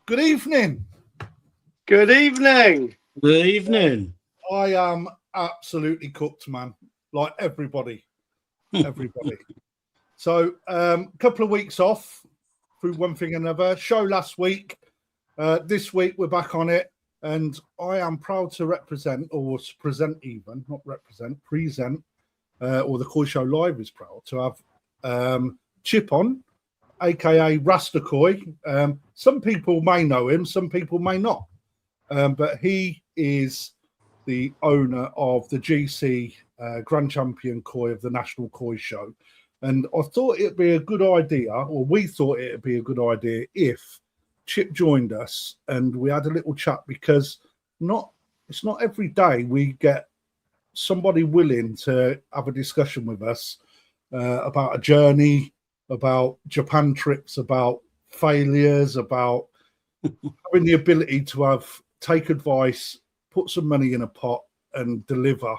Good evening. Good evening. Good evening. I am absolutely cooked, man. Like everybody. So, a couple of weeks off through one thing and another. Show last week. This week we're back on it, and I am proud to present, or the Koi Show Live is proud to have Chip on, aka Rasta Koi. Some people may know him, some people may not. But he is the owner of the GC Grand Champion Koi of the National Koi Show. And I thought it'd be a good idea, or we thought it'd be a good idea if Chip joined us and we had a little chat, because it's not every day we get somebody willing to have a discussion with us about a journey, about Japan trips, about failures, about having the ability to take advice, put some money in a pot and deliver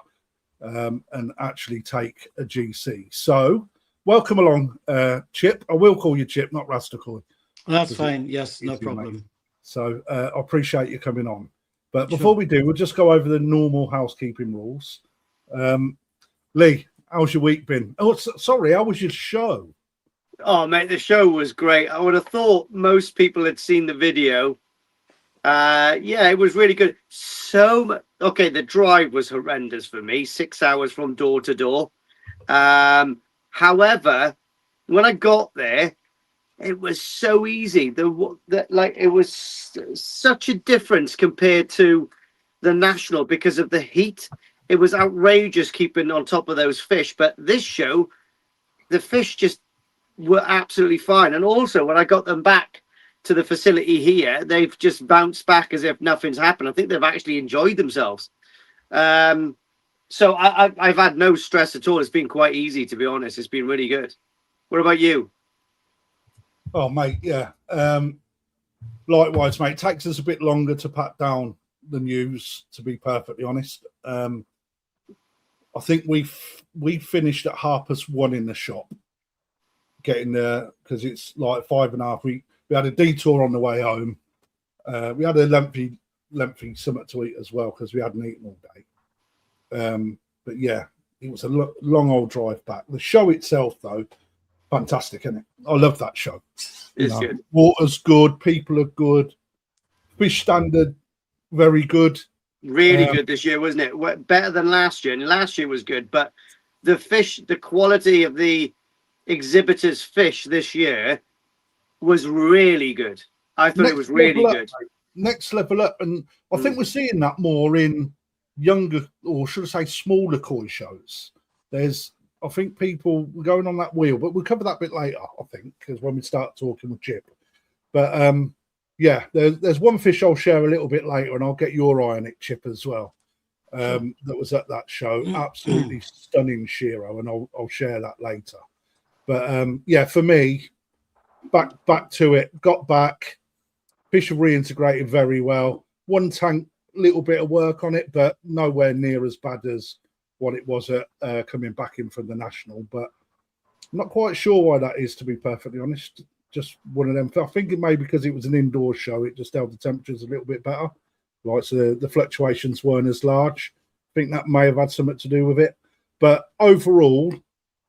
and actually take a GC. So welcome along, Chip. I will call you Chip, not Rasta Koi. That's fine. Yes, no problem. Mate. So I appreciate you coming on. But before we do, we'll just go over the normal housekeeping rules. Lee, how's your week been? Oh, sorry, how was your show? Oh, mate, the show was great. I would have thought most people had seen the video. Yeah, it was really good. Okay, the drive was horrendous for me, 6 hours from door to door. However, when I got there, it was so easy. It was such a difference compared to the national because of the heat. It was outrageous keeping on top of those fish. But this show, the fish just were absolutely fine. And also, when I got them back to the facility here, they've just bounced back as if nothing's happened. I think they've actually enjoyed themselves. So I've had no stress at all. It's been quite easy, to be honest. It's been really good. What about you? Oh, mate, yeah. Likewise, mate. It takes us a bit longer to pat down the news, to be perfectly honest. I think we finished at 1:30 in the shop, getting there, because it's like 5.5. We had a detour on the way home. We had a lengthy something to eat as well, because we hadn't eaten all day. But yeah, it was a long old drive back. The show itself, though, fantastic, isn't it? I love that show. It's good. Water's good, people are good, fish standard very good. Really good this year, wasn't it? Better than last year. And last year was good, but the quality of the exhibitors' fish this year was really good. I thought it was really good. Next level up. And I think we're seeing that more in younger, or should I say smaller koi shows. I think people going on that wheel, but we'll cover that bit later, I think, because when we start talking with Chip. But yeah, there's one fish I'll share a little bit later, and I'll get your eye on it, Chip, as well. That was at that show. Absolutely stunning Shiro, and I'll share that later. But yeah, for me, back to it. Got back. Fish have reintegrated very well. One tank, little bit of work on it, but nowhere near as bad as what it was at coming back in from the national. But I'm not quite sure why that is, to be perfectly honest. Just one of them. I think it may be because it was an indoor show. It just held the temperatures a little bit better. Like, so the fluctuations weren't as large. I think that may have had something to do with it. But overall,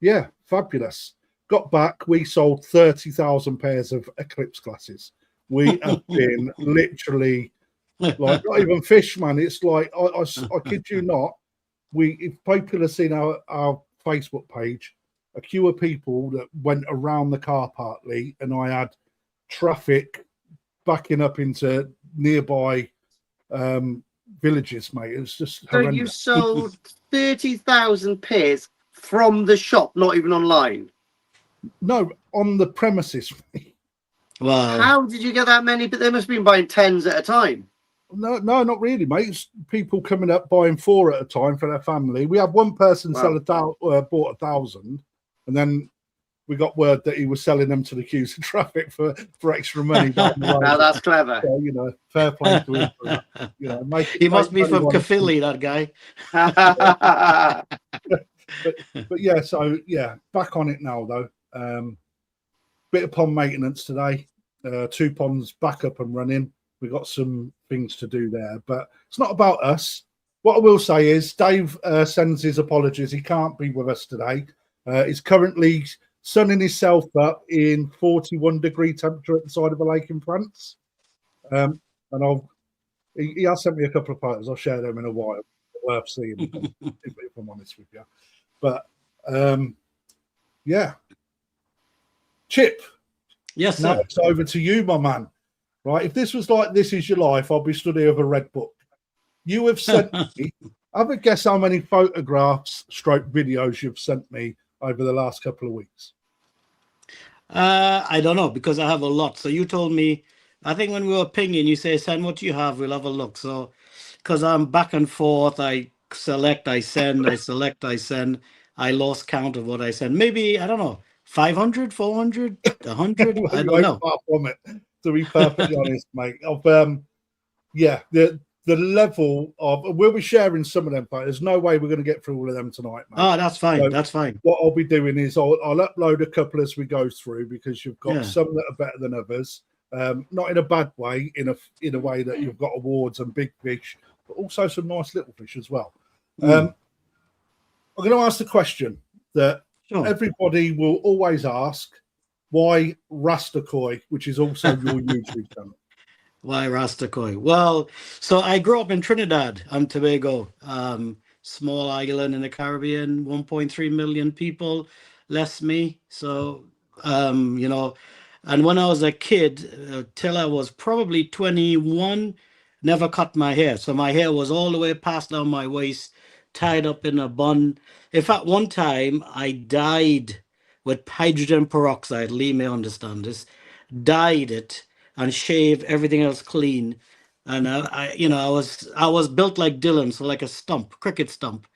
yeah, fabulous. Got back. We sold 30,000 pairs of Eclipse glasses. We have been literally, like, not even fish, man. It's like, I kid you not. If people have seen our Facebook page, a queue of people that went around the car park, Lee, and I had traffic backing up into nearby villages, mate. It was just horrendous. So you sold 30,000 pairs from the shop, not even online? No, on the premises, mate. Wow. How did you get that many? But they must have been buying 10s at a time. No, not really, mate. It's people coming up buying 4 at a time for their family. We had one person bought 1,000, and then we got word that he was selling them to the queues of traffic for extra money. Down the road. Now that's clever. So, fair play to him. For that. He must be from Caerphilly, that guy. but yeah, so yeah, back on it now though. Bit of pond maintenance today. 2 ponds back up and running. We've got some things to do there, but it's not about us. What I will say is Dave sends his apologies. He can't be with us today. He's currently sunning himself up in 41-degree temperature at the side of a lake in France. And he has sent me a couple of photos. I'll share them in a while. Worth seeing, if I'm honest with you. But yeah, Chip. Yes, now sir. it's over to you, my man. Right? If this was like This Is Your Life, I'll be stood here with a red book. You have sent me. Have a guess how many photographs, stroke videos you've sent me over the last couple of weeks. I don't know, because I have a lot. So you told me, I think when we were pinging, you say, send what you have, we'll have a look. So, because I'm back and forth, I select, I send, I select, I send. I lost count of what I sent. Maybe, I don't know, 500, 400, 100? I don't know. Far from it, to be perfectly honest, mate. Yeah, the level of, we'll be sharing some of them, but there's no way we're going to get through all of them tonight, mate. Oh, that's fine. So that's fine. What I'll be doing is I'll upload a couple as we go through, because you've got some that are better than others. Not in a bad way, in a way that you've got awards and big fish, but also some nice little fish as well. I'm going to ask the question that everybody will always ask: why Rasta Koi, which is also your YouTube channel? Why Rasta Koi? Well, so I grew up in Trinidad and Tobago, small island in the Caribbean, 1.3 million people, less me. So, you know, and when I was a kid, till I was probably 21, never cut my hair. So my hair was all the way past down my waist, tied up in a bun. In fact, one time I dyed with hydrogen peroxide, Lee may understand this, dyed it and shave everything else clean. And I was built like Dylan, so like a stump, cricket stump.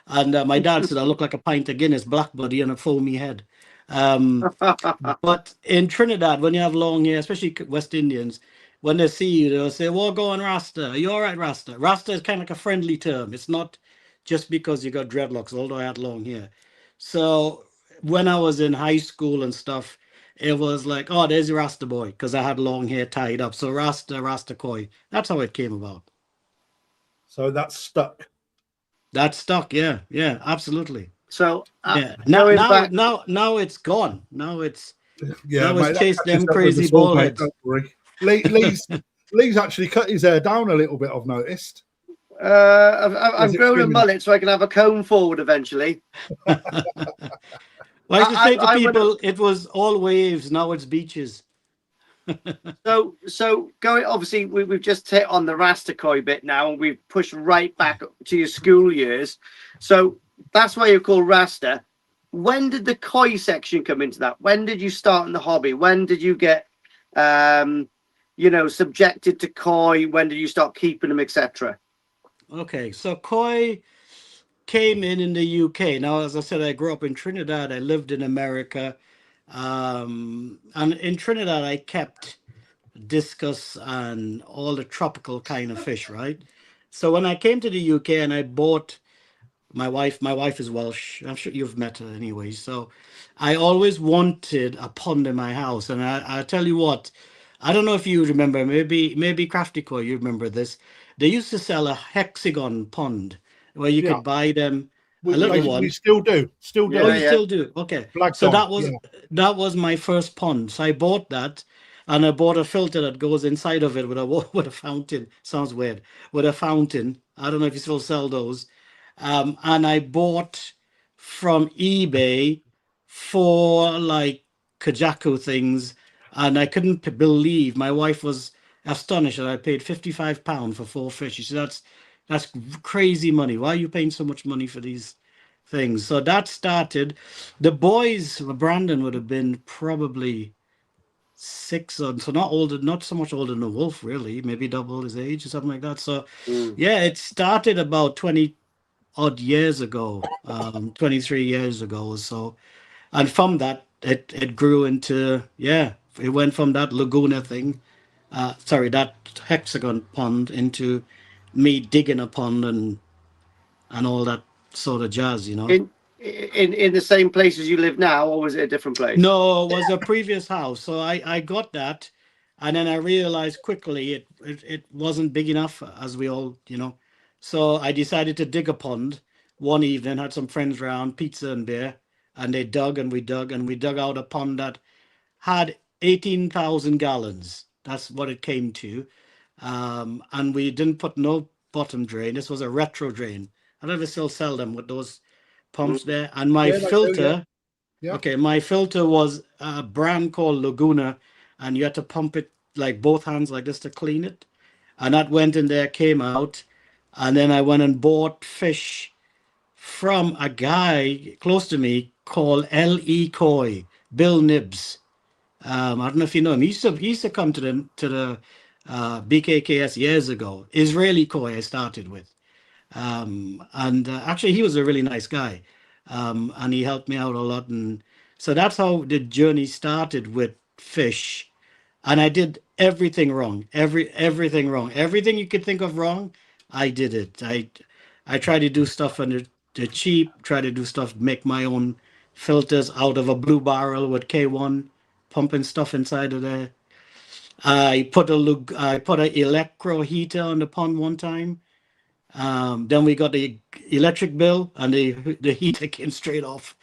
And my dad said I look like a pint of Guinness, black body and a foamy head. But in Trinidad, when you have long hair, especially West Indians, when they see you, they'll say, well, go on, Rasta. Are you all right, Rasta? Rasta is kind of like a friendly term. It's not just because you got dreadlocks, although I had long hair. So when I was in high school and stuff, it was like, oh, there's your Rasta boy, because I had long hair tied up. So Rasta Koi. That's how it came about. So that's stuck. That's stuck, yeah, absolutely. So now it's gone. Now it's chase them crazy ball heads. Lee's actually cut his hair down a little bit, I've noticed. I'm growing a mullet so I can have a comb forward eventually. Well, I just say to people, it was all waves, now it's beaches. So going, obviously we've just hit on the Rasta Koi bit now, and we've pushed right back to your school years. So that's why you're called Rasta. When did the koi section come into that? When did you start in the hobby? When did you get subjected to koi? When did you start keeping them, etc.? Okay, so koi came in the UK. Now, as I said, I grew up in Trinidad. I lived in America. And in Trinidad, I kept discus and all the tropical kind of fish, right? So when I came to the UK and I bought my wife is Welsh. I'm sure you've met her anyway. So I always wanted a pond in my house. And I tell you what, I don't know if you remember, maybe Krafty Koi, you remember this. They used to sell a hexagon pond where you could buy them a little one. We still do. Still do. Oh, you still do? Okay. Black so Dog, that was my first pond. So I bought that, and I bought a filter that goes inside of it with a fountain. Sounds weird. With a fountain. I don't know if you still sell those. And I bought from eBay 4 like Kajaku things, and I couldn't believe, my wife was astonished that I paid £55 for 4 fish. She said, that's crazy money. Why are you paying so much money for these things? So that started. The boys, Brandon would have been probably 6, or so not so much older than the wolf, really, maybe double his age or something like that. So it started about 20 odd years ago, 23 years ago or so. And from that, it grew into, it went from that Laguna thing, that hexagon pond, into me digging a pond and all that sort of jazz, you know. In the same place as you live now, or was it a different place? No, it was a previous house. So I got that, And then I realized quickly it wasn't big enough, as we all, So I decided to dig a pond one evening, had some friends around, pizza and beer, and they dug and we dug and we dug out a pond that had 18,000 gallons. That's what it came to. And we didn't put no bottom drain. This was a retro drain. I don't know if they still sell them with those pumps there. And my Yeah, they do, filter, yeah. okay, my filter was a brand called Laguna, and you had to pump it like both hands like this to clean it. And that went in there, came out, and then I went and bought fish from a guy close to me called L.E. Koi, Bill Nibbs. I don't know if you know him. He used to come to the BKKS years ago. Israeli Koi I started with. And actually, he was a really nice guy, and he helped me out a lot. And so that's how the journey started with fish. And I did everything wrong, everything wrong, everything you could think of wrong. I did it. I tried to do stuff on the cheap, try to do stuff, make my own filters out of a blue barrel with K1, pumping stuff inside of there. I put an electro heater on the pond one time. Then we got the electric bill, and the heater came straight off.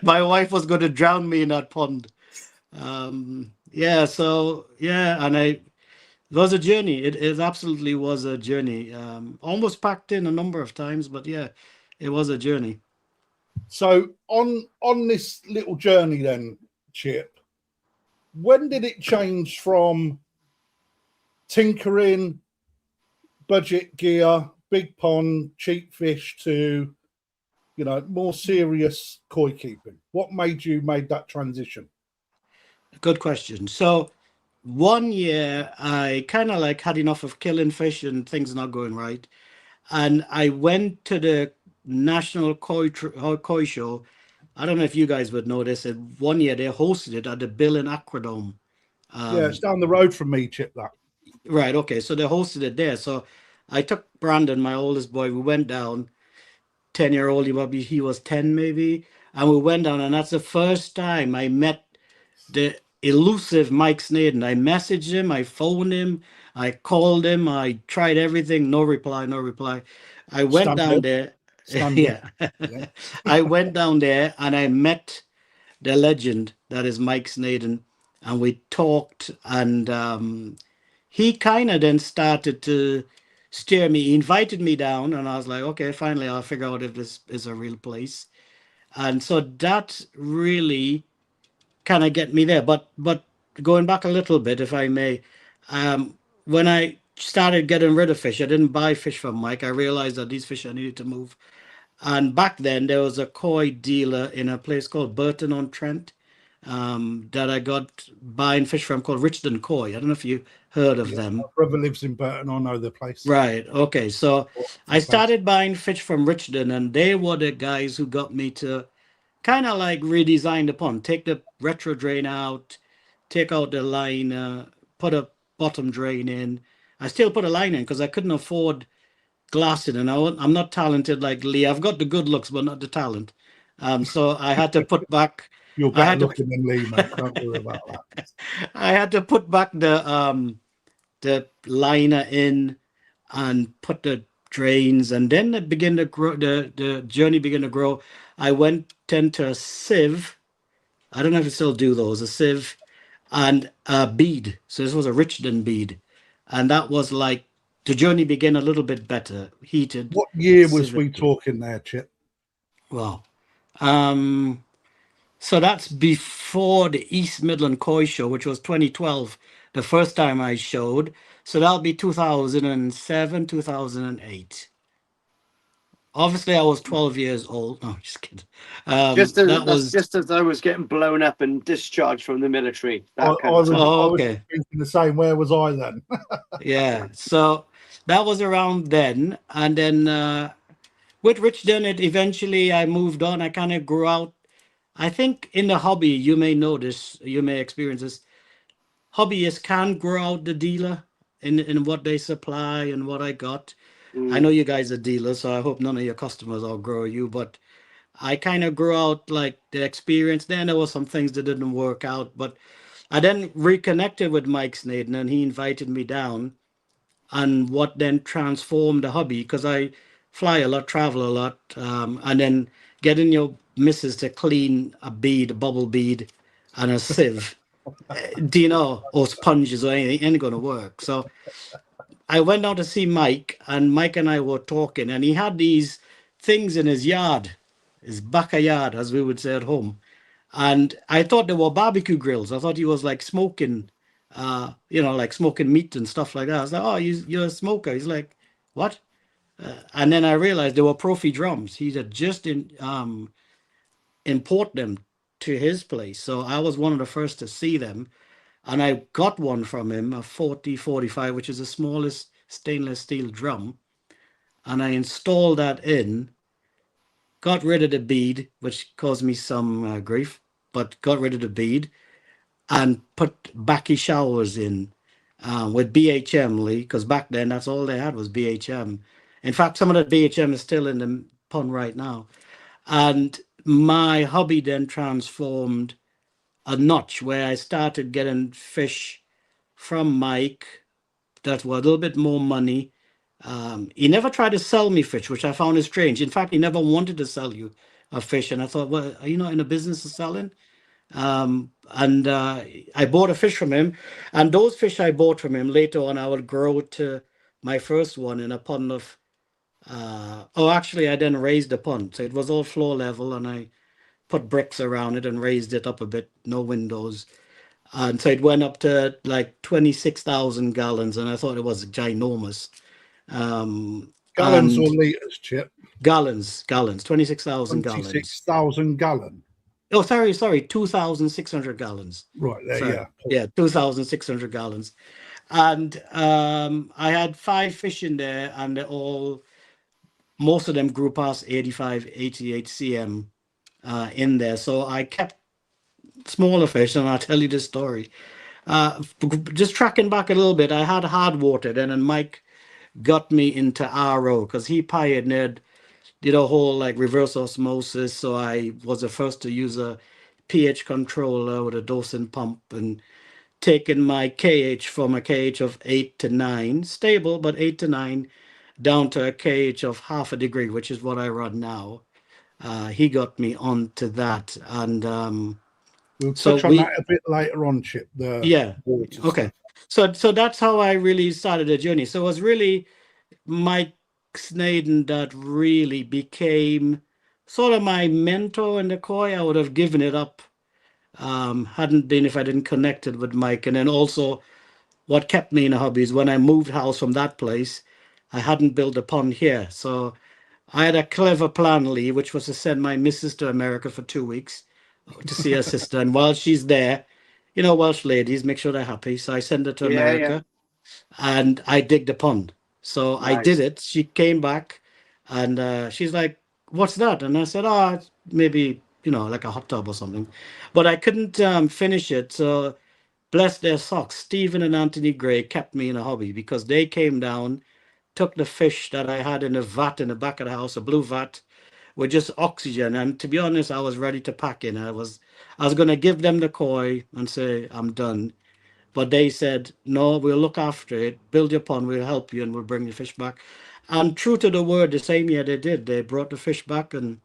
My wife was going to drown me in that pond. And it was a journey. It absolutely was a journey. Almost packed in a number of times, but yeah, it was a journey. So on this little journey then, Chip, when did it change from tinkering, budget gear, big pond, cheap fish to, more serious koi keeping? What made you make that transition? Good question. So one year I kind of like had enough of killing fish and things not going right. And I went to the National Koi Show. I don't know if you guys would know this. One year they hosted it at the Bill and Aquadome. Yeah, it's down the road from me, Chip, that. Right, okay. So they hosted it there. So I took Brandon, my oldest boy, we went down, 10-year-old, he was 10 maybe. And we went down, and that's the first time I met the elusive Mike Snaden. I messaged him, I phoned him, I called him, I tried everything, no reply, no reply. I went down there. Yeah. I went down there and I met the legend that is Mike Snaden, and we talked, and he kind of then started to steer me. He invited me down, and I was like, okay, finally I'll figure out if this is a real place. And so that really kind of get me there. But going back a little bit, if I may, when I started getting rid of fish, I didn't buy fish from Mike. I realized that these fish I needed to move. And back then there was a koi dealer in a place called Burton-on-Trent that I got buying fish from, called Richton Koi. I don't know if you heard of them. My brother lives in Burton. I know the place. Right. Okay. So I started buying fish from Richton, and they were the guys who got me to kind of like redesign the pond, take the retro drain out, take out the line, put a bottom drain in. I still put a line in because I couldn't afford glassing, and I'm not talented like Lee. I've got the good looks, but not the talent. So I had to put back. You're better looking than Lee, mate. Don't worry about that. I had to put back the liner in and put the drains, and then it began to grow. The journey began to grow. I went into a sieve. I don't know if you still do those. A sieve and a bead. So this was a Richton bead, and that was like the journey began a little bit better. Heated. What year was we talking there, Chip? Well, so that's before the East Midland Koi Show, which was 2012, the first time I showed. So that'll be 2007, 2008. Obviously, I was 12 years old. No, just kidding. Just as I was getting blown up and discharged from the military. I was thinking the same. Where was I then? Yeah, so that was around then. And then with Richton, eventually I moved on. I kind of grew out. I think in the hobby, you may notice, you may experience this, hobbyists can grow out the dealer in what they supply and what I got. I know you guys are dealers, so I hope none of your customers outgrow you, but I kind of grew out like the experience. Then there were some things that didn't work out, but I then reconnected with Mike Snaden, and he invited me down. And what then transformed the hobby, because I fly a lot, travel a lot, and then getting your missus to clean a bead, a bubble bead, and a sieve, do you know, or sponges or anything, ain't gonna work. So I went out to see Mike, and Mike and I were talking, and he had these things in his yard, his backyard, as we would say at home. And I thought they were barbecue grills. I thought he was like smoking, like smoking meat and stuff like that. I was like, oh, you're a smoker. He's like, what? And then I realized they were Profi drums. He had just import them to his place. So I was one of the first to see them. And I got one from him, a 4045, which is the smallest stainless steel drum. And I installed that in, got rid of the bead, which caused me some grief, but got rid of the bead and put backy showers in with BHM, Lee, because back then that's all they had was BHM. In fact, some of that BHM is still in the pond right now. And my hobby then transformed a notch where I started getting fish from Mike that were a little bit more money. He never tried to sell me fish, which I found is strange. In fact, he never wanted to sell you a fish. And I thought, well, are you not in the business of selling? And I bought a fish from him. And those fish I bought from him, later on, I would grow to my first one in a pond of, actually, I then raised the pond. So it was all floor level, and I put bricks around it and raised it up a bit, no windows. And so it went up to like 26,000 gallons, and I thought it was ginormous. Gallons and or litres, Chip? gallons, 26,000 gallons. 26,000 gallon. Oh, sorry, 2,600 gallons. Right there, Sorry. yeah. Yeah, 2,600 gallons. And I had 5 fish in there, and most of them grew past 85, 88 cm in there. So I kept smaller fish, and I'll tell you this story. Just tracking back a little bit, I had hard water then, and Mike got me into RO because he pioneered, did a whole like reverse osmosis. So I was the first to use a pH controller with a dosing pump and taking my KH from a KH of 8 to 9, stable, but 8 to 9, down to a KH of half a degree, which is what I run now. He got me onto that. And we'll so touch on that a bit later on, Chip. Yeah. Okay. Stuff. So that's how I really started the journey. So it was really Mike Snaden that really became sort of my mentor in the koi. I would have given it up hadn't been if I didn't connected with Mike. And then also what kept me in the hobby is when I moved house from that place, I hadn't built a pond here. So I had a clever plan, Lee, which was to send my missus to America for 2 weeks to see her sister. And while she's there, Welsh ladies, make sure they're happy. So I sent her to America and I digged a pond. So I did it. She came back and she's like, what's that? And I said, maybe, like a hot tub or something. But I couldn't finish it. So bless their socks, Stephen and Anthony Gray kept me in a hobby because they came down, took the fish that I had in a vat in the back of the house, a blue vat, with just oxygen. And to be honest, I was ready to pack in. I was going to give them the koi and say, I'm done. But they said, no, we'll look after it. Build your pond, we'll help you, and we'll bring the fish back. And true to the word, the same year they did. They brought the fish back, and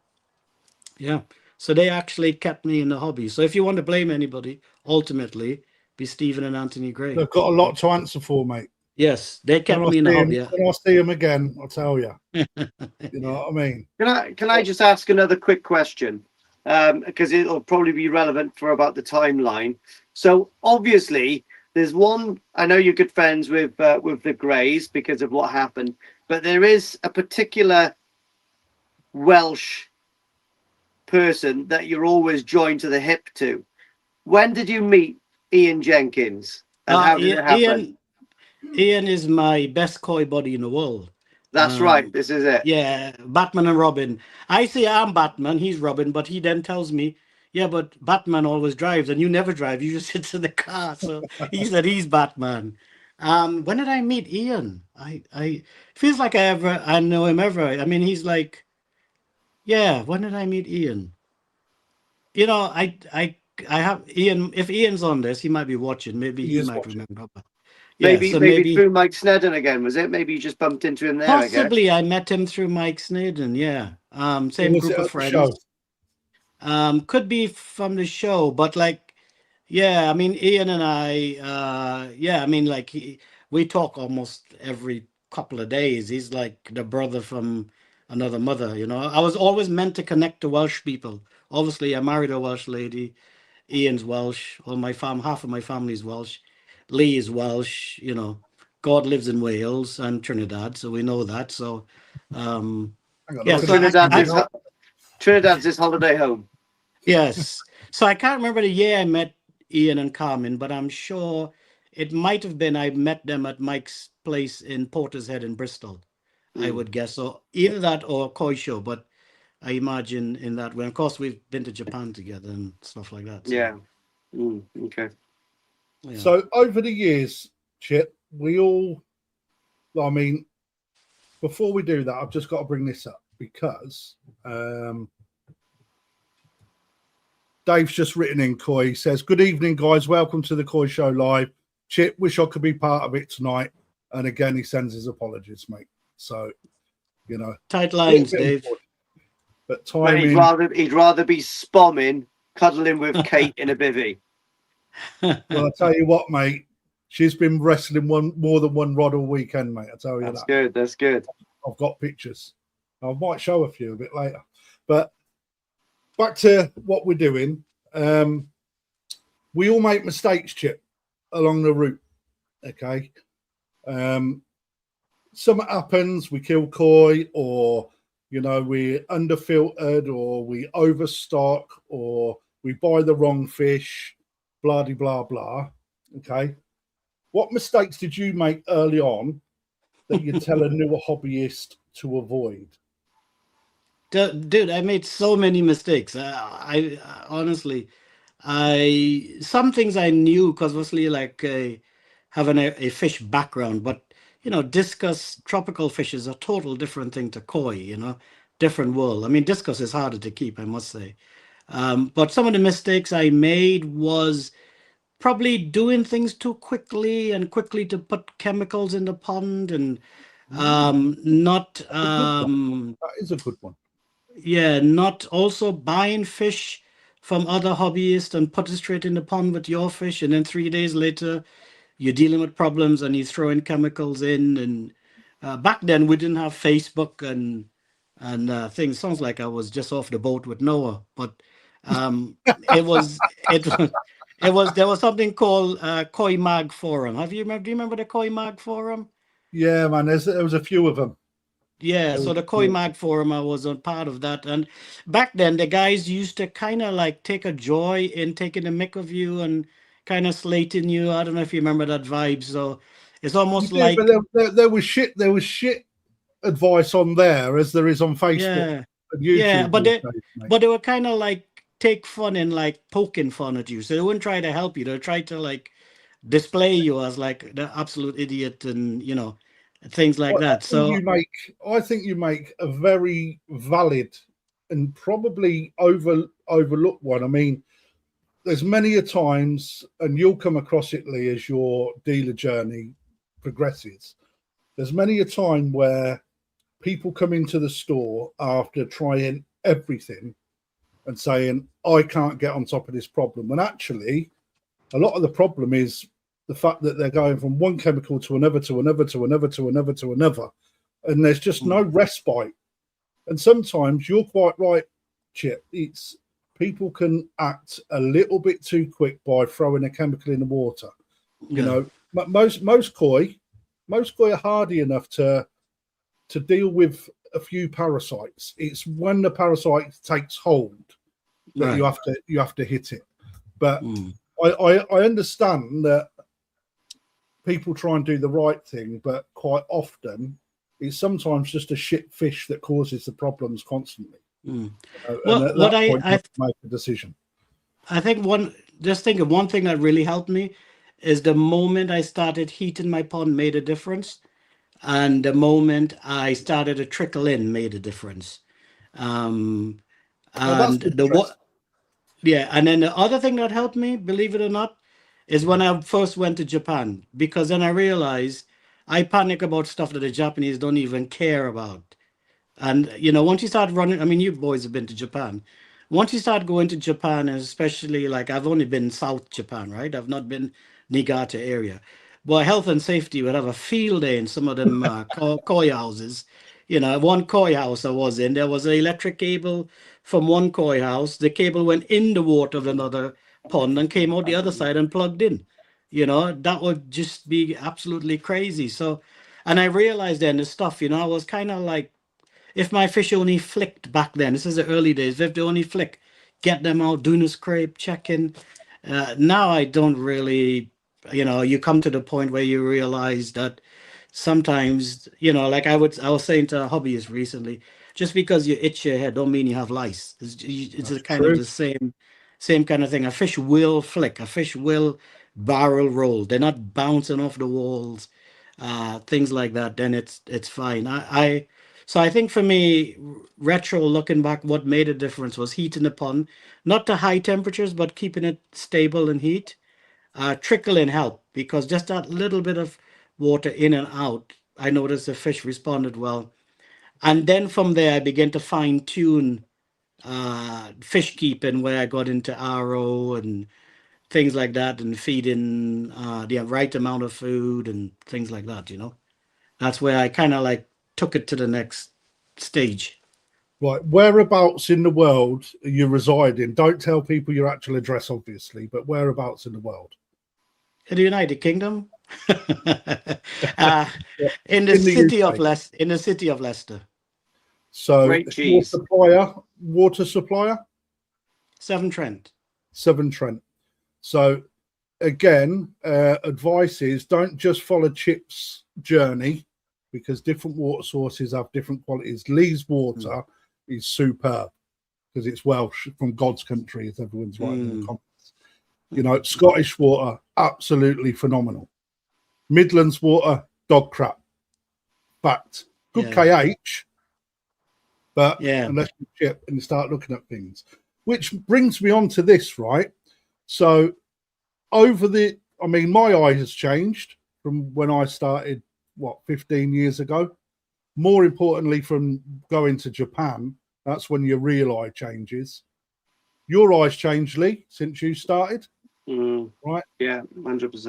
yeah. So they actually kept me in the hobby. So if you want to blame anybody, ultimately, be Stephen and Anthony Gray. They've got a lot to answer for, mate. Yes, they kept me in the hobby. When I see them again, I'll tell you. You know what I mean? Can I just ask another quick question? Because it'll probably be relevant for about the timeline. So obviously, there's one. I know you're good friends with the Greys because of what happened, but there is a particular Welsh person that you're always joined to the hip to. When did you meet Ian Jenkins? And how did it happen? Ian is my best koi buddy in the world. That's right. This is it. Yeah, Batman and Robin. I say I'm Batman, he's Robin, but he then tells me, yeah, but Batman always drives and you never drive. You just sit in the car. So he said he's Batman. When did I meet Ian? I feels like I know him ever. I mean, he's like, Yeah, when did I meet Ian? You know, I have Ian. If Ian's on this, he might be watching. Maybe He he is might watching. remember. But yeah, so Maybe maybe through Mike Snedden again, was it? Maybe you just bumped into him there, I guess. possibly I met him through Mike Snedden. Yeah, Or same was group it of at the show? friends. Could be from the show, but like, yeah, I mean, Ian and I, yeah, I mean, like, we talk almost every couple of days. He's like the brother from another mother, you know. I was always meant to connect to Welsh people. Obviously, I married a Welsh lady. Ian's Welsh. All my half of my family's Welsh. Lee is Welsh, you know. God lives in Wales and Trinidad, so we know that. So, um, Hang on, yeah, look at so it. Trinidad's his holiday home. yes. So I can't remember the year I met Ian and Carmen, but I'm sure it might have been I met them at Mike's place in Portishead in Bristol, I would guess. So either that or a Koi show, but I imagine in that way. Of course, we've been to Japan together and stuff like that. So, Yeah. Okay. yeah. So over the years, Chip, we all, I mean, before we do that, I've just got to bring this up because Dave's just written in Koi. He says, "Good evening, guys. Welcome to the Koi Show Live. Chip, wish I could be part of it tonight." And again, he sends his apologies, mate. So, you know, Tight lines, a bit Dave. unfortunate. But But he'd rather be spomming, cuddling with Kate in a bivvy. Well, I tell you what, mate. She's been wrestling more than one rod all weekend, mate. I tell you That's that. good. That's good. I've got pictures. I might show a few a bit later. But back to what we're doing. We all make mistakes, Chip, along the route. Okay. Something happens, we kill koi, or you know, we're underfiltered, or we overstock, or we buy the wrong fish, blah blah blah. Okay. What mistakes did you make early on that you tell a newer hobbyist to avoid? Dude, I made so many mistakes. I honestly, some things I knew because obviously like having a fish background, but you know, discus tropical fish is a total different thing to koi. You know, different world. I mean, discus is harder to keep, I must say. But some of the mistakes I made was probably doing things too quickly and quickly to put chemicals in the pond and not That is a good one. yeah, not also buying fish from other hobbyists and put it straight in the pond with your fish, and then 3 days later you're dealing with problems and you're throwing chemicals in. And back then we didn't have Facebook and things. Sounds like I was just off the boat with Noah, but it was it was it was there was something called Koi Mag Forum. Do you remember the Koi Mag Forum? Yeah, man. There was a few of them. Yeah, so the Koi Mag Forum, I was a part of that. And back then, the guys used to kind of like take a joy in taking a mick of you and kind of slating you. I don't know if you remember that vibe. So it's almost like, but there was shit. There was shit advice on there as there is on Facebook yeah, and YouTube. yeah, but these days, mate. they were kind of like take fun and like poking fun at you. So they wouldn't try to help you. They try to like display you as like the absolute idiot and, you know, things like that. So I think you make a very valid and probably overlooked one. I mean, there's many a times, and you'll come across it, Lee, as your dealer journey progresses. There's many a time where people come into the store after trying everything and saying, "I can't get on top of this problem," when actually a lot of the problem is the fact that they're going from one chemical to another, to another, to another, to another, to another, and there's just no respite. And sometimes you're quite right, Chip. It's people can act a little bit too quick by throwing a chemical in the water. You know, most koi are hardy enough to deal with a few parasites. It's when the parasite takes hold that you have to hit it. But I understand that people try and do the right thing, but quite often it's sometimes just a shit fish that causes the problems constantly. Well, and at what that point, you I have to make a decision. I think one thing that really helped me is the moment I started heating my pond made a difference, and the moment I started to trickle in made a difference. Um, Well, that's and the what? interesting. Yeah, and then the other thing that helped me, believe it or not, is when I first went to Japan, because then I realized I panic about stuff that the Japanese don't even care about. And once you start running, I mean, you boys have been to Japan. Once you start going to Japan, and especially like I've only been South Japan, right? I've not been Niigata area. But health and safety would have a field day in some of them koi houses. One koi house I was in, there was an electric cable from one koi house. The cable went in the water of another pond and came out the other side and plugged in. That would just be absolutely crazy. So, and I realized then the stuff, I was kind of like, if my fish only flicked back then, this is the early days, if they only flick, get them out, doing a scrape, checking. Now I don't really, you come to the point where you realize that sometimes, like I was saying to a hobbyist recently, just because you itch your head don't mean you have lice. It's a That's kind of true. the same kind of thing. A fish will flick, a fish will barrel roll. They're not bouncing off the walls, things like that. Then it's fine. So I think for me, retro looking back, what made a difference was heating the pond, not to high temperatures, but keeping it stable in heat. Trickle in help, because just that little bit of water in and out, I noticed the fish responded well. And then from there, I began to fine tune fish keeping, where I got into RO and things like that, and feeding the right amount of food and things like that. That's where I kind of like took it to the next stage. Right, whereabouts in the world you reside in? Don't tell people your actual address, obviously, but whereabouts in the world? In the United Kingdom, uh, Yeah, in the in the city of UK. Leicester, in the city of Leicester, So Great your cheese. water supplier, Severn Trent. Severn Trent. So again, advice is don't just follow Chip's journey, because different water sources have different qualities. Lee's water is superb because it's Welsh from God's country, as everyone's writing in the comments. Scottish water, absolutely phenomenal. Midlands water, dog crap. Fact. Good Yeah, KH, but yeah. unless you chip and you start looking at things. Which brings me on to this, right? So my eye has changed from when I started, 15 years ago. More importantly, from going to Japan, that's when your real eye changes. Your eyes changed, Lee, since you started, right? Yeah,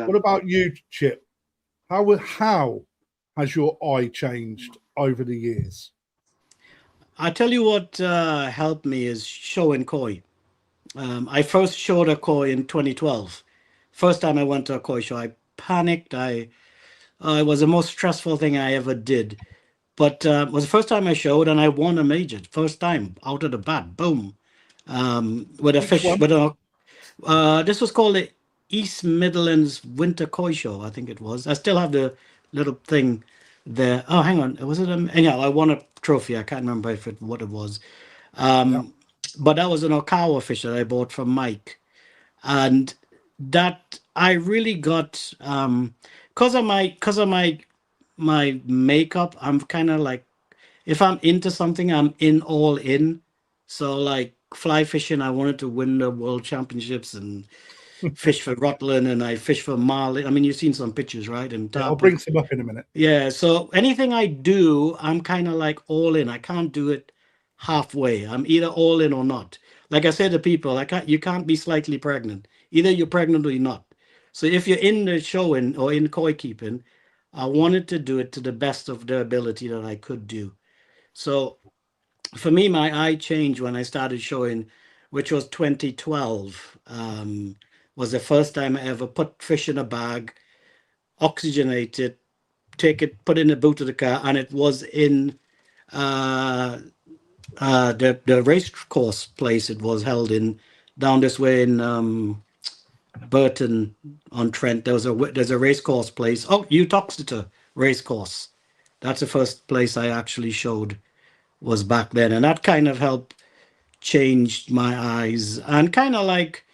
What 100%. about you, Chip? How has your eye changed over the years? I tell you what helped me is showing koi. I first showed a koi in 2012. First time I went to a koi show, I panicked. It was the most stressful thing I ever did. But it was the first time I showed, and I won a major. First time out of the bat, boom. With a Which fish, one? this was called the East Midlands Winter Koi Show, I think it was. I still have the little thing there. Oh, hang on. Was it? Anyhow, I won a trophy. I can't remember what it was. Yeah. But that was an Okawa fish that I bought from Mike. And that I really got, because of my makeup, I'm kind of like, if I'm into something, I'm in all in. So like fly fishing, I wanted to win the world championships and fish for Rutland, and I fish for Marlin. I mean, you've seen some pictures, right? And Yeah, I'll tarpon. bring some up in a minute. Yeah. So anything I do, I'm kind of like all in. I can't do it halfway. I'm either all in or not. Like I said to people, you can't be slightly pregnant. Either you're pregnant or you're not. So if you're in the showing or in koi keeping, I wanted to do it to the best of the ability that I could do. So for me, my eye changed when I started showing, which was 2012. Was the first time I ever put fish in a bag, oxygenate it, take it, put it in the boot of the car, and it was in uh, the race course place. It was held in down this way in Burton on Trent. There's a race course place. Oh, Utoxeter race course. That's the first place I actually showed, was back then, and that kind of helped changed my eyes, and kind of like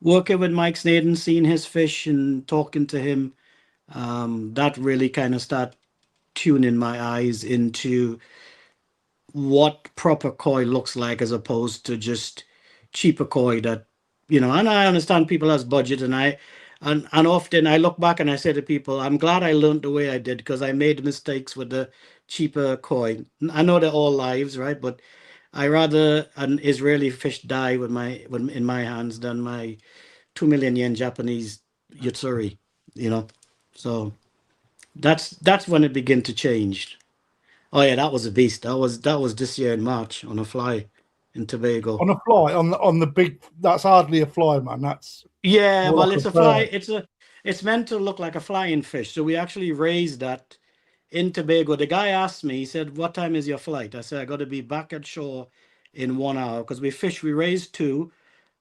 working with Mike Snaden, seeing his fish and talking to him. That really kind of start tuning my eyes into what proper koi looks like as opposed to just cheaper koi that, and I understand people has budget, and often I look back and I say to people, I'm glad I learned the way I did because I made mistakes with the cheaper koi. I know they're all lives, right? But I rather an Israeli fish die in my hands than my 2 million yen Japanese Yatsuri, you know. So that's when it began to change. Oh yeah, that was a beast. That was this year in March on a fly in Tobago. On a fly, on the big, that's hardly a fly, man. That's Yeah, more well, like it's a a fly. bird. It's meant to look like a flying fish. So we actually raised that in Tobago. The guy asked me. He said, "What time is your flight?" I said, "I got to be back at shore in 1 hour because we raised two,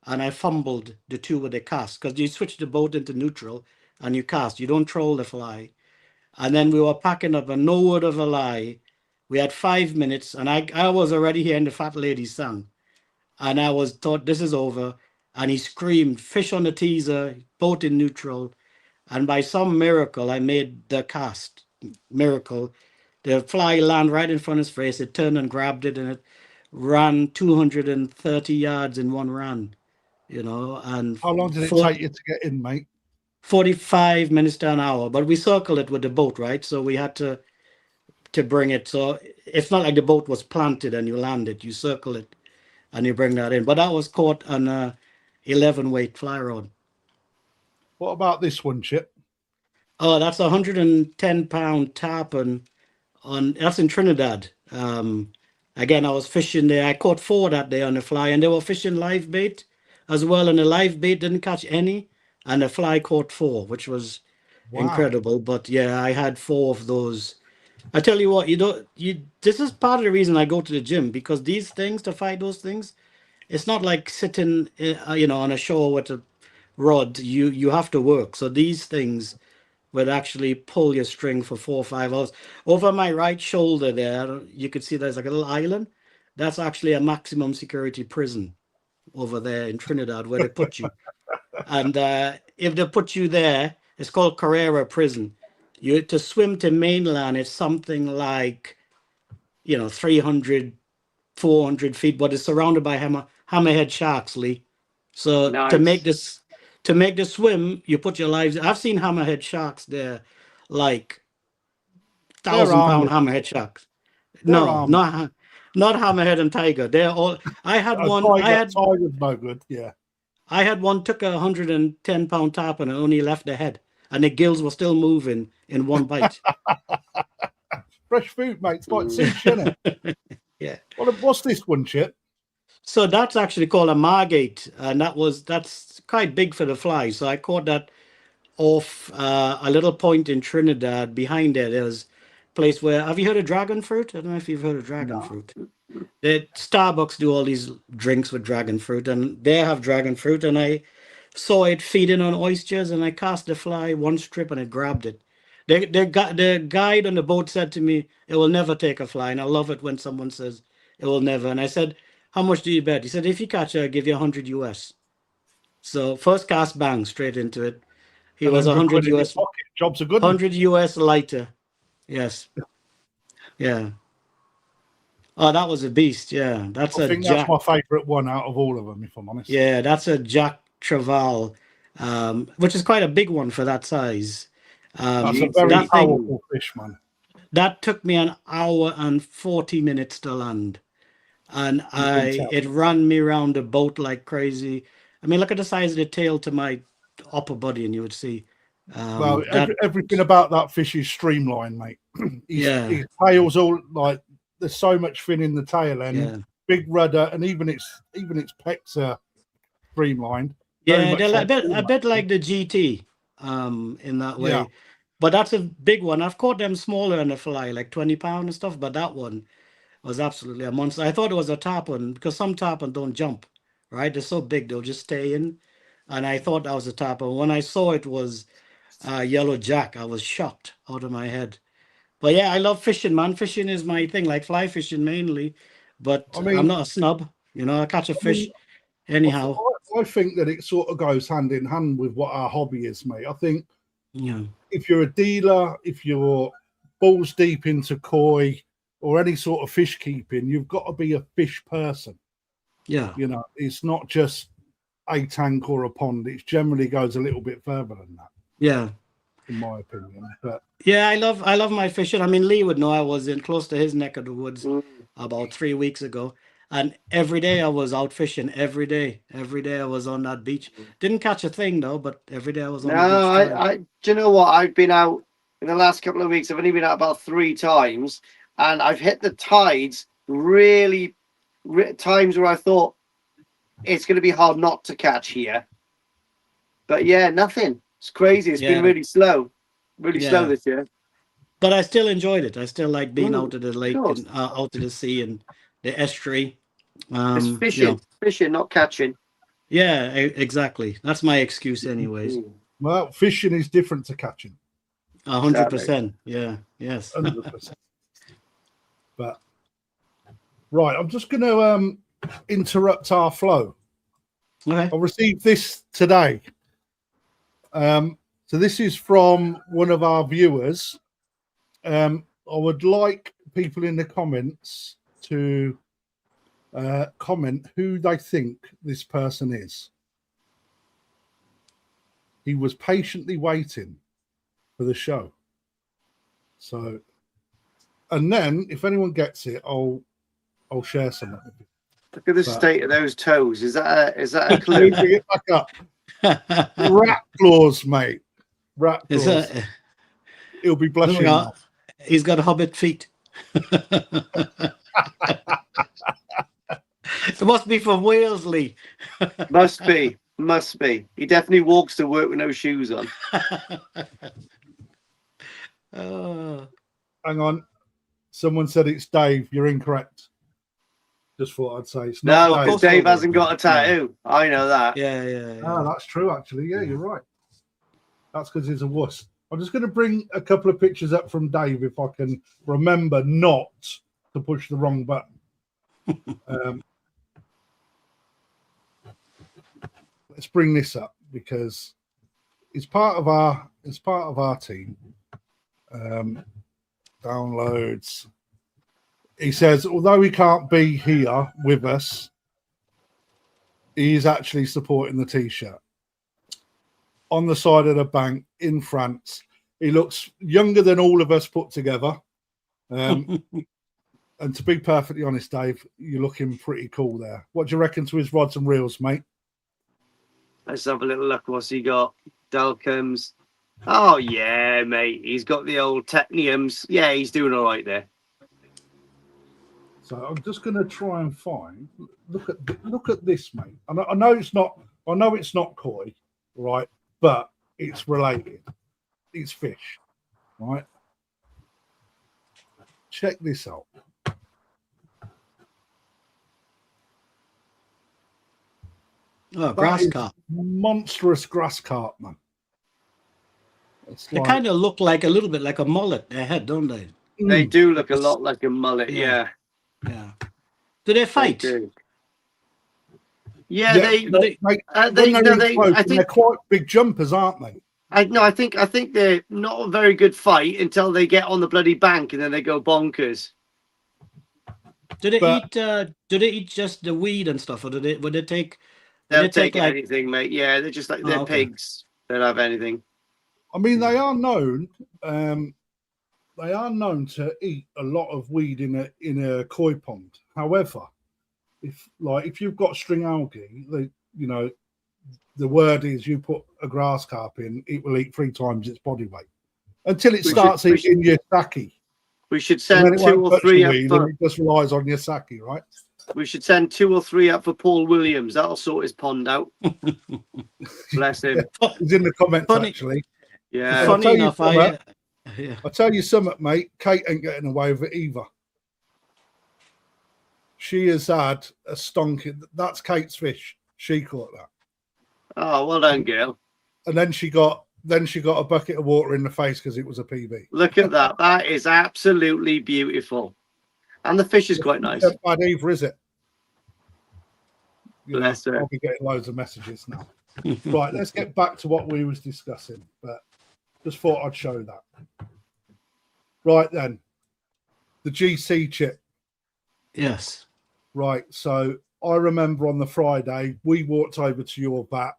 and I fumbled the two with the cast because you switch the boat into neutral and you cast. You don't troll the fly." And then we were packing up, and no word of a lie, we had 5 minutes, and I was already hearing the fat lady sing, and I was thought this is over. And he screamed, "Fish on the teaser, boat in neutral." And by some miracle, I made the cast. Miracle. The fly land right in front of his face. It turned and grabbed it, and it ran 230 yards in one run, and How long did it take you to get in, mate? 45 minutes to an hour. But we circled it with the boat, right? So we had to bring it. So it's not like the boat was planted and you land it. You circle it and you bring that in. But that was caught on a 11 weight fly rod. What about this one, Chip? Oh, that's a 110-pound tarpon that's in Trinidad. Again, I was fishing there. I caught four that day on the fly, and they were fishing live bait as well. And the live bait didn't catch any, and the fly caught four, which was incredible. But yeah, I had four of those. I tell you what, this is part of the reason I go to the gym, because these things, to fight those things, it's not like sitting, on a shore with a rod. You have to work. So these things would actually pull your string for 4 or 5 hours. Over my right shoulder there, you could see there's like a little island. That's actually a maximum security prison over there in Trinidad where they put you. And if they put you there, it's called Carrera Prison. To swim to mainland, it's something like, 300, 400 feet, but it's surrounded by hammerhead sharks, Lee. So Nice. to make the swim, you put your lives. I've seen hammerhead sharks there, like 1,000-pound hammerhead sharks. No, not hammerhead and tiger. They're all. I had one. Tiger's no good. Yeah. I had one took 110-pound tarpon and only left the head, and the gills were still moving in one bite. Fresh food, mate. It's like sushi, isn't it? Yeah. What's this one, Chip? So that's actually called a margate, and that's quite big for the fly. So I caught that off a little point in Trinidad. Behind there, there's a place where, have you heard of dragon fruit? I don't know if you've heard of dragon fruit. Starbucks do all these drinks with dragon fruit, and they have dragon fruit, and I saw it feeding on oysters, and I cast the fly one strip and it grabbed it. The guide on the boat said to me, "It will never take a fly," and I love it when someone says it will never. And I said, "How much do you bet?" He said, "If you catch it, I'll give you 100 US." So first cast, bang, straight into it. He was 100 US. Jobs are good. 100 US lighter. Yes. Yeah. Oh, that was a beast. Yeah. I think that's my favorite one out of all of them, if I'm honest. Yeah, that's a Jack Traval, which is quite a big one for that size. That's a very powerful fish, man. That took me an hour and 40 minutes to land. And it ran me around the boat like crazy. I mean, look at the size of the tail to my upper body, and you would see. Everything about that fish is streamlined, mate. His tail's all like, there's so much fin in the tail end, big rudder, and even its pecs are streamlined. Yeah, they're a bit like the GT in that way. Yeah. But that's a big one. I've caught them smaller in the fly, like 20-pound and stuff, but that one was absolutely a monster. I thought it was a tarpon because some tarpon don't jump, right? They're so big, they'll just stay in. And I thought that was a tarpon. When I saw it was yellow jack, I was shocked out of my head. But yeah, I love fishing, man. Fishing is my thing, like fly fishing mainly. But I mean, I'm not a snub. I catch a fish anyhow. I think that it sort of goes hand in hand with what our hobby is, mate. I think if you're a dealer, if you're balls deep into koi, or any sort of fish keeping, you've got to be a fish person. Yeah. You know, it's not just a tank or a pond. It generally goes a little bit further than that. Yeah. In my opinion. But yeah, I love my fishing. I mean, Lee would know I was in close to his neck of the woods about 3 weeks ago. And every day I was out fishing. Every day I was on that beach. Didn't catch a thing though, but every day I was on the beach. I do you know what? I've been out in the last couple of weeks. I've only been out about 3 times, and I've hit the tides really times where I thought it's going to be hard not to catch here. But yeah, nothing. It's crazy. It's been really slow this year. But I still enjoyed it. I still like being out of the lake and out of the sea and the estuary. It's fishing, not catching. Yeah, exactly. That's my excuse, anyways. Well, fishing is different to catching. 100%. Yeah. Yes. 100%. But right, I'm just going to interrupt our flow. Okay. I received this today. So this is from one of our viewers. I would like people in the comments to comment who they think this person is. He was patiently waiting for the show. So, and then if anyone gets it, I'll share some of it. Look at the state of those toes. Is that a clue? Bring it back up. Rat claws, mate. Rat claws. He'll be blushing now. He's got hobbit feet. It must be from Wales, Lee. Must be. He definitely walks to work with no shoes on. Hang on. Someone said it's Dave. You're incorrect. Just thought I'd say it's not. No, because Dave hasn't got a tattoo. Yeah. I know that. Yeah. Ah, that's true, actually. Yeah, you're right. That's because he's a wuss. I'm just going to bring a couple of pictures up from Dave if I can remember not to push the wrong button. Let's bring this up because it's part of our team. Downloads. He says, although he can't be here with us, he is actually supporting the T-shirt. On the side of the bank in France. He looks younger than all of us put together. And to be perfectly honest, Dave, you're looking pretty cool there. What do you reckon to his rods and reels, mate? Let's have a little look. What's he got? Delcums. Oh, yeah, mate. He's got the old Techniums. Yeah, he's doing all right there. So I'm just going to try and find. Look at this, mate. I know it's not koi, right? But it's related. It's fish, right? Check this out. Oh, grass carp. Monstrous grass carp, man. They kind of look like a little bit like a mullet, their head, don't they? They do look a lot like a mullet, yeah. Do they fight? They do. Yeah, I think they're quite big jumpers, aren't they? I think they're not a very good fight until they get on the bloody bank and then they go bonkers. Do they eat just the weed and stuff, or would they take? They'll take anything, mate. Yeah, they're just like they're pigs. They'll have anything. I mean, they are known. They are known to eat a lot of weed in a koi pond. However, if you've got string algae, the word is you put a grass carp in, it will eat 3 times its body weight until it starts eating your sake. We should send 2 or 3 up for. It just relies on your sake, right? We should send 2 or 3 up for Paul Williams. That'll sort his pond out. Bless him. He's in the comments actually. Yeah. Funny enough, I'll tell you something, mate. Kate ain't getting away with it either. She has had a stonking. That's Kate's fish. She caught that. Oh, well done, girl. And then she got a bucket of water in the face because it was a PB. Look at that. That is absolutely beautiful. And the fish is quite nice. Not bad either, is it? Bless her. I'll be getting loads of messages now. Right, let's get back to what we was discussing. But just thought I'd show that. Right then. the GC chip. Yes. Right. So I remember on the Friday, we walked over to your vat,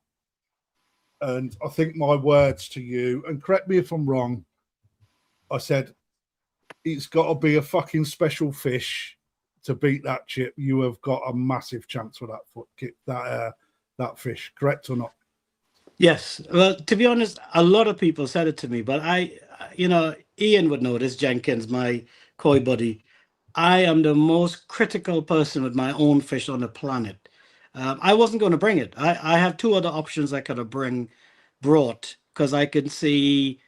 and I think my words to you, and correct me if I'm wrong, I said, it's got to be a fucking special fish to beat that chip. You have got a massive chance with that fish, correct or not? Yes. Well, to be honest, a lot of people said it to me, but Ian would know this, Jenkins, my koi buddy. I am the most critical person with my own fish on the planet. I wasn't going to bring it. I have two other options I could have brought because I can see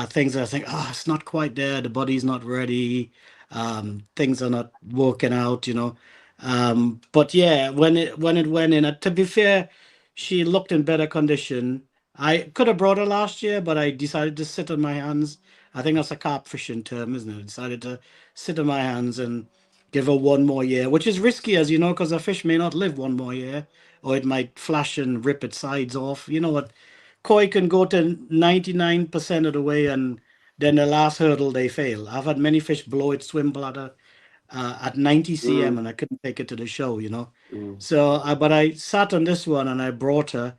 things that I think, it's not quite there. The body's not ready. Things are not working out, But yeah, when it went in, to be fair, she looked in better condition. I could have brought her last year, but I decided to sit on my hands. I think that's a carp fishing term, isn't it? I decided to sit on my hands and give her one more year, which is risky, as you know, because a fish may not live one more year, or it might flash and rip its sides off. You know what? Koi can go to 99% of the way, and then the last hurdle they fail. I've had many fish blow its swim bladder at 90 cm, and I couldn't take it to the show. So, but I sat on this one and I brought her.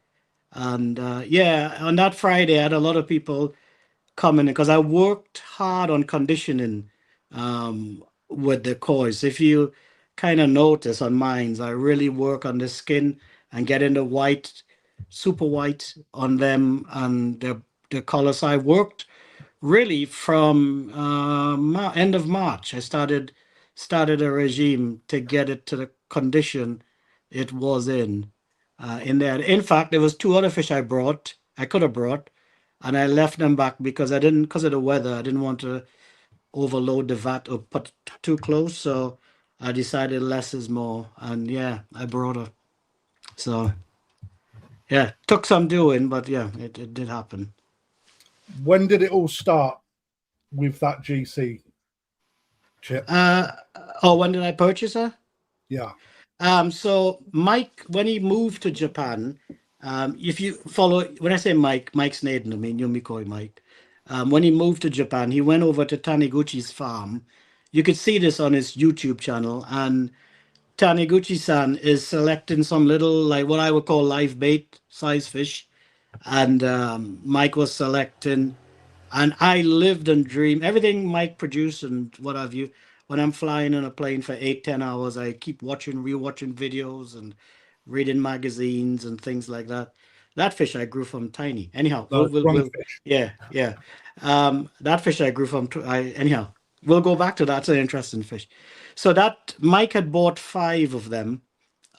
And yeah, on that Friday, I had a lot of people coming because I worked hard on conditioning with the coils. If you kind of notice on mines, I really work on the skin and getting the white, super white on them and the colors. I worked really from end of March. I started a regime to get it to the condition it was in there. In fact, there was two other fish I could have brought, and I left them back because because of the weather, I didn't want to overload the vat or put too close. So I decided less is more, and yeah, I brought her. So yeah, took some doing, but yeah, it did happen. When did it all start with that GC chip? When did I purchase her? Yeah. So Mike, when he moved to Japan, if you follow, when I say Mike's Naden, I mean Yumikoi Mike. When he moved to Japan, he went over to Taniguchi's farm. You could see this on his YouTube channel, and Taniguchi-san is selecting some little, like what I would call live bait size fish, and Mike was selecting, and I lived and dreamed everything Mike produced and what have you. When I'm flying in a plane for 8-10 hours, I keep rewatching videos and reading magazines and things like that. That fish I grew from tiny. Anyhow, yeah. That fish I grew from. Anyhow, we'll go back to that. It's an interesting fish. So that Mike had bought 5 of them,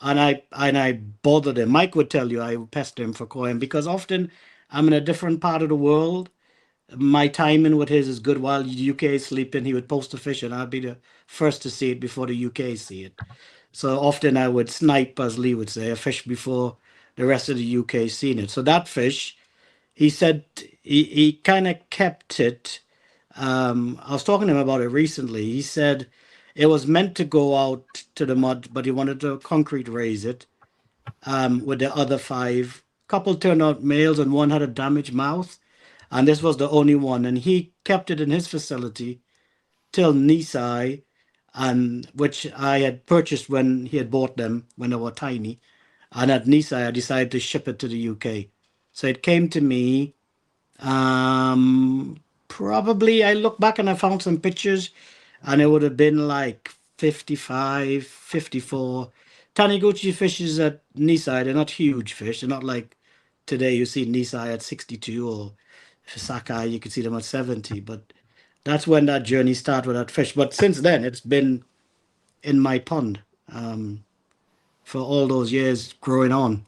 and I bothered him. Mike would tell you I pestered him for koi, because often I'm in a different part of the world. My timing with his is good. While the UK is sleeping, he would post a fish, and I'd be the first to see it before the UK see it. So often I would snipe, as Lee would say, a fish before the rest of the UK seen it. So that fish, he said he kind of kept it. I was talking to him about it recently. He said it was meant to go out to the mud, but he wanted to concrete raise it with the other 5. Couple turned out males, and one had a damaged mouth. And this was the only one. And he kept it in his facility till Nisai, and which I had purchased when he had bought them when they were tiny. And at Nisai, I decided to ship it to the UK. So it came to me. Probably I look back and I found some pictures, and it would have been like 55, 54. Taniguchi fishes at Nisai, they're not huge fish. They're not like today you see Nisai at 62, or Sakai, you could see them at 70. But that's when that journey started with that fish. But since then, it's been in my pond for all those years growing on.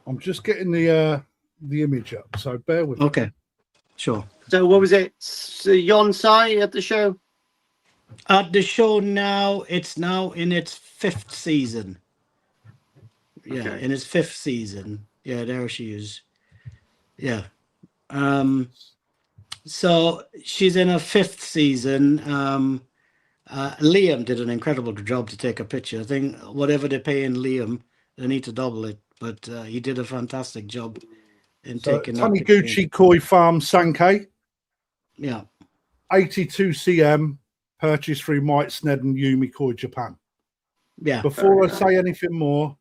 I'm just getting the image up, so bear with me. Okay, sure. So what was it? Yonsai at the show? At the show now, it's now in its 5th season. Yeah, Okay. in its 5th season. Yeah, there she is. Yeah. So she's in her 5th season. Liam did an incredible job to take a picture. I think whatever they're paying Liam, they need to double it. But he did a fantastic job in So taking that picture. Taniguchi Koi Farm Sankei, Yeah. 82 cm, purchased through Mike Sned and Yumi Koi Japan. Yeah. Before I say anything more,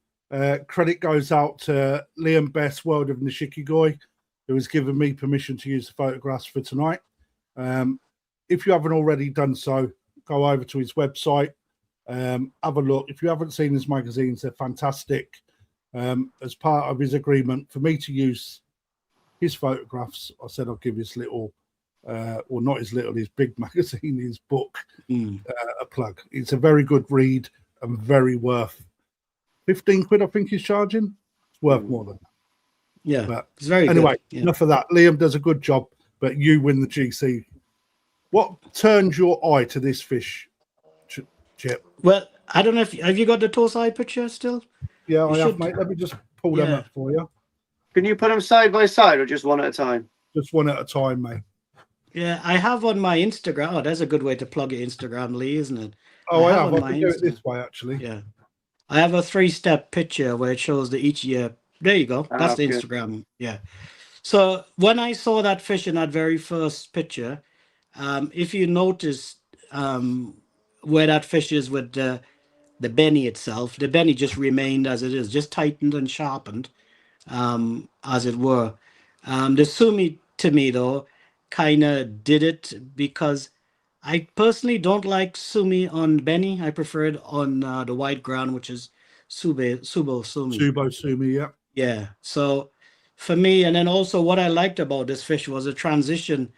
credit goes out to Liam Best, World of Nishikigoi, who has given me permission to use the photographs for tonight. If you haven't already done so, go over to his website, have a look. If you haven't seen his magazines, they're fantastic. As part of his agreement for me to use his photographs, I said I'll give his little, or not his little, his big magazine, his book, a plug. It's a very good read and very worth 15 quid, I think he's charging. It's worth more than that. Yeah, But it's very anyway, good. Yeah. enough of that. Liam does a good job, but you win the GC. What turned your eye to this fish, Chip? Well, I don't know if have you got the Tosai picture still? Yeah, You I have, should. mate. Let me just pull them Yeah. up for you. Can you put them side by side or just one at a time? Just one at a time, mate. Yeah, I have on my Instagram. Oh, that's a good way to plug your Instagram, Lee, isn't it? Oh, I have have. on I my can do it Insta. this way, actually. Yeah. I have a 3-step picture where it shows the each year. There you go. That's the good. Instagram. Yeah. So when I saw that fish in that very first picture, if you notice where that fish is with the benny itself, the benny just remained as it is, just tightened and sharpened, as it were. The sumi to me though kind of did it because I personally don't like sumi on benny. I prefer it on the white ground, which is subo sumi. Subo Sumi, yeah. Yeah. So for me, and then also what I liked about this fish was a transition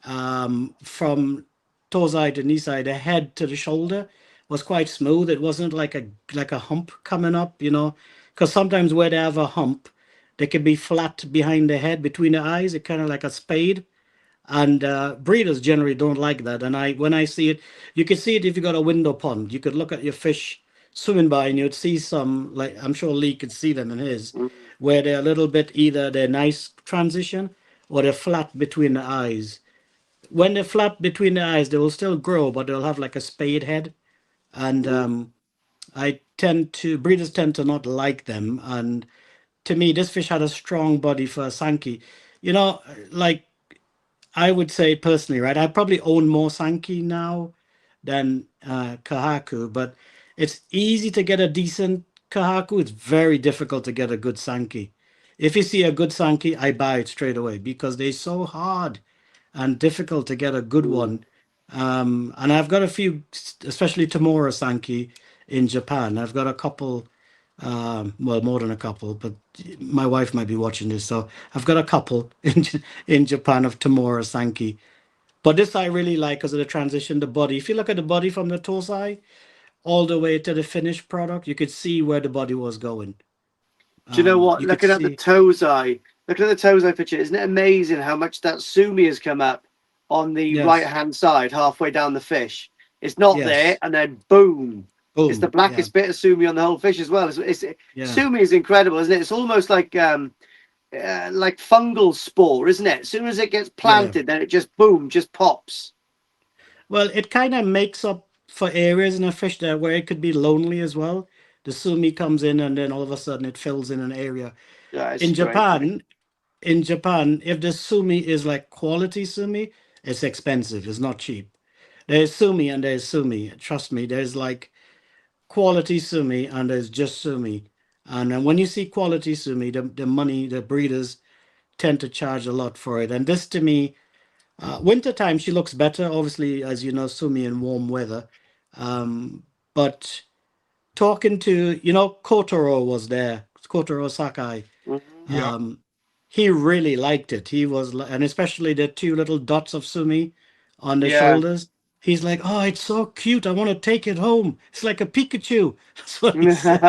from Tozai to Nisai, the head to the shoulder was quite smooth. It wasn't like a hump coming up, because sometimes where they have a hump, they can be flat behind the head, between the eyes. It's kind of like a spade. And breeders generally don't like that. And when I see it, you can see it if you got a window pond. You could look at your fish swimming by and you'd see some, like I'm sure Lee could see them in his, where they're a little bit, either they're nice transition or they're flat between the eyes. When they're flat between the eyes, they will still grow, but they'll have like a spade head. And breeders tend to not like them. And to me, this fish had a strong body for a Sankey. Like I would say personally, right? I probably own more Sankey now than Kahaku, but it's easy to get a decent Kahaku. It's very difficult to get a good Sankey. If you see a good Sankey, I buy it straight away because they're so hard and difficult to get a good one. And I've got a few, especially Tamura Sankey in Japan. I've got a couple, well, more than a couple, but my wife might be watching this. So I've got a couple in Japan of Tamura Sankey. But this I really like because of the transition, the body. If you look at the body from the Tosai all the way to the finished product, you could see where the body was going. Do you know what? you could Looking at the see- Tozai, looking at the Tozai picture, isn't it amazing how much that sumi has come up on the Yes. right-hand side, halfway down the fish? It's not Yes. there, and then boom. Boom. It's the blackest bit of sumi on the whole fish as well. Yeah. Sumi is incredible, isn't it? It's almost like fungal spore, isn't it? As soon as it gets planted, then it just boom, just pops. Well, it kind of makes up for areas in a fish there where it could be lonely as well. The sumi comes in and then all of a sudden it fills in an area. Yeah, it's In great. Japan, if the sumi is like quality sumi, it's expensive. It's not cheap. There's sumi and there's sumi. Trust me, there's like quality sumi and there's just sumi. And then when you see quality sumi, the breeders tend to charge a lot for it. And this to me, wintertime, she looks better, obviously, as you know, sumi in warm weather. But talking to, Kotaro was there, Kotaro Sakai. Yeah. He really liked it. He was, and especially the 2 little dots of sumi on the Yeah. shoulders. He's like, oh, it's so cute. I want to take it home. It's like a Pikachu. That's what he said.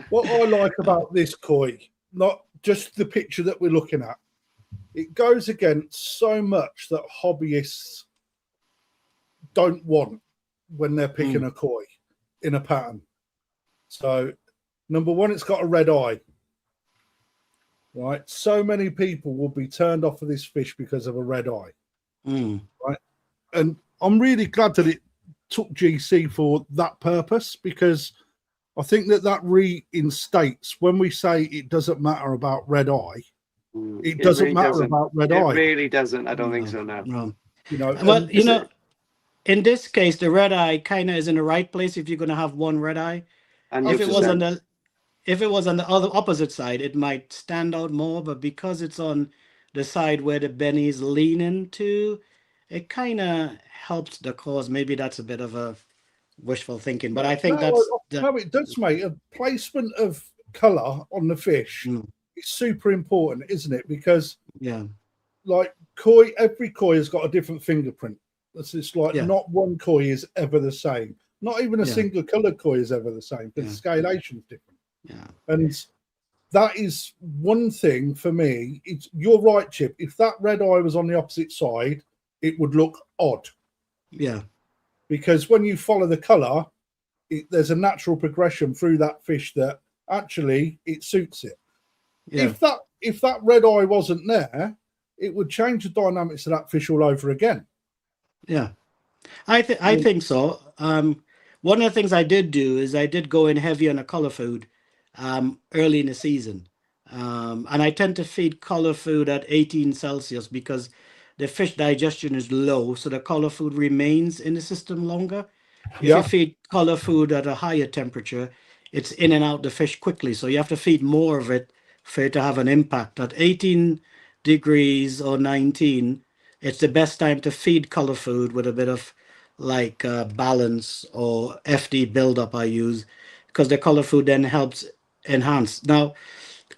What I like about this koi, not just the picture that we're looking at, it goes against so much that hobbyists don't want when they're picking a koi in a pattern. So, number one, it's got a red eye. Right? So many people will be turned off of this fish because of a red eye. Right? And I'm really glad that it took GC for that purpose, because I think that reinstates when we say it doesn't matter about red eye, It doesn't really matter doesn't. about red It eye. really doesn't. I don't think No, so. No. no. You know, Well, and you know, in this case, the red eye kind of is in the right place if you're going to have one red eye. If it was on 100%. the if it was on the other opposite side, it might stand out more. But because it's on the side where the Benny is leaning to, it kind of helps the cause. Maybe that's a bit of a wishful thinking, but I think that's the. no, it does, mate. A placement of colour on the fish Mm, is super important, isn't it? Because yeah, like koi, every koi has got a different fingerprint. It's like yeah, not one koi is ever the same. Not even a yeah, single coloured koi is ever the same because yeah, the scalation is different. yeah, And that is one thing for me. It's you're right, Chip. If that red eye was on the opposite side, it would look odd yeah, because when you follow the colour, there's a natural progression through that fish that actually it suits it. yeah, If that red eye wasn't there, it would change the dynamics of that fish all over again. yeah. I think so. One of the things I did do is I did go in heavy on a color food early in the season. And I tend to feed color food at 18 Celsius because the fish digestion is low, so the color food remains in the system longer. If you Yeah, feed color food at a higher temperature, it's in and out the fish quickly. So you have to feed more of it for it to have an impact. At 18 degrees or 19, it's the best time to feed color food with a bit of like balance or FD buildup I use because the color food then helps enhance. Now,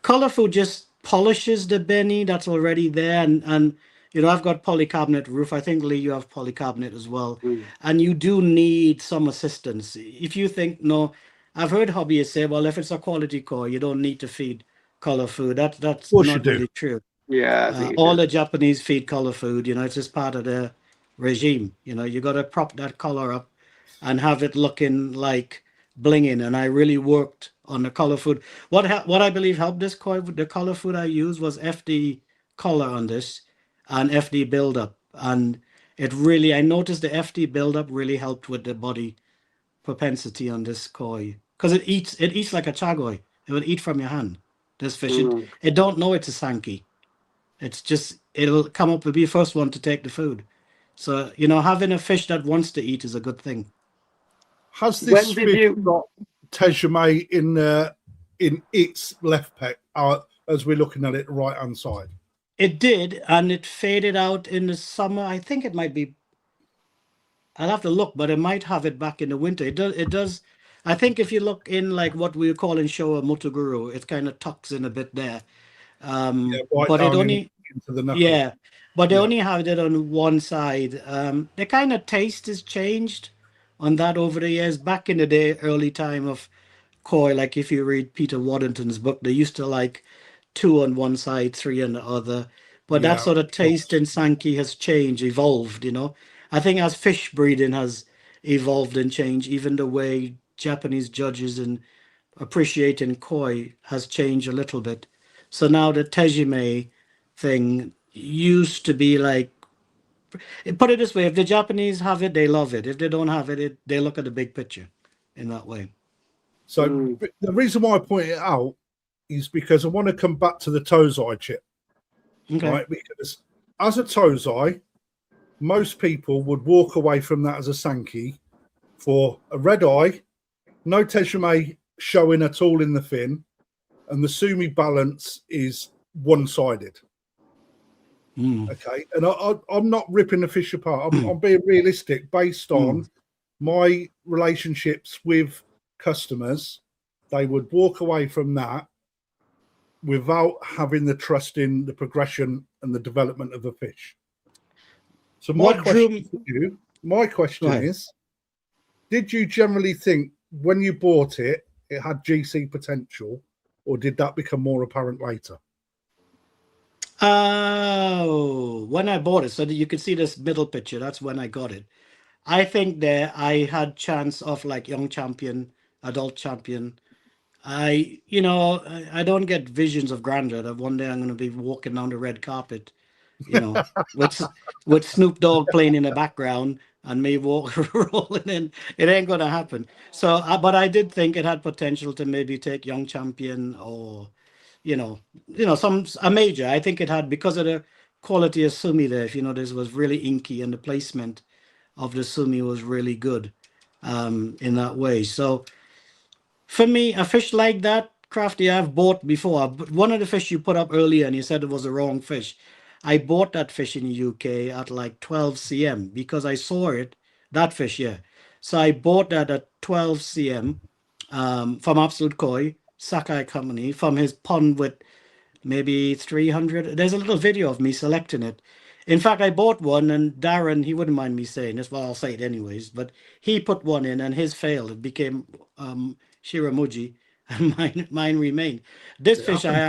color food just polishes the Benny that's already there, and you know I've got polycarbonate roof. I think Lee, you have polycarbonate as well, Mm. and you do need some assistance. If you think no, I've heard hobbyists say, well, if it's a quality core, you don't need to feed color food. That's of course you not do. really true. Yeah, I think you All do. the Japanese feed color food. You know, it's just part of their regime. You know, you got to prop that color up and have it looking like blinging. And I really worked on the color food. What I believe helped this koi, the color food I used was FD color on this and FD buildup. And it really, I noticed the FD buildup really helped with the body propensity on this koi because it eats like a chagoi. It will eat from your hand. This fish, Mm. it don't know it's a sanky. It's just it'll come up and be the first one to take the food. So you know, having a fish that wants to eat is a good thing. Has When this did fish you? got tejame in its left pec as we're looking at it right hand side? It did, and it faded out in the summer. I think it might be. I'll have to look, but it might have it back in the winter. It does. It does. I think if you look in like what we call in Showa Motoguru, it kind of tucks in a bit there. Yeah, right But it down only into the knuckle. Yeah, but they Yeah. only have it on one side. The kind of taste has changed on that over the years. Back in the day, early time of koi, like if you read Peter Waddington's book, they used to like two on one side, three on the other. But that Yeah. sort of taste in Sankey has changed, evolved, you know. I think as fish breeding has evolved and changed, even the way Japanese judges and appreciating koi has changed a little bit. So now the tejime thing used to be like, put it this way, if the Japanese have it, they love it. If they don't have it, they look at the big picture in that way. So Mm. the reason why I point it out is because I want to come back to the Tozai chip, Okay. right? Because as a Tozai, most people would walk away from that as a Sankey for a red eye, no tejame showing at all in the fin, and the sumi balance is one-sided. Mm. Okay, and I'm not ripping the fish apart. I'm being realistic based on my relationships with customers. They would walk away from that without having the trust in the progression and the development of the fish. So What drew me? my Go question ahead. is, did you generally think when you bought it, it had GC potential, or did that become more apparent later? Oh, when I bought it, so that you can see this middle picture, that's when I got it. I think there I had chance of like young champion, adult champion. I don't get visions of grandeur that one day I'm going to be walking down the red carpet, you know, with Snoop Dogg playing in the background and me walk rolling in. It ain't going to happen. So, but I did think it had potential to maybe take young champion or some a major. I think it had, because of the quality of sumi there. If you notice, was really inky, and the placement of the sumi was really good in that way. So for me, a fish like that, Crafty, I've bought before. But one of the fish you put up earlier, and you said it was the wrong fish. I bought that fish in the UK at like 12 cm because I saw it. That fish, yeah. So I bought that at 12 cm from Absolute Koi, Sakai Company, from his pond with maybe 300. There's a little video of me selecting it. In fact, I bought one, and Darren, he wouldn't mind me saying this, well, I'll say it anyways, but he put one in and his failed. It became Shiramuji, and mine remained. This fish, I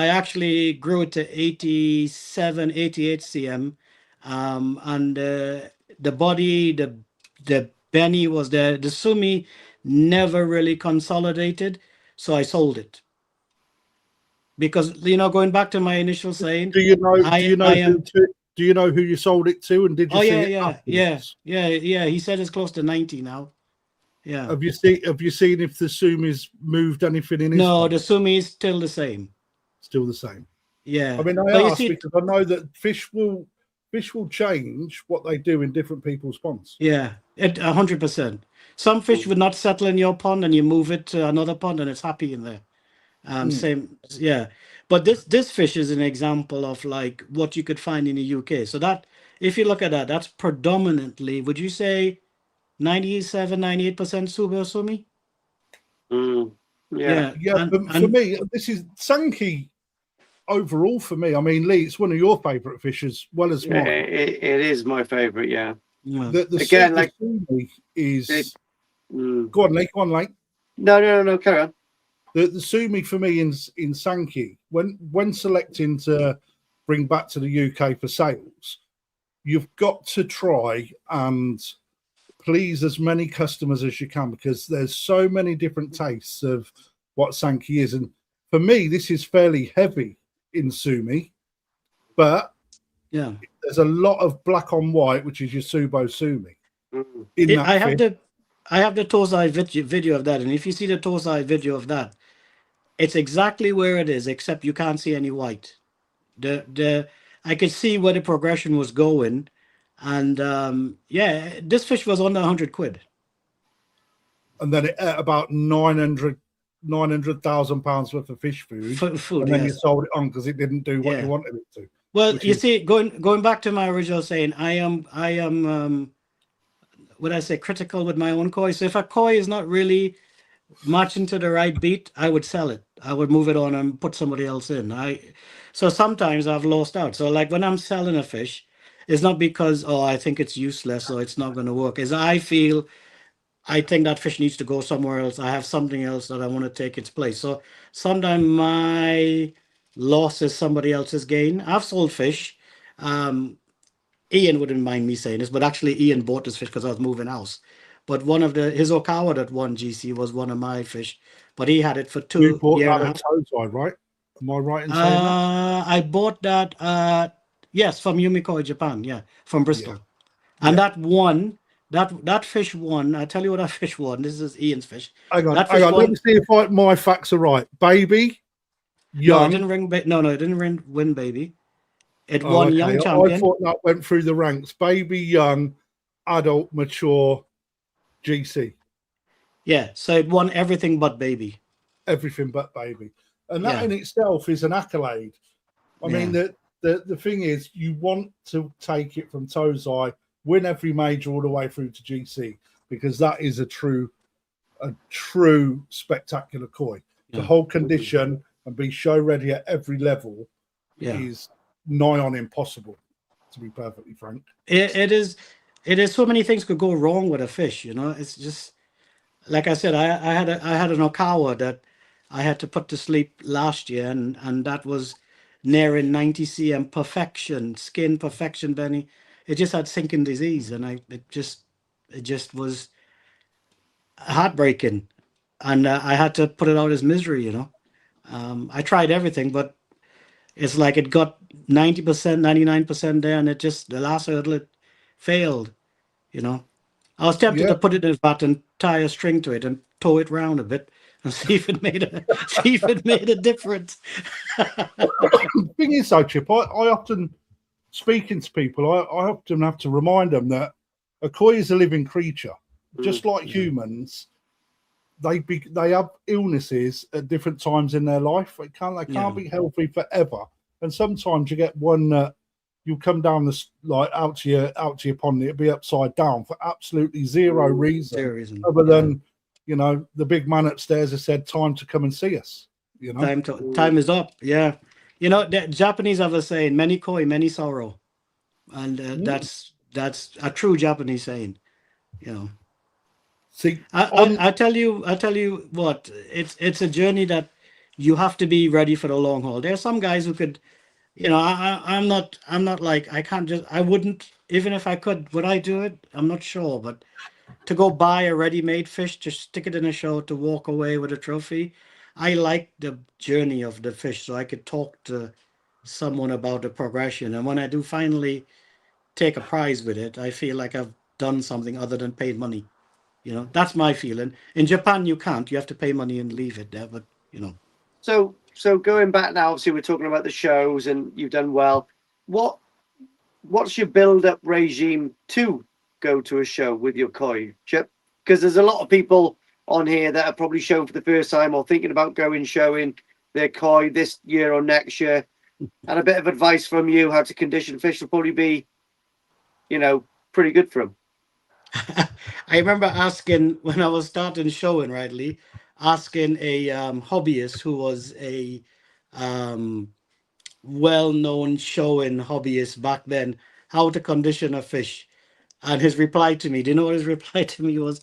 actually grew it to 87, 88 cm, and the body, the Benny was there. The sumi never really consolidated, so I sold it. Because, going back to my initial saying, do you know who you sold it to, and did you see it afterwards? Yeah. He said it's close to 90 now. Yeah. Have you seen if the sumi's moved anything in his No, pond? the sumi is still the same. Still the same. Yeah. I mean, I ask because I know that fish will change what they do in different people's ponds. Yeah, 100%. Some fish would not settle in your pond, and you move it to another pond, and it's happy in there. Same, yeah. But this fish is an example of like what you could find in the UK. So that, if you look at that, that's predominantly, would you say 97, 98% Suba Sumi? Yeah. For me, this is Sankey overall for me. I mean, Lee, it's one of your favourite fish as well as mine. It is my favourite, yeah. Again, like sumi is go on, Lee. No, carry on. The sumi for me in Sankey, when selecting to bring back to the UK for sales, you've got to try and please as many customers as you can, because there's so many different tastes of what Sankey is. And for me, this is fairly heavy in sumi, but yeah, there's a lot of black on white, which is your Subo sumi. I have the Tozai video of that, and if you see the Tozai video of that, it's exactly where it is, except you can't see any white. I could see where the progression was going, and this fish was under 100 quid. And then it ate about 900,000 pounds worth of fish food, and then you sold it on because it didn't do what you wanted it to. Well, you see, going back to my original saying, I am would I say critical with my own koi. So if a koi is not really matching to the right beat, I would sell it. I would move it on and put somebody else in. So sometimes I've lost out. So like when I'm selling a fish, it's not because, I think it's useless or it's not going to work. Is I think that fish needs to go somewhere else. I have something else that I want to take its place. So sometimes my loss is somebody else's gain. I've sold fish. Ian wouldn't mind me saying this, but actually Ian bought this fish because I was moving house. But his Okawa that won GC was one of my fish, but he had it for 2 years. You bought that at Tozai, right? Am I right in saying that? I bought that, yes, from Yumiko, Japan, from Bristol. Yeah. And that fish won. I tell you what that fish won. This is Ian's fish. Hang on. Let me see if my facts are right. Baby, young. No, it didn't win baby. It won young champion. I thought that went through the ranks. Baby, young, adult, mature, GC. Yeah, so it won everything but baby. Everything but baby. And that in itself is an accolade. I mean, the thing is, you want to take it from Tozai, win every major all the way through to GC, because that is a true spectacular koi. The whole condition and be show ready at every level is nigh on impossible, to be perfectly frank. It is so many things could go wrong with a fish, it's just like I said, I had an Okawa that I had to put to sleep last year, and that was nearing 90 cm perfection, skin perfection, Benny. It just had sinking disease, and it just was heartbreaking, and I had to put it out as misery, I tried everything, but it's like it got 90%, 99% there, and the last hurdle, it failed, I was tempted to put it in a vat and tie a string to it and tow it round a bit, and see if it made a difference. Thing is, though, Chip, I often speaking to people, I often have to remind them that a koi is a living creature, just like humans. They have illnesses at different times in their life. They can't be healthy forever, and sometimes you get one that you come down this out to your pond, it'll be upside down for absolutely zero reason other than the big man upstairs has said time to come and see us. Time is up. Yeah, the Japanese have a saying: "Many koi, many sorrow," and that's a true Japanese saying. See, I tell you what, it's a journey that you have to be ready for the long haul. There are some guys who could, I'm not like, I wouldn't, even if I could, would I do it? I'm not sure, but to go buy a ready-made fish, to stick it in a show, to walk away with a trophy, I like the journey of the fish, so I could talk to someone about the progression. And when I do finally take a prize with it, I feel like I've done something other than paid money. That's my feeling. In Japan, you can't. You have to pay money and leave it there. But So going back now, obviously we're talking about the shows, and you've done well. What's your build-up regime to go to a show with your koi, Chip? Because there's a lot of people on here that are probably showing for the first time or thinking about showing their koi this year or next year. And a bit of advice from you how to condition fish will probably be, pretty good for them. I remember asking when I was starting showing, rightly, asking a hobbyist who was a well-known showing hobbyist back then how to condition a fish. And his reply to me, do you know what his reply to me was?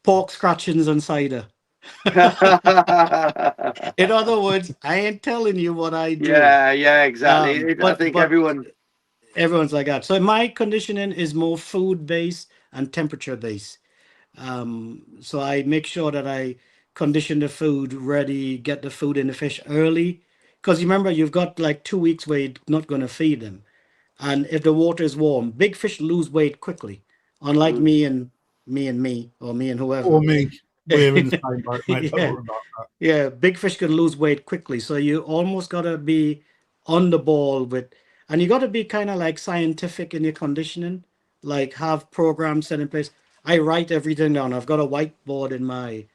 Pork scratchings and cider. In other words, I ain't telling you what I do. Yeah, exactly. I think everyone's like that. So my conditioning is more food-based and temperature-based. So I make sure that I condition the food ready, get the food in the fish early. Because remember, you've got like 2 weeks where you're not going to feed them. And if the water is warm, big fish lose weight quickly. Unlike me and whoever. Or me. We're in the same boat, mate. Don't worry about that. Yeah, big fish can lose weight quickly. So you almost got to be on the ball and you got to be kind of like scientific in your conditioning, like have programs set in place. I write everything down. I've got a whiteboard in my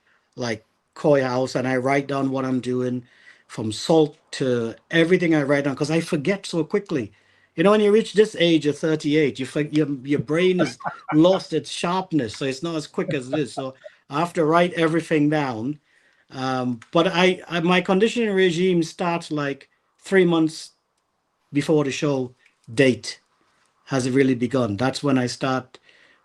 koi house, and I write down what I'm doing from salt to everything. I write down because I forget so quickly. When you reach this age of 38, your brain has lost its sharpness, so it's not as quick as this. So I have to write everything down. But my conditioning regime starts like 3 months before the show date has really begun. That's when I start.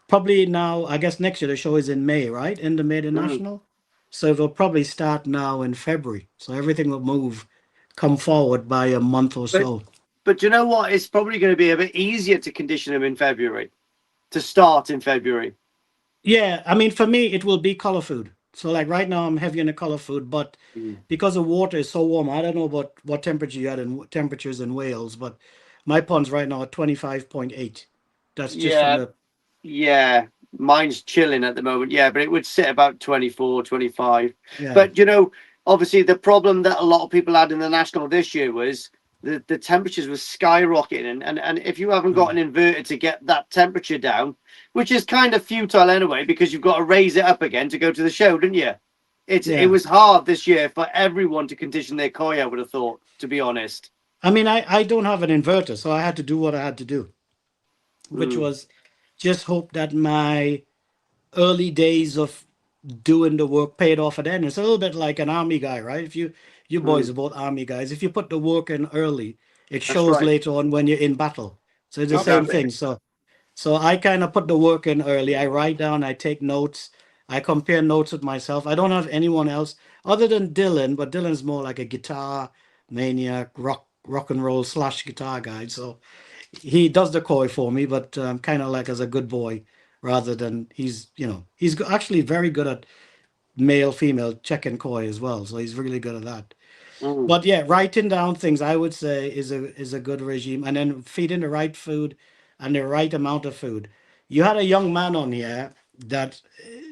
Probably now, I guess next year the show is in May, right? In the May the National. So it'll probably start now in February. So everything will come forward by a month or so. But you know what? It's probably going to be a bit easier to condition them in February, to start in February. Yeah, I mean, for me, it will be color food. So like right now, I'm heavy on the color food, but because the water is so warm, I don't know what temperature you had in temperatures in Wales, but my pond's right now at 25.8. That's just from the... Yeah, mine's chilling at the moment. Yeah, but it would sit about 24, 25. Yeah. But, obviously the problem that a lot of people had in the National this year was the temperatures were skyrocketing. And if you haven't got an inverter to get that temperature down, which is kind of futile anyway, because you've got to raise it up again to go to the show, didn't you? It was hard this year for everyone to condition their koi, I would have thought, to be honest. I mean, I don't have an inverter, so I had to do what I had to do, which was just hope that my early days of doing the work paid off at the end. It's a little bit like an army guy, right? If you boys are both army guys, if you put the work in early, it shows later on when you're in battle. So it's the same thing. So I kind of put the work in early. I write down, I take notes, I compare notes with myself. I don't have anyone else other than Dylan, but Dylan's more like a guitar maniac, rock and roll / guitar guy. So he does the koi for me, but kind of like as a good boy, rather than he's actually very good at male female checking koi as well. So he's really good at that. But yeah, writing down things I would say is a good regime, and then feeding the right food and the right amount of food. You had a young man on here that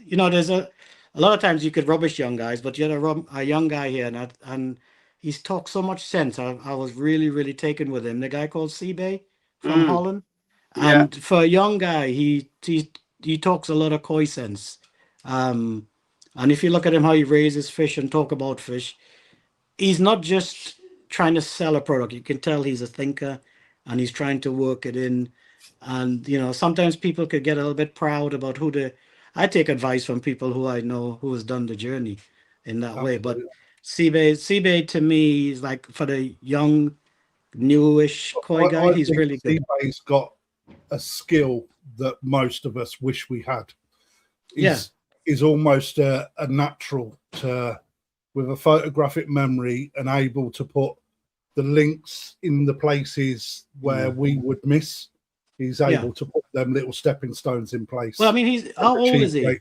there's a a lot of times you could rubbish young guys, but you had a young guy here, and he's talked so much sense. I was really, really taken with him. The guy called Seabay from Holland. Yeah. And for a young guy, he talks a lot of koi sense. And if you look at him, how he raises fish and talk about fish, he's not just trying to sell a product. You can tell he's a thinker, and he's trying to work it in. And sometimes people could get a little bit proud about I take advice from people who I know who has done the journey in that way. But Seabay to me is like for the young, newish koi guy. He's think really good. Seabay's got a skill that most of us wish we had. Is almost a natural with a photographic memory and able to put the links in the places where we would miss. He's able to put them little stepping stones in place. Well, I mean, how old is he?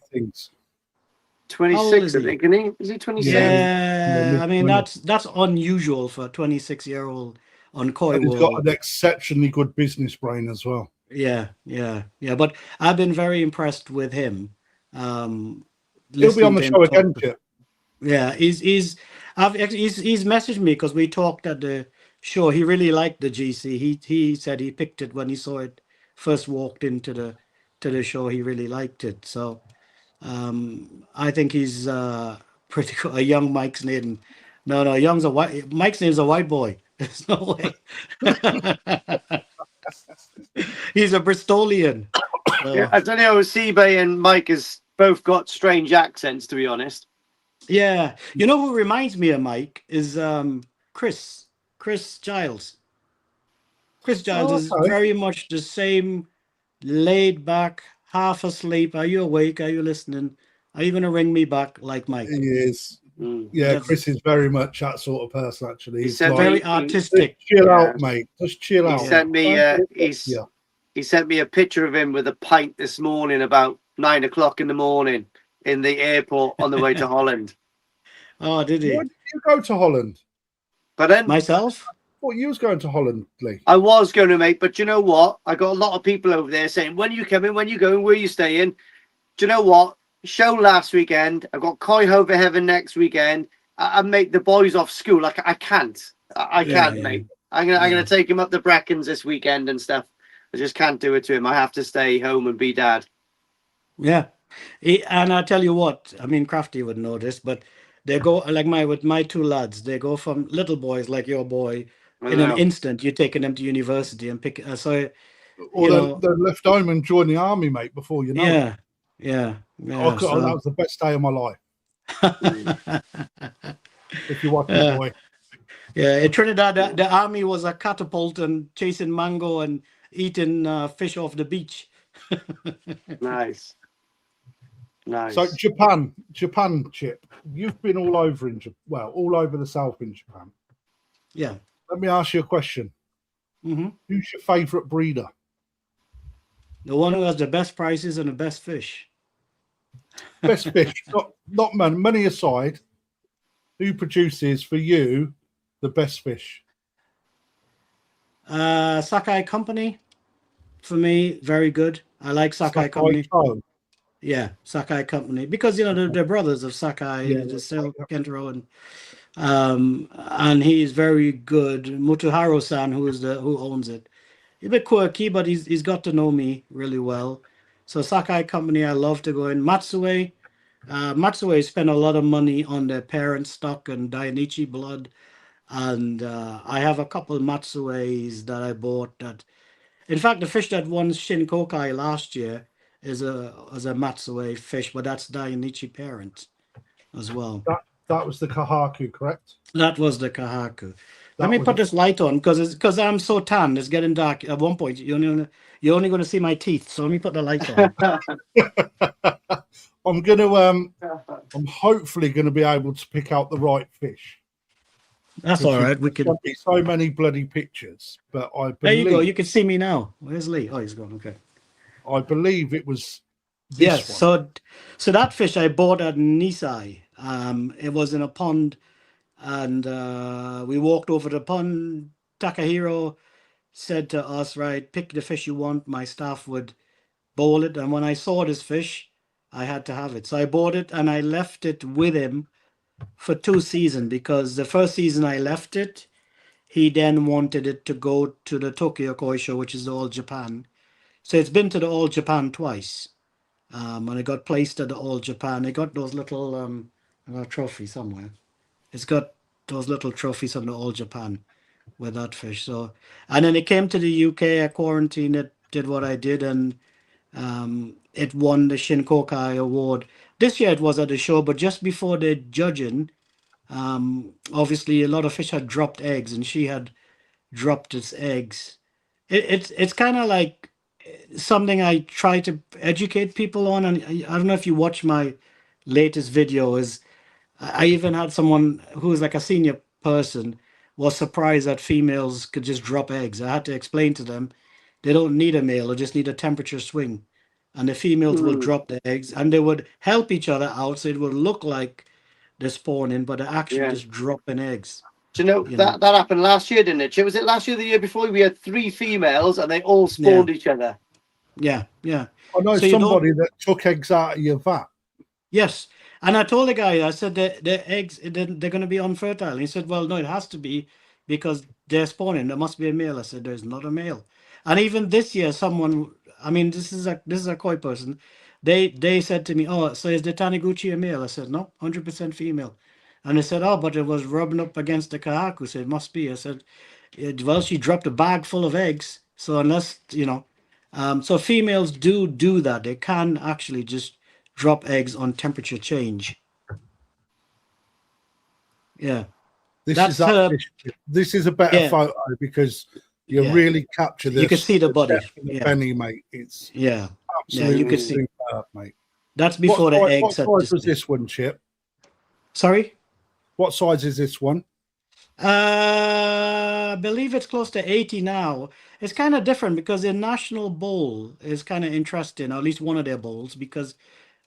26, I think, isn't he? Is he 27? Yeah, I mean, that's unusual for a 26-year-old on koi and he's world. got an exceptionally good business brain as well. Yeah. But I've been very impressed with him. He'll be on the show again, Chip. Yeah, he's messaged me because we talked at the show. He really liked the GC. He said he picked it when he saw it first walked into the show. He really liked it. So I think he's pretty cool. A young Mike's name. No, Mike's name's a white boy. There's no way. He's a Bristolian. Yeah, I don't know. Seabay and Mike has both got strange accents, to be honest. Yeah, who reminds me of Mike is Chris Giles. Chris Giles is very much the same, laid back, half asleep. Are you awake? Are you listening? Are you going to ring me back like Mike? He is. Yeah, Chris is very much that sort of person. Actually, he's very artistic. Just chill out, mate. Just chill out. He sent me a picture of him with a pint this morning about 9 o'clock in the morning in the airport on the way to Holland. Oh, did he? Why did you go to Holland? But then myself. Well, you was going to Holland, Lee. I was going to, mate, but you know what? I got a lot of people over there saying, "When are you coming? When are you going? Where are you staying?" Do you know what? Show last weekend. I've got Koi Over Heaven next weekend. I make the boys off school. Like I can't, mate. I'm gonna take him up the Brackens this weekend and stuff. I just can't do it to him. I have to stay home and be dad. Yeah, and I tell you what. I mean, Krafty would know this, but they go like with my two lads. They go from little boys like your boy in an instant. You're taking them to university and pick. They're left home and join the army, mate. Before you know. Yeah. That was the best day of my life. If you watch the boy. Yeah, in Trinidad, the army was a catapult and chasing mango and eating fish off the beach. Nice. So Japan, Chip. You've been all over all over the south in Japan. Yeah. Let me ask you a question. Mm-hmm. Who's your favourite breeder? The one who has the best prices and the best fish. Best fish, not money aside. Who produces for you the best fish? Sakai Company, for me, very good. I like Sakai Company. Yeah, Sakai Company, because they're brothers of Sakai, Kentaro, and he's very good. Motoharu-san, who owns it, he's a bit quirky, but he's got to know me really well. So Sakai Company, I love to go in. Matsue spent a lot of money on their parent stock and Dainichi blood, and I have a couple of Matsues that I bought. That, in fact, the fish that won Shinkokai last year is a Matsue fish, but that's Dainichi parent as well. That was the Kahaku, correct? That was the Kahaku. Let me put this light on because I'm so tan. It's getting dark. At one point, you're only going to see my teeth. So let me put the light on. I'm hopefully going to be able to pick out the right fish. That's all right. We can. So many bloody pictures, but I believe. There you go. You can see me now. Where's Lee? Oh, he's gone. Okay. I believe it was. Yes. One. So that fish I bought at Nisai. It was in a pond, and we walked over the pond. Takahiro said to us, "Right, pick the fish you want." My staff would bowl it, and when I saw this fish, I had to have it. So I bought it and I left it with him for 2 seasons, because the first season I left it, he then wanted it to go to the Tokyo Koi show, which is the All Japan. So it's been to the All Japan twice. And it got placed at the All Japan. It got those little I got a trophy somewhere. It's got those little trophies from the All Japan with that fish. So, and then it came to the UK. I quarantined it, did what I did, and it won the Shinkokai Award. This year it was at the show, but just before the judging, obviously a lot of fish had dropped eggs, and she had dropped its eggs. It's kind of like something I try to educate people on, and I don't know if you watch my latest video. Is I even had someone who was like a senior person was surprised that females could just drop eggs. I had to explain to them they don't need a male, they just need a temperature swing, and the females will drop the eggs, and they would help each other out, so it would look like they're spawning, but they're actually just dropping eggs. Do you know that happened last year, didn't it? Was it last year or the year before? We had 3 females and they all spawned each other. Yeah. I know So somebody that took eggs out of your vat. Yes. And I told the guy, I said, the eggs, they're going to be unfertile. And he said, well, no, it has to be because they're spawning. There must be a male. I said, there's not a male. And even this year, someone, I mean, this is a koi person. They said to me, oh, so is the Taniguchi a male? I said, no, 100% female. And they said, oh, but it was rubbing up against the kahaku. So it must be. I said, well, she dropped a bag full of eggs. So unless, so females do that. They can actually just drop eggs on temperature change. Yeah. This is a better photo because you really capture this. You can see the body. Penny, mate. It's absolutely you can see superb, mate. That's before the eggs. What size was this one, Chip? Sorry? What size is this one? I believe it's close to 80 now. It's kind of different because the national bowl is kind of interesting, or at least one of their bowls, because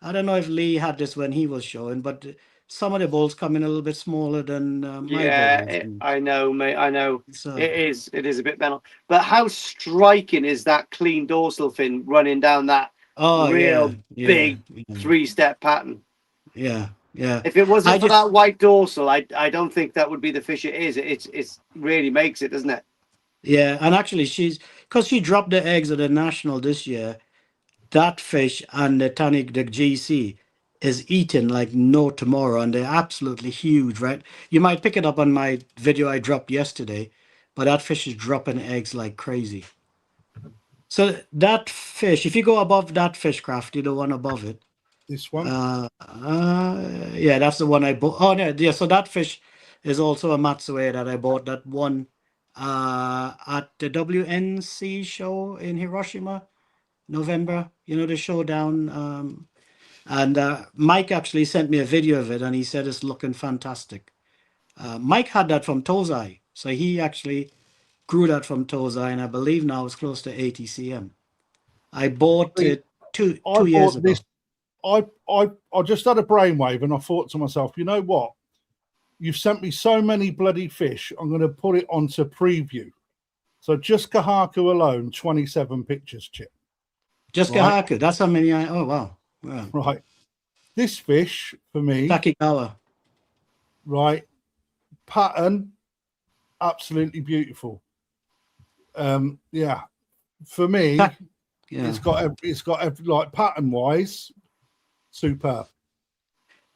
I don't know if Lee had this when he was showing, but some of the bowls come in a little bit smaller than my bowls. I know, mate. I know. So, it is a bit better. But how striking is that clean dorsal fin running down that big 3-step pattern? Yeah. If it wasn't for that white dorsal, I don't think that would be the fish it is. It's really makes it, doesn't it? Yeah, and actually because she dropped the eggs at the national this year, that fish and the GC is eaten like no tomorrow, and they're absolutely huge, right? You might pick it up on my video I dropped yesterday, but that fish is dropping eggs like crazy. So that fish, if you go above that fish, Krafty, the one above it, this one, that's the one I bought. Oh no, yeah. So that fish is also a Matsue that I bought. That one at the WNC show in Hiroshima, November. The showdown. And Mike actually sent me a video of it, and he said it's looking fantastic. Mike had that from Tozai, so he actually grew that from Tozai, and I believe now it's close to 80 cm. I bought it two years ago. I just had a brainwave, and I thought to myself, you know what? You've sent me so many bloody fish. I'm going to put it onto preview. So just Kahaku alone, 27 pictures, Chip. Just Kahaku. That's how many oh wow. Yeah. Right. This fish for me. Takigawa. Right. Pattern, absolutely beautiful. For me, it's got like pattern wise, superb.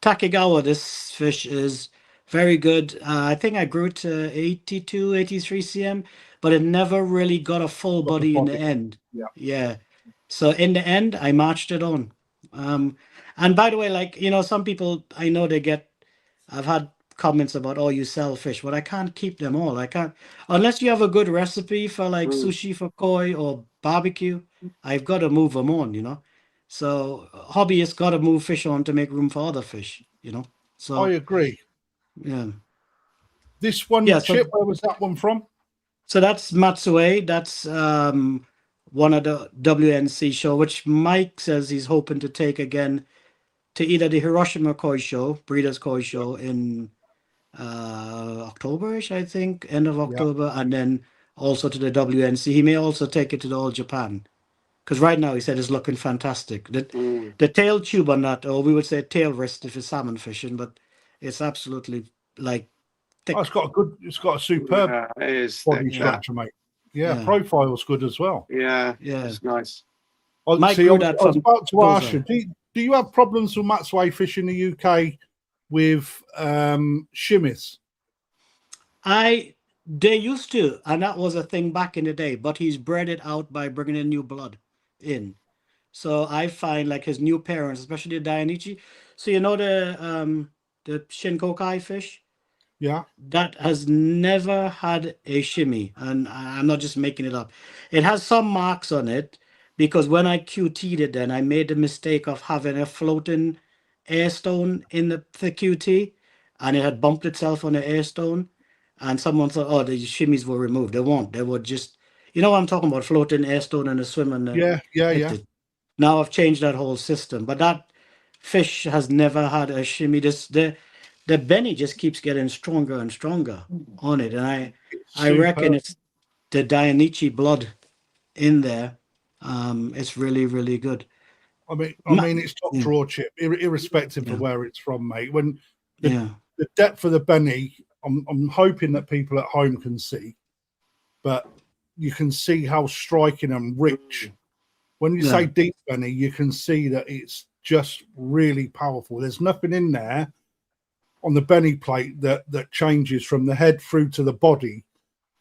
Takigawa, this fish is very good. I think I grew it to 82, 83 cm, but it never really got a full body in the end. Yeah. So in the end, I marched it on. And by the way, some people I know I've had comments about, oh, you sell fish, but I can't keep them all. I can't, unless you have a good recipe for sushi for koi or barbecue, I've got to move them on, So hobbyists got to move fish on to make room for other fish, So I agree. Yeah. This one, Chip, where was that one from? So that's Matsue. That's one of the WNC show, which Mike says he's hoping to take again to either the Hiroshima Koi show, Breeders' Koi show in October-ish, I think, end of October, and then also to the WNC. He may also take it to the All Japan. because right now he said it's looking fantastic. Mm. The tail tube on that, or we would say tail wrist if it's salmon fishing, but it's absolutely like thick. Oh, it's got a superb Yeah, it is body thick, structure, mate. Yeah, Yeah. profile's good as well. Yeah, Yeah. it's nice. Mike See, grew I that was from about to those ask you, do you have problems with Maxway fish in the UK with shimmies? They used to, and that was a thing back in the day, but he's bred it out by bringing in new blood in. So I find like his new parents, especially the Dainichi. So you know the Shinkokai fish? Yeah. That has never had a shimmy, and I'm not just making it up. It has some marks on it because when I QT'd it, then I made the mistake of having a floating air stone in the QT, and it had bumped itself on the air stone, and someone thought, oh, the shimmies were removed. They won't. They were just, you know what I'm talking about, floating air stone and the swim and the Yeah. Now I've changed that whole system, but that fish has never had a shimmy. The Benny just keeps getting stronger and stronger on it, and I reckon it's the Dainichi blood in there. It's really, really good. I mean, it's top Yeah. draw, Chip, irrespective Yeah. of where it's from, mate. When Yeah. the depth of the Benny, I'm hoping that people at home can see, but you can see how striking and rich. When you say deep Benny, you can see that it's just really powerful. There's nothing in there on the Benny plate that changes from the head through to the body,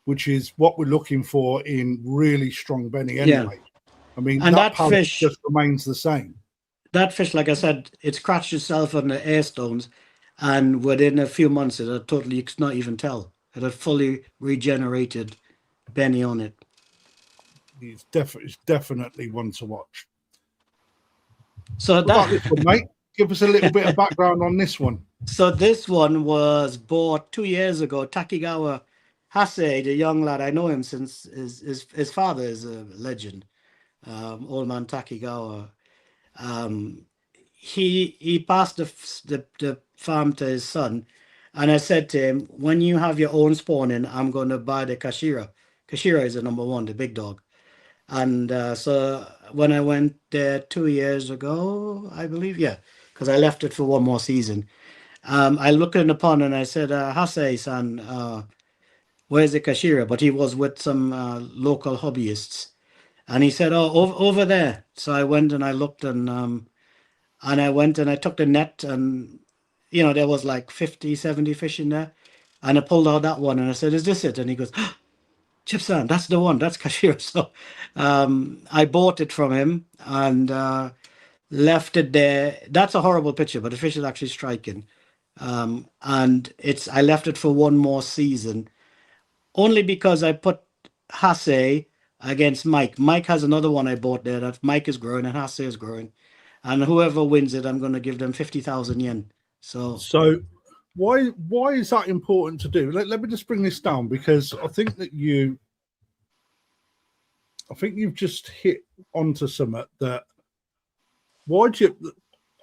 which is what we're looking for in really strong Benny anyway. I mean, and that palate fish just remains the same. That fish, like I said, it scratched itself on the air stones, and within a few months, it had totally, you could not even tell. It had fully regenerated Benny on it. It's definitely one to watch. So What about this one, mate? Give us a little bit of background on this one. So this one was bought 2 years ago. Takigawa Hase, the young lad, I know him since his father is a legend. Old man Takigawa. He passed the farm to his son, and I said to him, when you have your own spawning, I'm going to buy the Kashira. Kashira is the number one, the big dog. And so when I went there 2 years ago, I believe, because I left it for one more season. I looked in the pond and I said, Hase-san, where's the Kashira? But he was with some local hobbyists. And he said, oh, over there. So I went and I looked and I went and I took the net and, there was like 50, 70 fish in there. And I pulled out that one and I said, is this it? And he goes, Chip-san, that's the one. That's Kashira. So I bought it from him and left it there. That's a horrible picture, but the fish is actually striking. And I left it for one more season, only because I put Hase against Mike. Mike has another one I bought there that Mike is growing and Hase is growing. And whoever wins it, I'm going to give them 50,000 yen. So why is that important to do? Let me just bring this down, because I think you've just hit onto something that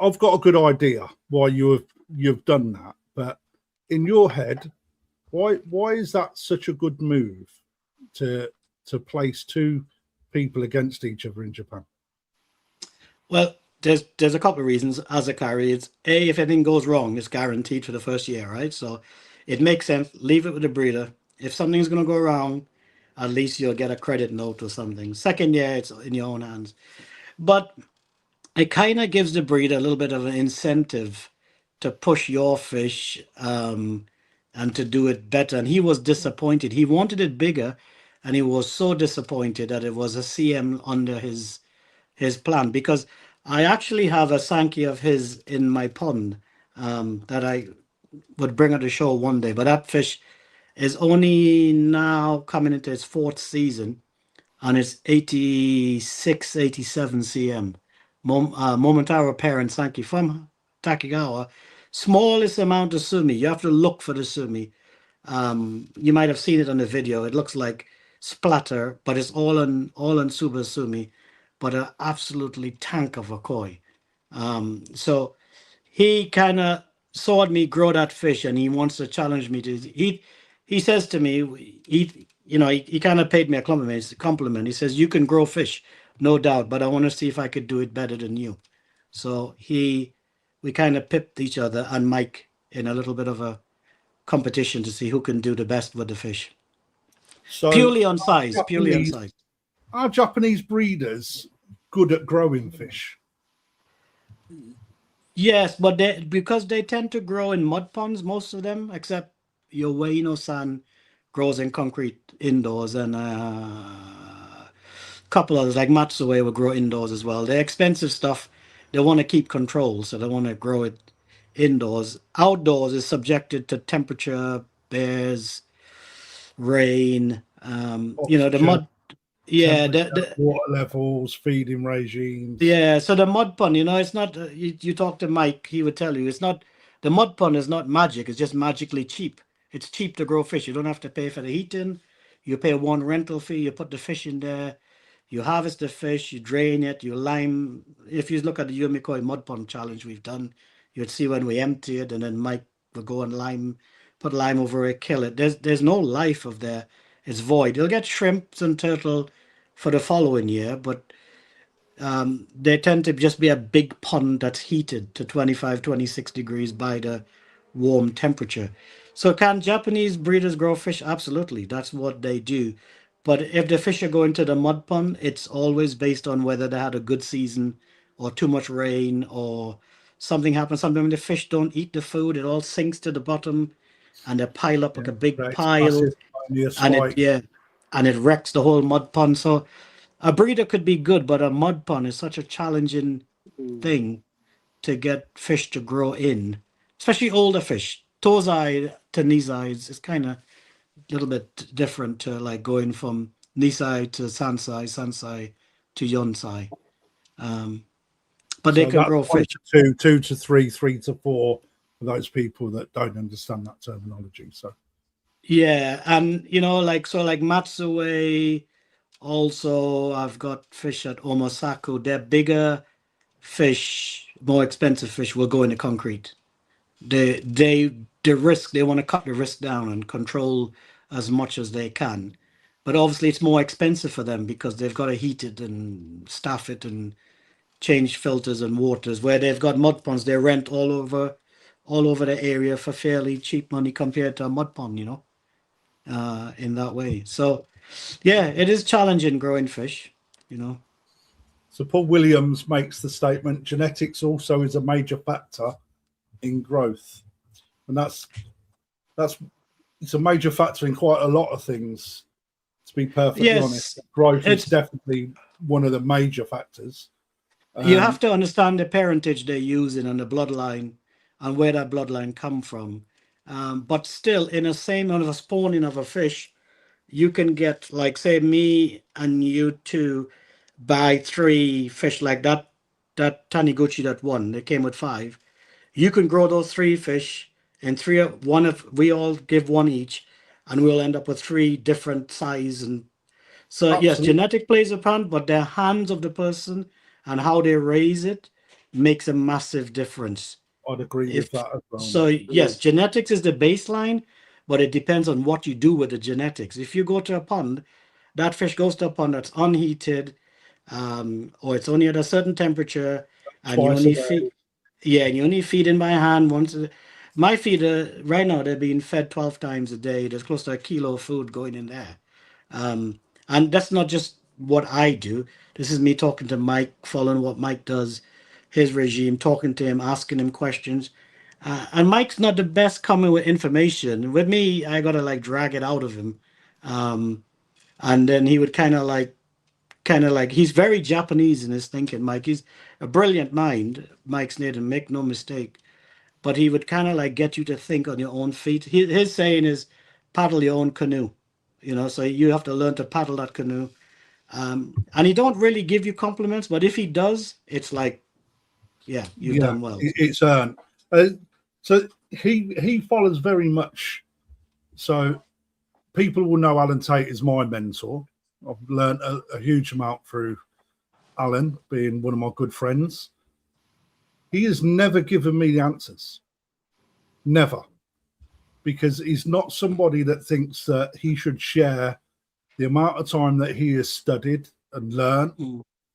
I've got a good idea why you've done that, but in your head, why is that such a good move to place two people against each other in Japan? Well, there's a couple of reasons. As a carry, it's if anything goes wrong, it's guaranteed for the first year, right? So it makes sense. Leave it with the breeder. If something's going to go wrong, at least you'll get a credit note or something. Second year, it's in your own hands. But it kind of gives the breeder a little bit of an incentive to push your fish and to do it better. And he was disappointed. He wanted it bigger, and he was so disappointed that it was a CM under his plan, because I actually have a Sankey of his in my pond that I would bring at the show one day. But that fish is only now coming into its fourth season, and it's 86, 87 cm. Momotaro parent Sankey from Takigawa. Smallest amount of sumi. You have to look for the sumi. You might have seen it on the video. It looks like splatter, but it's all on Suba sumi, but an absolutely tank of a koi. So he kind of saw me grow that fish, and he wants to challenge me to. He says to me, he kind of paid me a compliment. He says, you can grow fish, no doubt. But I want to see if I could do it better than you. So we kind of pipped each other and Mike in a little bit of a competition to see who can do the best with the fish. So Purely on size, purely on Japanese- size. are Japanese breeders good at growing fish? Yes, but because they tend to grow in mud ponds, most of them, except your Ueno-san grows in concrete indoors, and a couple others like Matsue will grow indoors as well. They're expensive stuff. They want to keep control, so they want to grow it indoors. Outdoors is subjected to temperature, bears, rain. The Oxygen, mud. Yeah, temperature, water levels, feeding regimes. yeah. So the mud pond, it's not. You talk to Mike, he would tell you it's not. The mud pond is not magic. It's just magically cheap. It's cheap to grow fish. You don't have to pay for the heating. You pay one rental fee. You put the fish in there. You harvest the fish. You drain it. You lime. If you look at the Yumikoi mud pond challenge we've done, you'd see when we empty it, and then Mike will go and put lime over it, kill it. There's no life of there. It's void. You'll get shrimps and turtle for the following year, but they tend to just be a big pond that's heated to 25, 26 degrees by the warm temperature. So can Japanese breeders grow fish? Absolutely. That's what they do. But if the fish are going to the mud pond, it's always based on whether they had a good season or too much rain or something happens. Sometimes the fish don't eat the food. It all sinks to the bottom and they pile up like a big Creates pile. massive ammonia And spikes. and it wrecks the whole mud pond. So a breeder could be good, but a mud pond is such a challenging thing to get fish to grow in, especially older fish. Tozai to Nisai is kind of a little bit different to like going from Nisai to Sansai, Sansai to Yonsai. But they So can that's grow 1 fish. to 2, 2 to 3, 3 to 4 for those people that don't understand that terminology. So Yeah, and like Matsue, also I've got fish at Omosaku. They're bigger fish, more expensive fish will go in the concrete. They want to cut the risk down and control as much as they can. But obviously it's more expensive for them because they've got to heat it and staff it and change filters and waters. Where they've got mud ponds, they rent all over the area for fairly cheap money compared to a mud pond, in that way. So yeah, it is challenging growing fish. So Paul Williams makes the statement: genetics also is a major factor in growth, and it's a major factor in quite a lot of things. To be perfectly honest, growth is definitely one of the major factors. You have to understand the parentage they're using and the bloodline and where that bloodline come from. But still, in the same of a spawning of a fish, you can get, like, say, me and you two buy 3 fish like that Taniguchi that won. They came with 5. You can grow those 3 fish and we all give 1 each, and we'll end up with 3 different size. And so Absolutely. yes, genetic plays a part, but the hands of the person and how they raise it makes a massive difference. I'd agree with that as well. So yes, genetics is the baseline, but it depends on what you do with the genetics. If you go to a pond, that fish goes to a pond that's unheated, or it's only at a certain temperature, and you only feed. Yeah, and you only feed in by hand once. My feeder right now, they're being fed 12 times a day. There's close to 1 kilo of food going in there. And that's not just what I do. This is me talking to Mike, following what Mike does, his regime, talking to him, asking him questions. And Mike's not the best coming with information. With me, I got to like drag it out of him. And then he would kind of like, he's very Japanese in his thinking, Mike. He's a brilliant mind, Mike Sneddon, make no mistake. But he would kind of like get you to think on your own feet. His saying is, paddle your own canoe. So you have to learn to paddle that canoe. And he don't really give you compliments, but if he does, it's like, yeah, you've done well. It's earned. So he follows very much. So people will know Alan Tate is my mentor. I've learned a huge amount through Alan, being one of my good friends. He has never given me the answers. Never. Because he's not somebody that thinks that he should share the amount of time that he has studied and learned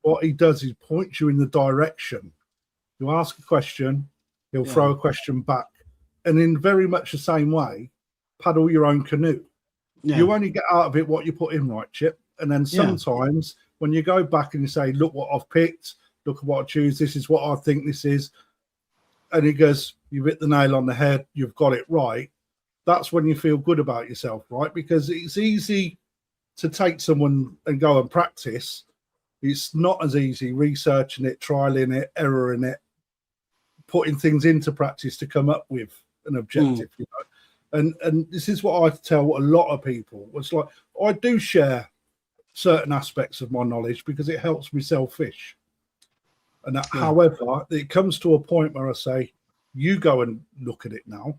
what he does is points you in the direction. You ask a question, he'll throw a question back. And in very much the same way, paddle your own canoe. Yeah. You only get out of it what you put in, right, Chip? And then sometimes when you go back and you say, look what I've picked, look at what I choose, this is what I think this is. And he goes, you've hit the nail on the head, you've got it right. That's when you feel good about yourself, right? Because it's easy to take someone and go and practice. It's not as easy researching it, trialing it, erroring it, putting things into practice to come up with an objective, you know. And this is what I tell a lot of people. It's like I do share certain aspects of my knowledge because it helps me sell fish. And that, however, it comes to a point where I say, you go and look at it now,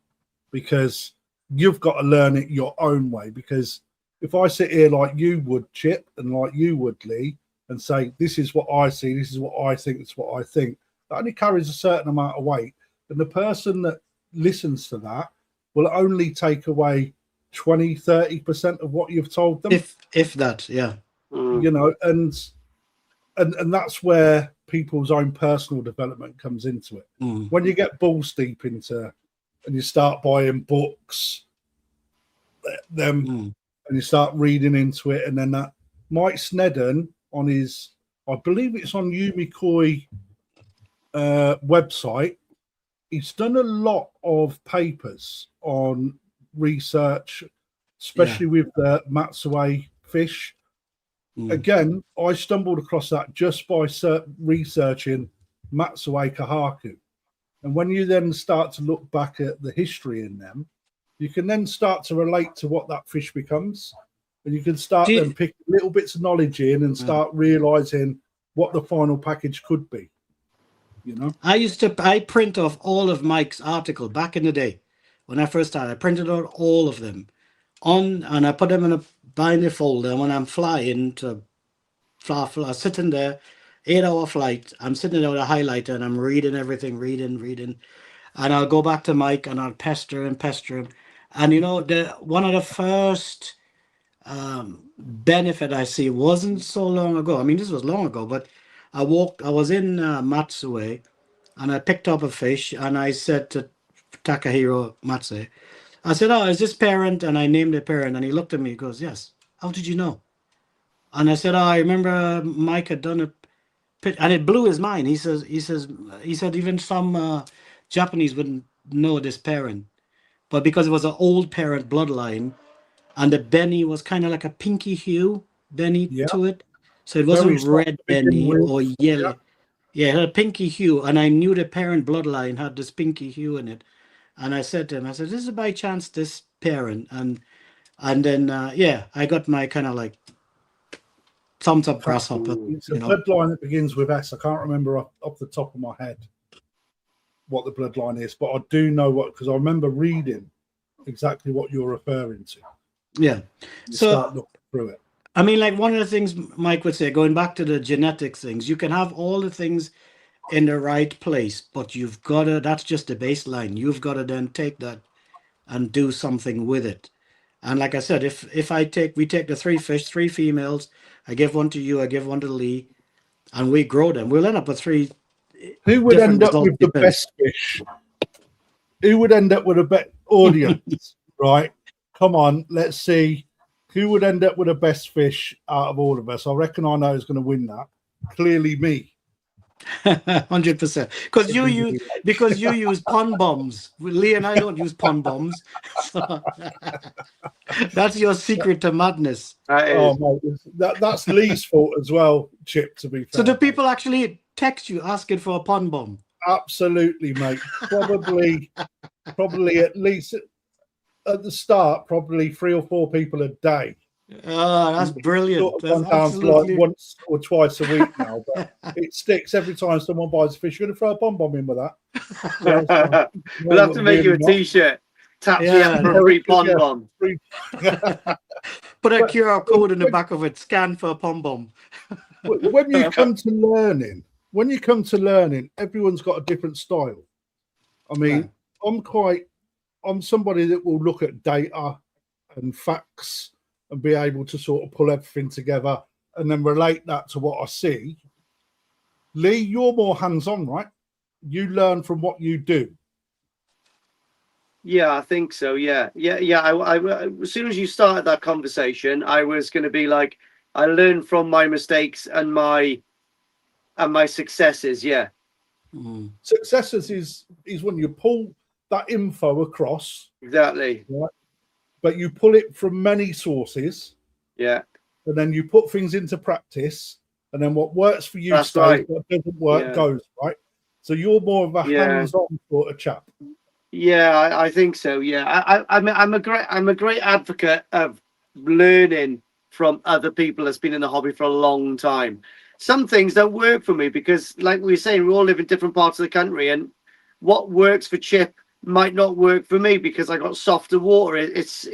because you've got to learn it your own way. Because if I sit here like you would, Chip, and like you would, Lee, and say, this is what I see, this is what I think, this is what I think, that only carries a certain amount of weight. And the person that listens to that will only take away 20-30% of what you've told them. If that, you know, and that's where people's own personal development comes into it. When you get balls deep into and you start buying books, and you start reading into it, and then that Mike Snedden on his, I believe it's on Yumi Koi website, he's done a lot of papers on research, especially with the Matsue fish. Again, I stumbled across that just by researching Matsue Kahaku. And when you then start to look back at the history in them, you can then start to relate to what that fish becomes. And you can start then pick little bits of knowledge in and start realizing what the final package could be. You know, I print off all of Mike's article back in the day when I first started. I printed out all of them and I put them in a binder folder. And when I'm flying to sitting there, 8-hour flight, I'm sitting there with a highlighter and I'm reading everything, reading. And I'll go back to Mike and I'll pester him. And you know, one of the first benefit I see wasn't so long ago. I mean, this was long ago, but I was in Matsue and I picked up a fish and I said to Takahiro Matsue, I said, oh, is this parent? And I named the parent and he looked at me, he goes, yes. How did you know? And I said, oh, I remember Mike had done a pit, and it blew his mind. He said even some Japanese wouldn't know this parent, but because it was an old parent bloodline, and the Benny was kind of like a pinky hue Benny to it, so it wasn't red Benny or yellow. Yeah, it had a pinky hue, and I knew the parent bloodline had this pinky hue in it. And I said to him, I said, this is by chance this parent, and then I got my kind of like thumbs up grasshopper. It's a bloodline that begins with S. I can't remember off the top of my head what the bloodline is, but I do know what, because I remember reading exactly what you're referring to. Yeah. So start looking through it. I mean, like one of the things Mike would say, going back to the genetic things, you can have all the things in the right place, but you've got to, that's just the baseline. You've got to then take that and do something with it. And like I said, if we take the 3 fish, 3 females, I give one to you, I give one to Lee, and we grow them, we'll end up with 3. Who would end up with the best fish? Who would end up with a better audience? Right? Come on, let's see. Who would end up with the best fish out of all of us? I reckon I know who's going to win that. Clearly me. 100%. Because you use pond bombs. Lee and I don't use pond bombs. So that's your secret to madness. Oh, mate, that's Lee's fault as well, Chip, to be fair. So do people actually text you asking for a pond bomb? Absolutely, mate. Probably at least at the start, probably 3 or 4 people a day. Oh, that's brilliant. Sort of That's absolutely... like once or twice a week now, but it sticks every time someone buys a fish. You're going to throw a bomb in with that. We'll have to make you a T-shirt. Tap me up for a free pond bomb. Put a QR code in the back of it. Scan for a pond bomb. When you come to learning, everyone's got a different style. I mean, I'm somebody that will look at data and facts and be able to sort of pull everything together and then relate that to what I see. Lee, you're more hands-on, right? You learn from what you do. Yeah, I think so. Yeah. As soon as you started that conversation, I was going to be like, I learned from my mistakes and my successes. Yeah. Successes is when you pull that info across. Exactly. Right? But you pull it from many sources. Yeah. And then you put things into practice. And then what works for you That's stays, right. what doesn't work goes, right? So you're more of a hands-on sort of chap. Yeah, I think so. Yeah, I'm a great advocate of learning from other people that's been in the hobby for a long time. Some things don't work for me because, like we were saying, we all live in different parts of the country, and what works for Chip might not work for me because I got softer water. It's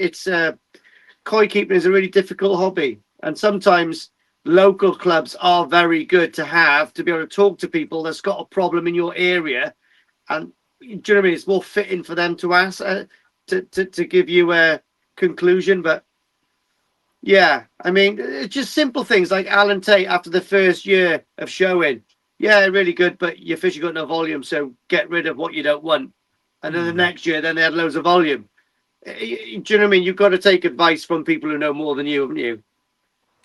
koi keeping is a really difficult hobby, and sometimes local clubs are very good to have to be able to talk to people that's got a problem in your area, and do you know what I mean? It's more fitting for them to ask to give you a conclusion. But yeah, I mean, it's just simple things like Alan Tate after the first year of showing. Yeah, really good, but your fish have got no volume, so get rid of what you don't want. And then the next year, then they had loads of volume. Do you know what I mean? You've got to take advice from people who know more than you, haven't you?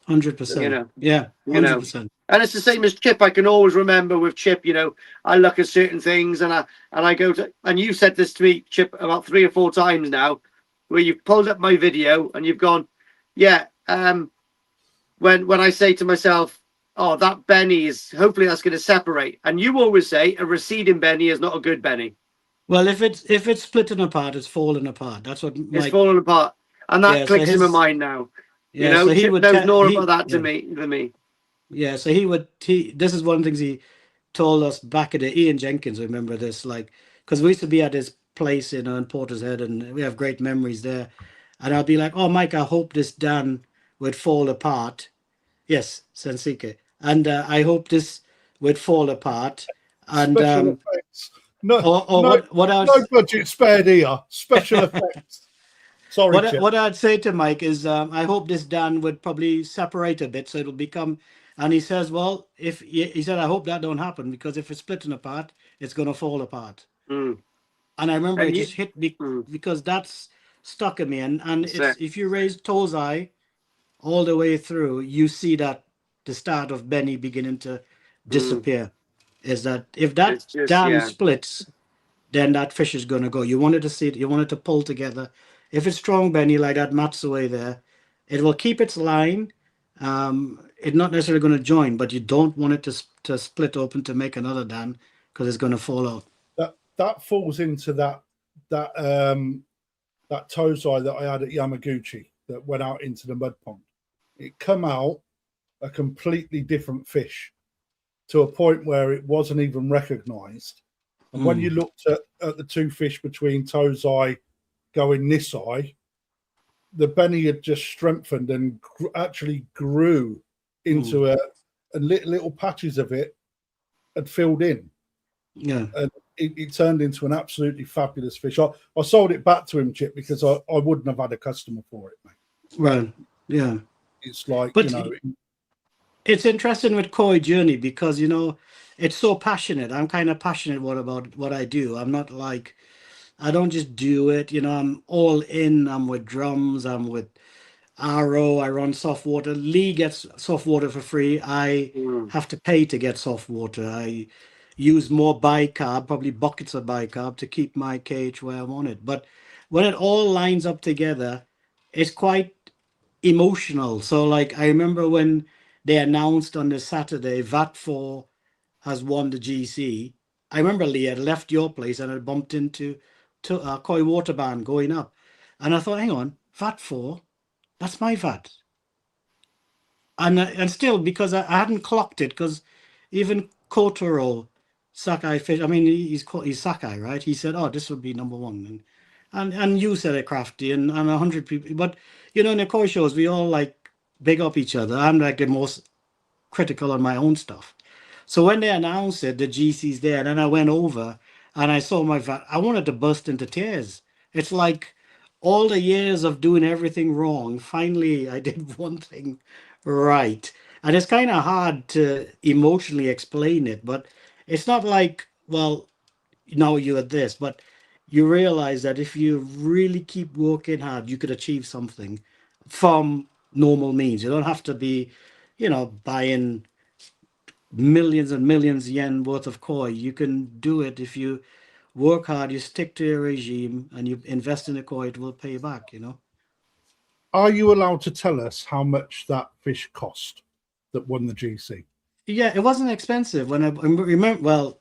100%. You know, Yeah, 100%. And it's the same as Chip. I can always remember with Chip, you know, I look at certain things and I go to, and you said this to me, Chip, about 3 or 4 times now, where you've pulled up my video and you've gone, yeah, when I say to myself, oh, that Benny is, hopefully that's going to separate. And you always say a receding Benny is not a good Benny. Well, if it's splitting apart, it's falling apart. That's what it's falling apart. And that clicks in my mind now. Yeah, you know, so he Chip would knows more about that than me. Yeah, so this is one of the things he told us back in the Ian Jenkins, remember this, like, because we used to be at his place in Portishead and we have great memories there. And I'll be like, oh, Mike, I hope this Dan would fall apart. Yes, Sensike. And I hope this would fall apart. And Special effects. No, what else? No budget spared here. Special effects. Sorry, Chip. What I'd say to Mike is, I hope this Dan would probably separate a bit, so it'll become. And he says, well, if he said, I hope that don't happen because if it's splitting apart, it's going to fall apart. Mm. And I remember it just hit me because that's stuck in me. And it's, if you raise Tozai all the way through, you see that the start of Benny beginning to disappear. Is that if that Dan splits, then that fish is going to go. You wanted to see it. You wanted to pull together. If it's strong Benny like that Matsue there, it will keep its line. It's not necessarily going to join, but you don't want it to split open to make another Dan because it's going to fall out. That falls into that Tozai that I had at Yamaguchi that went out into the mud pond. It come out a completely different fish to a point where it wasn't even recognized. And when you looked at the 2 fish between Tozai going this eye, the Benny had just strengthened and actually grew into a little patches of it had filled in. Yeah. And it turned into an absolutely fabulous fish. I sold it back to him, Chip, because I wouldn't have had a customer for it, mate. Right. Yeah. It's like, but it's interesting with Koi Journey because, you know, it's so passionate. I'm kind of passionate about what I do. I'm not like, I don't just do it. You know, I'm all in. I'm with drums. I'm with RO. I run soft water. Lee gets soft water for free. I have to pay to get soft water. I use more bicarb, probably buckets of bicarb to keep my cage where I want it. But when it all lines up together, it's quite emotional. So like, I remember when they announced on the Saturday, VAT4 has won the GC. I remember Lee had left your place and had bumped into Koi Water Band going up. And I thought, hang on, VAT4, that's my VAT. And still, because I hadn't clocked it, because even Kotaro Sakai fish, I mean, he's Sakai, right? He said, oh, this would be number 1. And you said it, Krafty, and 100 people. But, you know, in the koi shows, we all like big up each other. I'm like the most critical on my own stuff. So when they announced it, the GC's there, and then I went over and I saw my VAT, I wanted to burst into tears. It's like all the years of doing everything wrong, finally I did one thing right. And it's kind of hard to emotionally explain it, but it's not like, well, now you're this, but you realize that if you really keep working hard, you could achieve something from normal means. You don't have to be, buying millions and millions yen worth of koi. You can do it if you work hard, you stick to your regime, and you invest in the koi. It will pay back. Are you allowed to tell us how much that fish cost that won the GC? Yeah, it wasn't expensive. When I remember, well,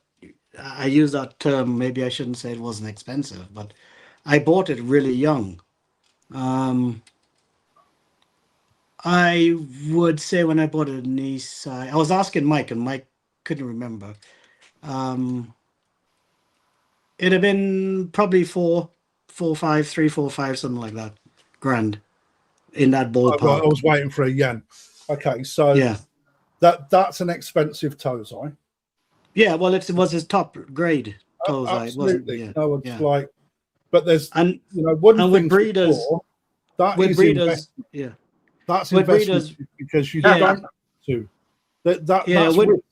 I use that term. Maybe I shouldn't say it wasn't expensive, but I bought it really young. I would say when I bought it in Nisai, I was asking Mike, and Mike couldn't remember. It'd have been probably 3, 4, 5, something like that, grand, in that Oh, right, I ballpark. was waiting for a yen. Okay, so Yeah, that's an expensive tozai. yeah. Well, it was his top grade tozai. It wasn't. Absolutely. Yeah, No, it's yeah. like, but there's And one and thing with breeders, for sure, that with is breeders, investment. yeah. That's With investment breeders, because you yeah, don't have to. That's yeah. risk.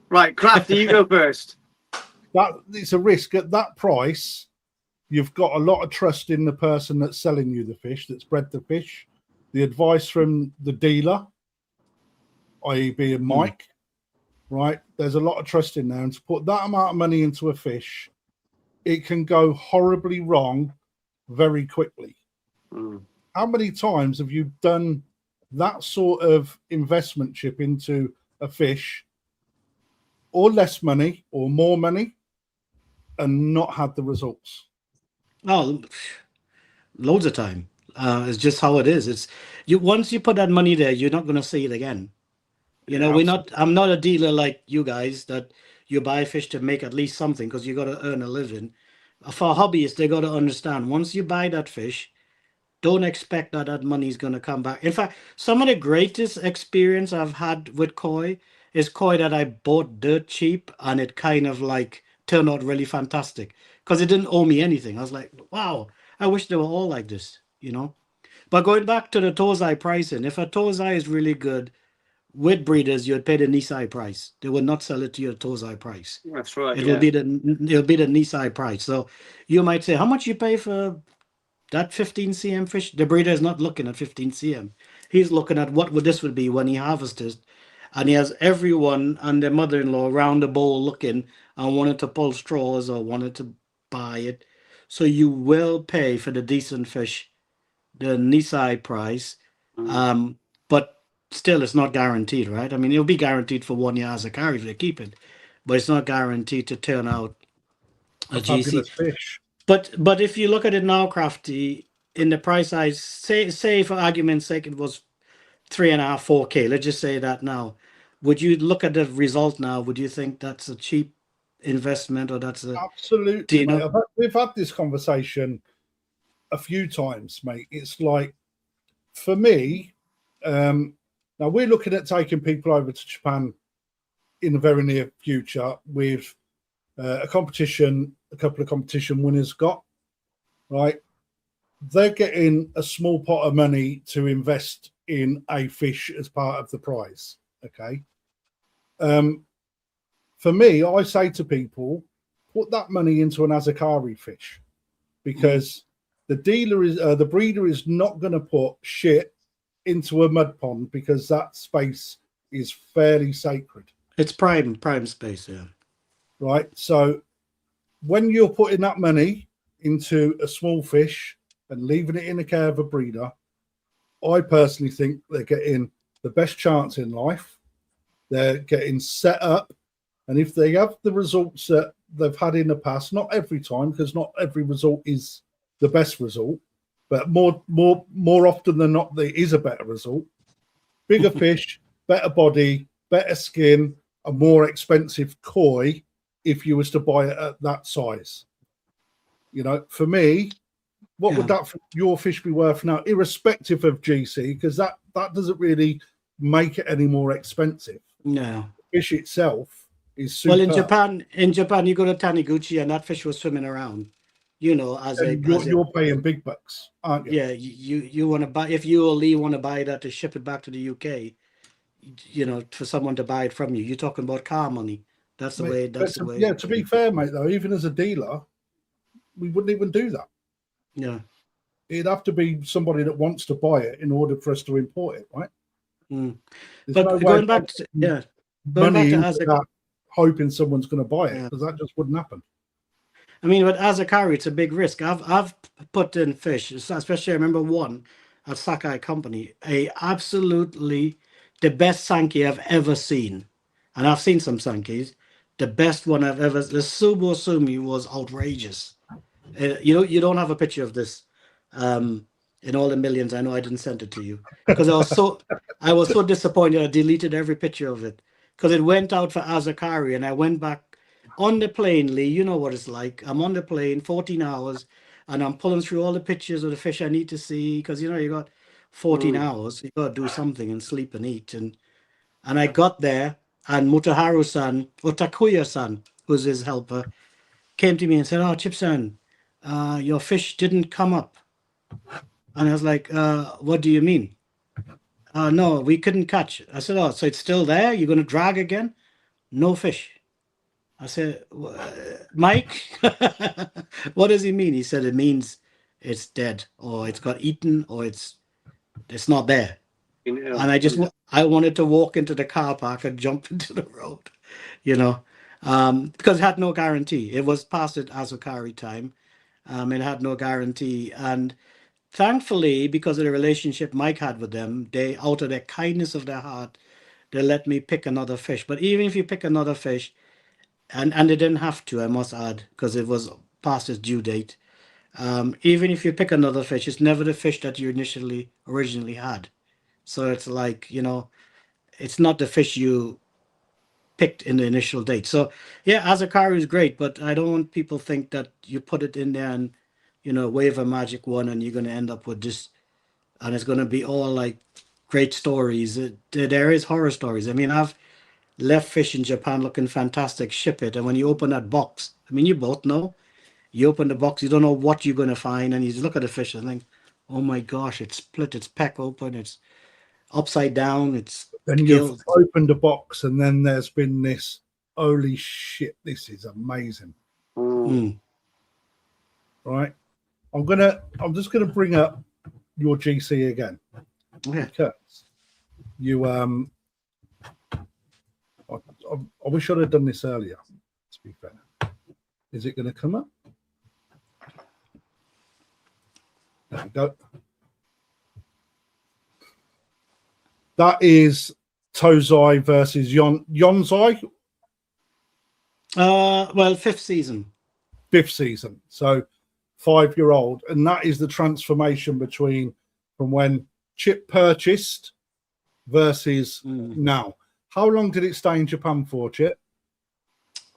Right, Krafty, you go first. That it's a risk at that price. You've got a lot of trust in the person that's selling you the fish, that's bred the fish. The advice from the dealer, i.e., being Mike, right? There's a lot of trust in there, and to put that amount of money into a fish, it can go horribly wrong very quickly. How many times have you done that sort of investment, Chip, into a fish, or less money or more money, and not had the results? Oh, loads of time. It's just how it is. It's you once you put that money there, you're not going to see it again. We're not. I'm not a dealer like you guys that you buy fish to make at least something because you got to earn a living. For hobbyists, they got to understand once you buy that fish, don't expect that money is going to come back. In fact, some of the greatest experience I've had with koi is koi that I bought dirt cheap and it kind of like turned out really fantastic because it didn't owe me anything. I was like, wow, I wish they were all like this. But going back to the tozai pricing, if a tozai is really good with breeders, you'd pay the Nisai price. They would not sell it to you at tozai price. That's right. It'll be the Nisai price. So you might say, how much you pay for that 15 cm fish? The breeder is not looking at 15 cm. He's looking at what this would be when he harvested, and he has everyone and their mother-in-law around the bowl looking and wanted to pull straws or wanted to buy it. So you will pay for the decent fish, the Nisai price, but still it's not guaranteed, right? I mean, it'll be guaranteed for 1 year as a carry if they keep it, but it's not guaranteed to turn out a GC. Fabulous fish. But if you look at it now, Crafty, in the price I say for argument's sake, it was 3.5, 4K. Let's just say that now. Would you look at the result now? Would you think that's a cheap investment or that's a Absolutely, mate. We've had this conversation a few times, mate. It's like, for me, now we're looking at taking people over to Japan in the very near future with a competition, a couple of competition winners got, right? They're getting a small pot of money to invest in a fish as part of the prize, okay? For me, I say to people, put that money into an Azakari fish because the dealer is, the breeder is not going to put shit into a mud pond because that space is fairly sacred. It's prime space, yeah. Right. So when you're putting that money into a small fish and leaving it in the care of a breeder, I personally think they're getting the best chance in life. They're getting set up. And if they have the results that they've had in the past, not every time, because not every result is the best result, but more often than not, there is a better result. Bigger fish, better body, better skin, a more expensive koi if you was to buy it at that size. For me, what would your fish be worth now, irrespective of GC? Because that doesn't really make it any more expensive. No. The fish itself is super. Well, in Japan, you go to Taniguchi and that fish was swimming around. You're paying big bucks, aren't you? Yeah, you want to buy, if you or Lee want to buy that to ship it back to the UK, for someone to buy it from you. You're talking about car money. That's the Mate, way. That's the way. Yeah, to be fair, mate, though, even as a dealer, we wouldn't even do that. Yeah. It'd have to be somebody that wants to buy it in order for us to import it, right? Mm. There's But no way going back to money into as a that, hoping someone's going to buy it, because that just wouldn't happen. I mean, but as a carrier, it's a big risk. I've put in fish, especially I remember one at Sakai Company, absolutely the best Sankey I've ever seen, and I've seen some Sankeys. The best one I've ever. The Subo Sumi was outrageous. You don't have a picture of this. In all the millions, I know I didn't send it to you because I was so disappointed. I deleted every picture of it because it went out for Azakari, and I went back on the plane, Lee. You know what it's like. I'm on the plane, 14 hours, and I'm pulling through all the pictures of the fish I need to see because you got 14 hours. You got to do something and sleep and eat. And I got there, and Mutaharu-san, or Takuya-san, who's his helper, came to me and said, "Oh, Chip-san, your fish didn't come up." And I was like, what do you mean? No, we couldn't catch it. I said, oh, so it's still there? You're going to drag again? No fish. I said, Mike, what does he mean? He said, it means it's dead or it's got eaten or it's not there. And I wanted to walk into the car park and jump into the road, because it had no guarantee. It was past it Azukari time. It had no guarantee. And thankfully, because of the relationship Mike had with them, they, out of their kindness of their heart, they let me pick another fish. But even if you pick another fish, and they didn't have to, I must add, because it was past its due date. Even if you pick another fish, it's never the fish that you originally had. So it's like, it's not the fish you picked in the initial date. So yeah, Azakari is great, but I don't want people to think that you put it in there and wave a magic wand and you're going to end up with this, and it's going to be all like great stories. There is horror stories. I mean, I've left fish in Japan looking fantastic, ship it, and when you open that box, I mean, you both know, you open the box, you don't know what you're going to find, and you look at the fish and think, oh my gosh, it's split, it's peck open, it's upside down, it's then you've opened a box, and then there's been this, holy shit, this is amazing. Right? I'm just gonna bring up your GC again. Okay. Because you I wish I'd have done this earlier, to be fair. Is it gonna come up? There we go. That is Tozai versus Yonzai. Well, fifth season. So 5-year-old, and that is the transformation from when Chip purchased versus now. How long did it stay in Japan for, Chip?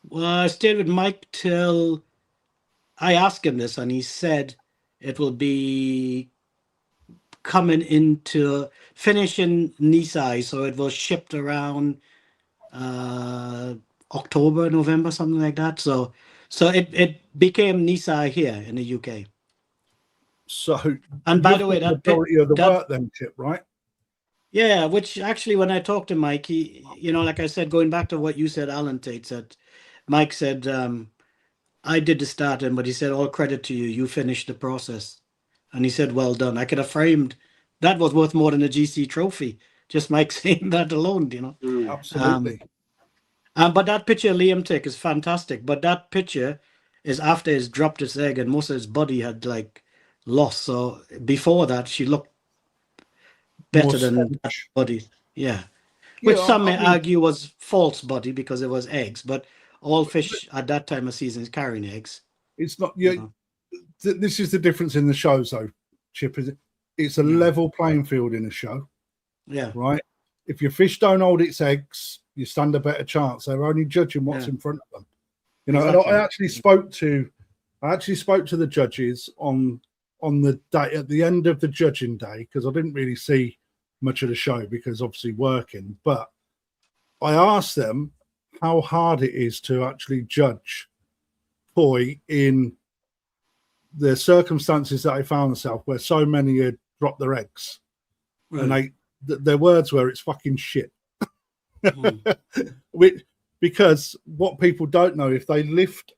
Well, I stayed with Mike till I asked him this, and he said it will be coming into finishing Nisai, so it was shipped around October, November, something like that. So it became Nisai here in the UK. So, and by the way, that majority of the work then, Chip, right? Yeah, which actually, when I talked to Mike, he, like I said, going back to what you said, Alan Tate said, Mike said, I did the starting, but he said, all credit to you, you finished the process. And he said, well done. I could have framed, that was worth more than a GC trophy. Just Mike saying that alone, Absolutely. But that picture Liam took is fantastic. But that picture is after he's dropped his egg and most of his body had like lost. So before that, she looked better than that body. Yeah. Which some may argue was false body because it was eggs. But all fish at that time of season is carrying eggs. It's not. This is the difference in the shows, though, Chip. Is it's a level playing field in a show. Yeah. Right. If your fish don't hold its eggs, you stand a better chance. They're only judging what's in front of them. Exactly. And I actually spoke to the judges on the day at the end of the judging day, because I didn't really see much of the show because obviously working. But I asked them how hard it is to actually judge koi in the circumstances that I found myself, where so many had dropped their eggs, and their words were, "It's fucking shit." Because what people don't know, if they lift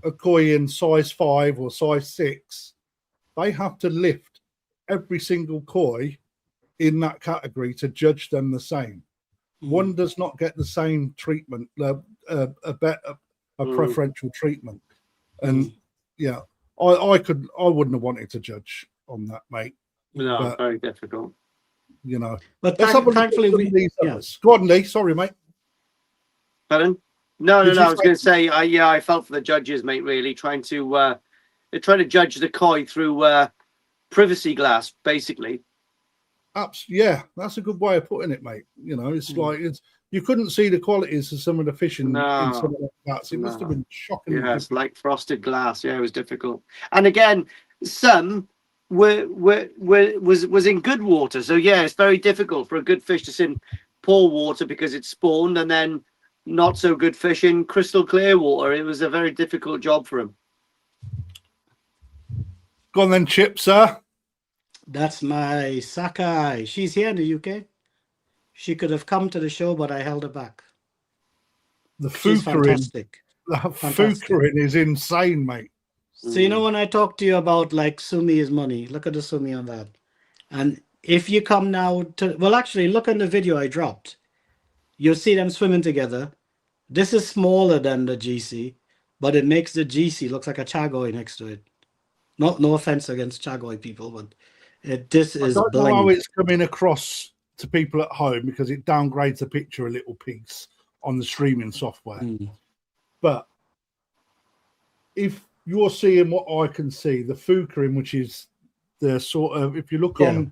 a koi in size 5 or size 6, they have to lift every single koi in that category to judge them the same. One does not get the same treatment, a preferential treatment. And yeah, I wouldn't have wanted to judge on that, mate. No, but, very difficult. You know, but thankfully, Go on, Lee. Sorry, mate. Pardon? No. I was going to say, I felt for the judges, mate. Really trying to judge the koi through privacy glass, basically. Yeah, that's a good way of putting it, mate. You know, it's like you couldn't see the qualities of some of the fish in some of the flats. It must have been shocking. Yeah, it's like frosted glass. Yeah, it was difficult. And again, some was in good water. So yeah, it's very difficult for a good fish to sit in poor water because it's spawned, and then not so good fish in crystal clear water. It was a very difficult job for him. Go on then, Chip, sir. That's my Sakai. She's here in the UK. She could have come to the show, but I held her back. The Fukarin is insane, mate. So you know when I talk to you about like sumi is money, look at the sumi on that. And if you come now to, well, actually look on the video I dropped. You'll see them swimming together. This is smaller than the GC, but it makes the GC looks like a chagoi next to it. No offense against chagoi people, but this is. I don't know how it's coming across to people at home because it downgrades the picture a little piece on the streaming software. But if you're seeing what I can see, the Fukarin, which is the sort of, if you look on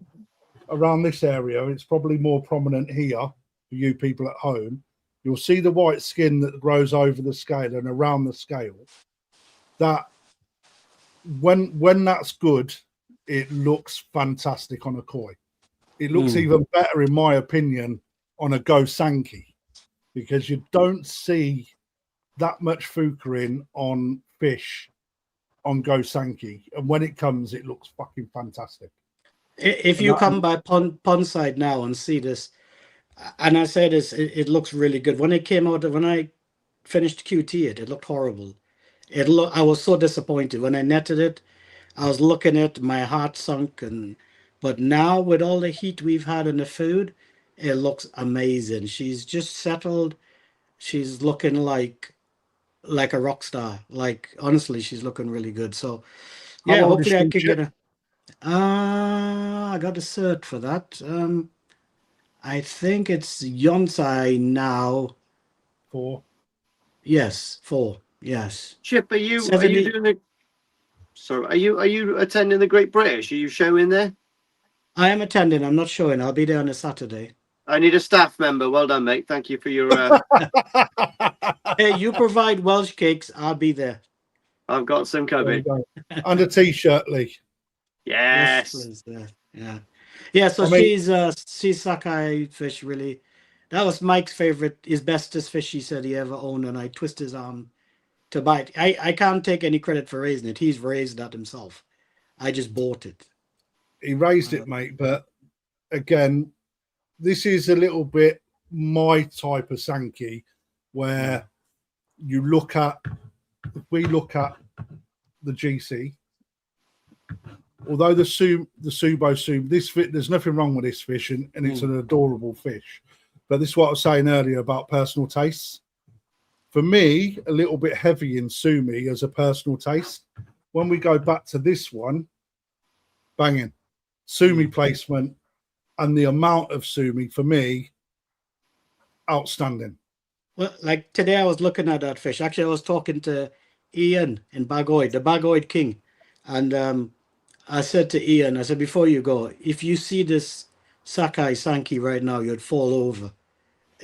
around this area, it's probably more prominent here for you people at home. You'll see the white skin that grows over the scale and around the scale. That when that's good, it looks fantastic on a koi. It looks even better, in my opinion, on a Go Sankey, because you don't see that much Fukarin on fish on Go Sankey, and when it comes, it looks fucking fantastic. If you come by pond side now and see this, and I say this, it looks really good. When it came out, when I finished QT it looked horrible. I was so disappointed when I netted it. I was looking at my heart sunk, but now with all the heat we've had in the food, it looks amazing. She's just settled. She's looking like a rock star. Like honestly, she's looking really good. So yeah, hopefully I could get a. I got a cert for that. I think it's Yonsei now. 4. Yes, 4. Yes. Chip, are you doing a? Sorry, are you attending the Great British? Are you showing there? I am attending. I'm not showing. I'll be there on a Saturday. I need a staff member. Well done, mate. Thank you for your. Hey, you provide Welsh cakes. I'll be there. I've got some coming. And a t-shirt, Lee. Yes. Yeah. So she's Sakai fish. Really, that was Mike's favorite. His bestest fish he said he ever owned, and I twist his arm to bite. I can't take any credit for raising it. He's raised that himself. I just bought it. He raised it, mate. But again, this is a little bit my type of Sankey, where we look at the GC. Although the Subo, there's nothing wrong with this fish, and it's an adorable fish. But this is what I was saying earlier about personal tastes. For me, a little bit heavy in Sumi as a personal taste. When we go back to this one, banging. Sumi placement and the amount of Sumi, for me, outstanding. Well, like today I was looking at that fish. Actually, I was talking to Ian in Bagoid, the Bagoid King. And I said to Ian, I said, before you go, if you see this Sakai Sankey right now, you'd fall over.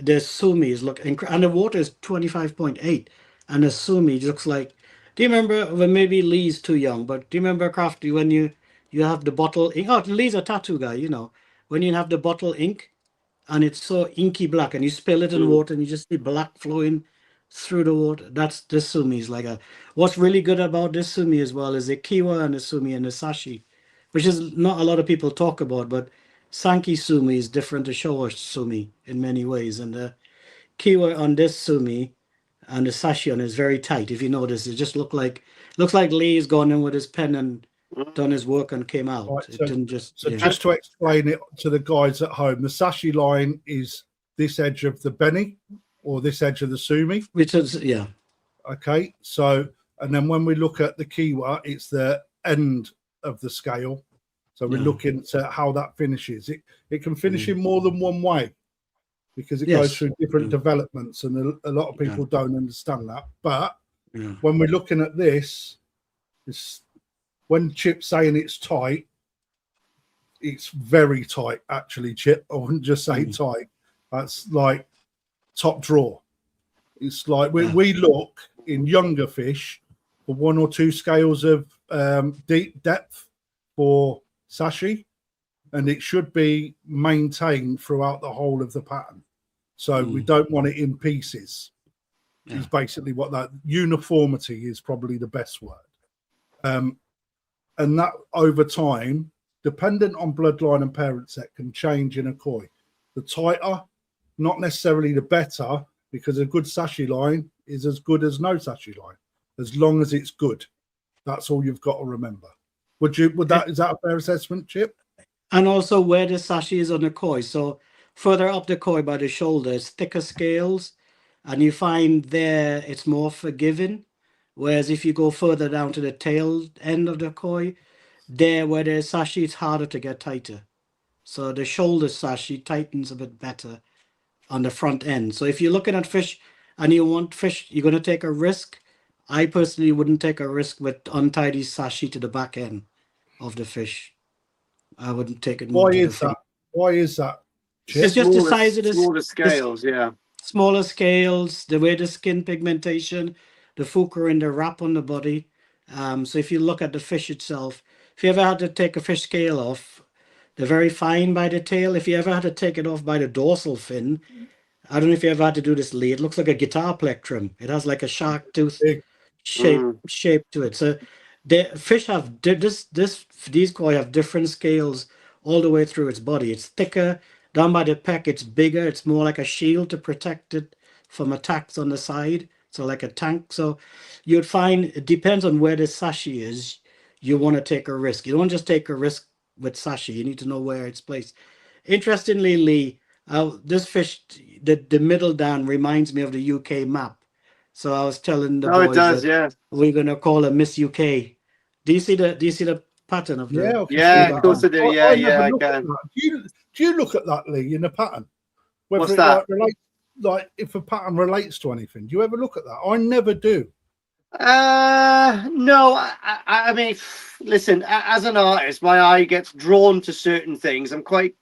The Sumi is looking, and the water is 25.8, and the Sumi looks like. Do you remember? Well, maybe Lee's too young, but do you remember, Krafty, when you have the bottle ink? Oh, Lee's a tattoo guy, you know. When you have the bottle ink, and it's so inky black, and you spill it in water, and you just see black flowing through the water. That's this Sumi is like a. What's really good about this Sumi as well is the Kiwa and the Sumi and the Sashi, which is not a lot of people talk about, but Sankey Sumi is different to Showa Sumi in many ways, and keyword on this sumi and the sashi on is very tight. If you notice, it just looks like Lee's gone in with his pen and done his work and came out. Right, It didn't just. So Yeah. just to explain it to the guys at home, the sashi line is this edge of the beni or this edge of the sumi. Which is, yeah. Okay, so and then when we look at the kiwa, it's the end of the scale. So we're Yeah. looking at how that finishes. It can finish in more than one way because it Yes. goes through different developments, and a lot of people don't understand that. But when we're looking at this, when Chip's saying it's tight, it's very tight, actually, Chip. I wouldn't just say tight. That's like top drawer. It's like we look in younger fish for 1 or 2 scales of deep depth for sashi, and it should be maintained throughout the whole of the pattern. So we don't want it in pieces. Is basically what that uniformity is, probably the best word. And that over time, dependent on bloodline and parent set, can change in a koi. The tighter, not necessarily the better, because a good sashi line is as good as no sashi line, as long as it's good. That's all you've got to remember. Is that a fair assessment, Chip? And also where the sashi is on the koi. So further up the koi by the shoulder, it's thicker scales, and you find there it's more forgiving. Whereas if you go further down to the tail end of the koi, there where there's sashi, it's harder to get tighter. So the shoulder sashi tightens a bit better on the front end. So if you're looking at fish and you want fish, you're going to take a risk. I personally wouldn't take a risk with untidy sashi to the back end of the fish. I wouldn't take it more. Why is that? Why is that? Chip? It's just the size of the smaller scales, smaller scales, the way the skin pigmentation, the fuca and the wrap on the body. So if you look at the fish itself, if you ever had to take a fish scale off, they're very fine by the tail. If you ever had to take it off by the dorsal fin, I don't know if you ever had to do this, Lee. It looks like a guitar plectrum. It has like a shark tooth shape to it. So the fish have these koi have different scales all the way through its body. It's thicker. Down by the peck, it's bigger. It's more like a shield to protect it from attacks on the side. So like a tank. So you'd find it depends on where the sashi is. You want to take a risk. You don't just take a risk with sashi. You need to know where it's placed. Interestingly, Lee, this fish, the middle down reminds me of the UK map. So I was telling the boys it does, yeah. We're gonna call her Miss UK. Do you see the pattern of the? Yeah, of course I do. Yeah, I can. Do you look at that, Lee, in the pattern? Whether What's that? Like if a pattern relates to anything, do you ever look at that? I never do. No, I mean, listen, as an artist, my eye gets drawn to certain things. I'm quite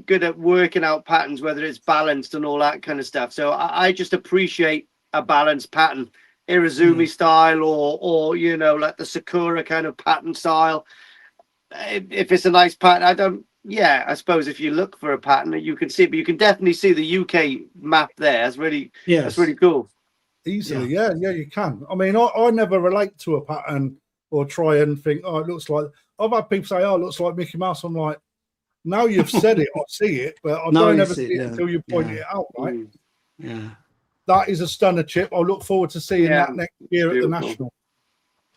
good at working out patterns, whether it's balanced and all that kind of stuff. So I just appreciate a balanced pattern, Irizumi style, or like the Sakura kind of pattern style. If it's a nice pattern, I suppose if you look for a pattern, you can see, but you can definitely see the UK map there. That's really cool. Easily, yeah, you can. I mean, I never relate to a pattern or try and think, oh, it looks like. I've had people say, oh, it looks like Mickey Mouse. I'm like, now you've said it, I see it, but I don't ever see it until you point it out, right? Yeah. That is a stunner, Chip. I look forward to seeing that next year at the National.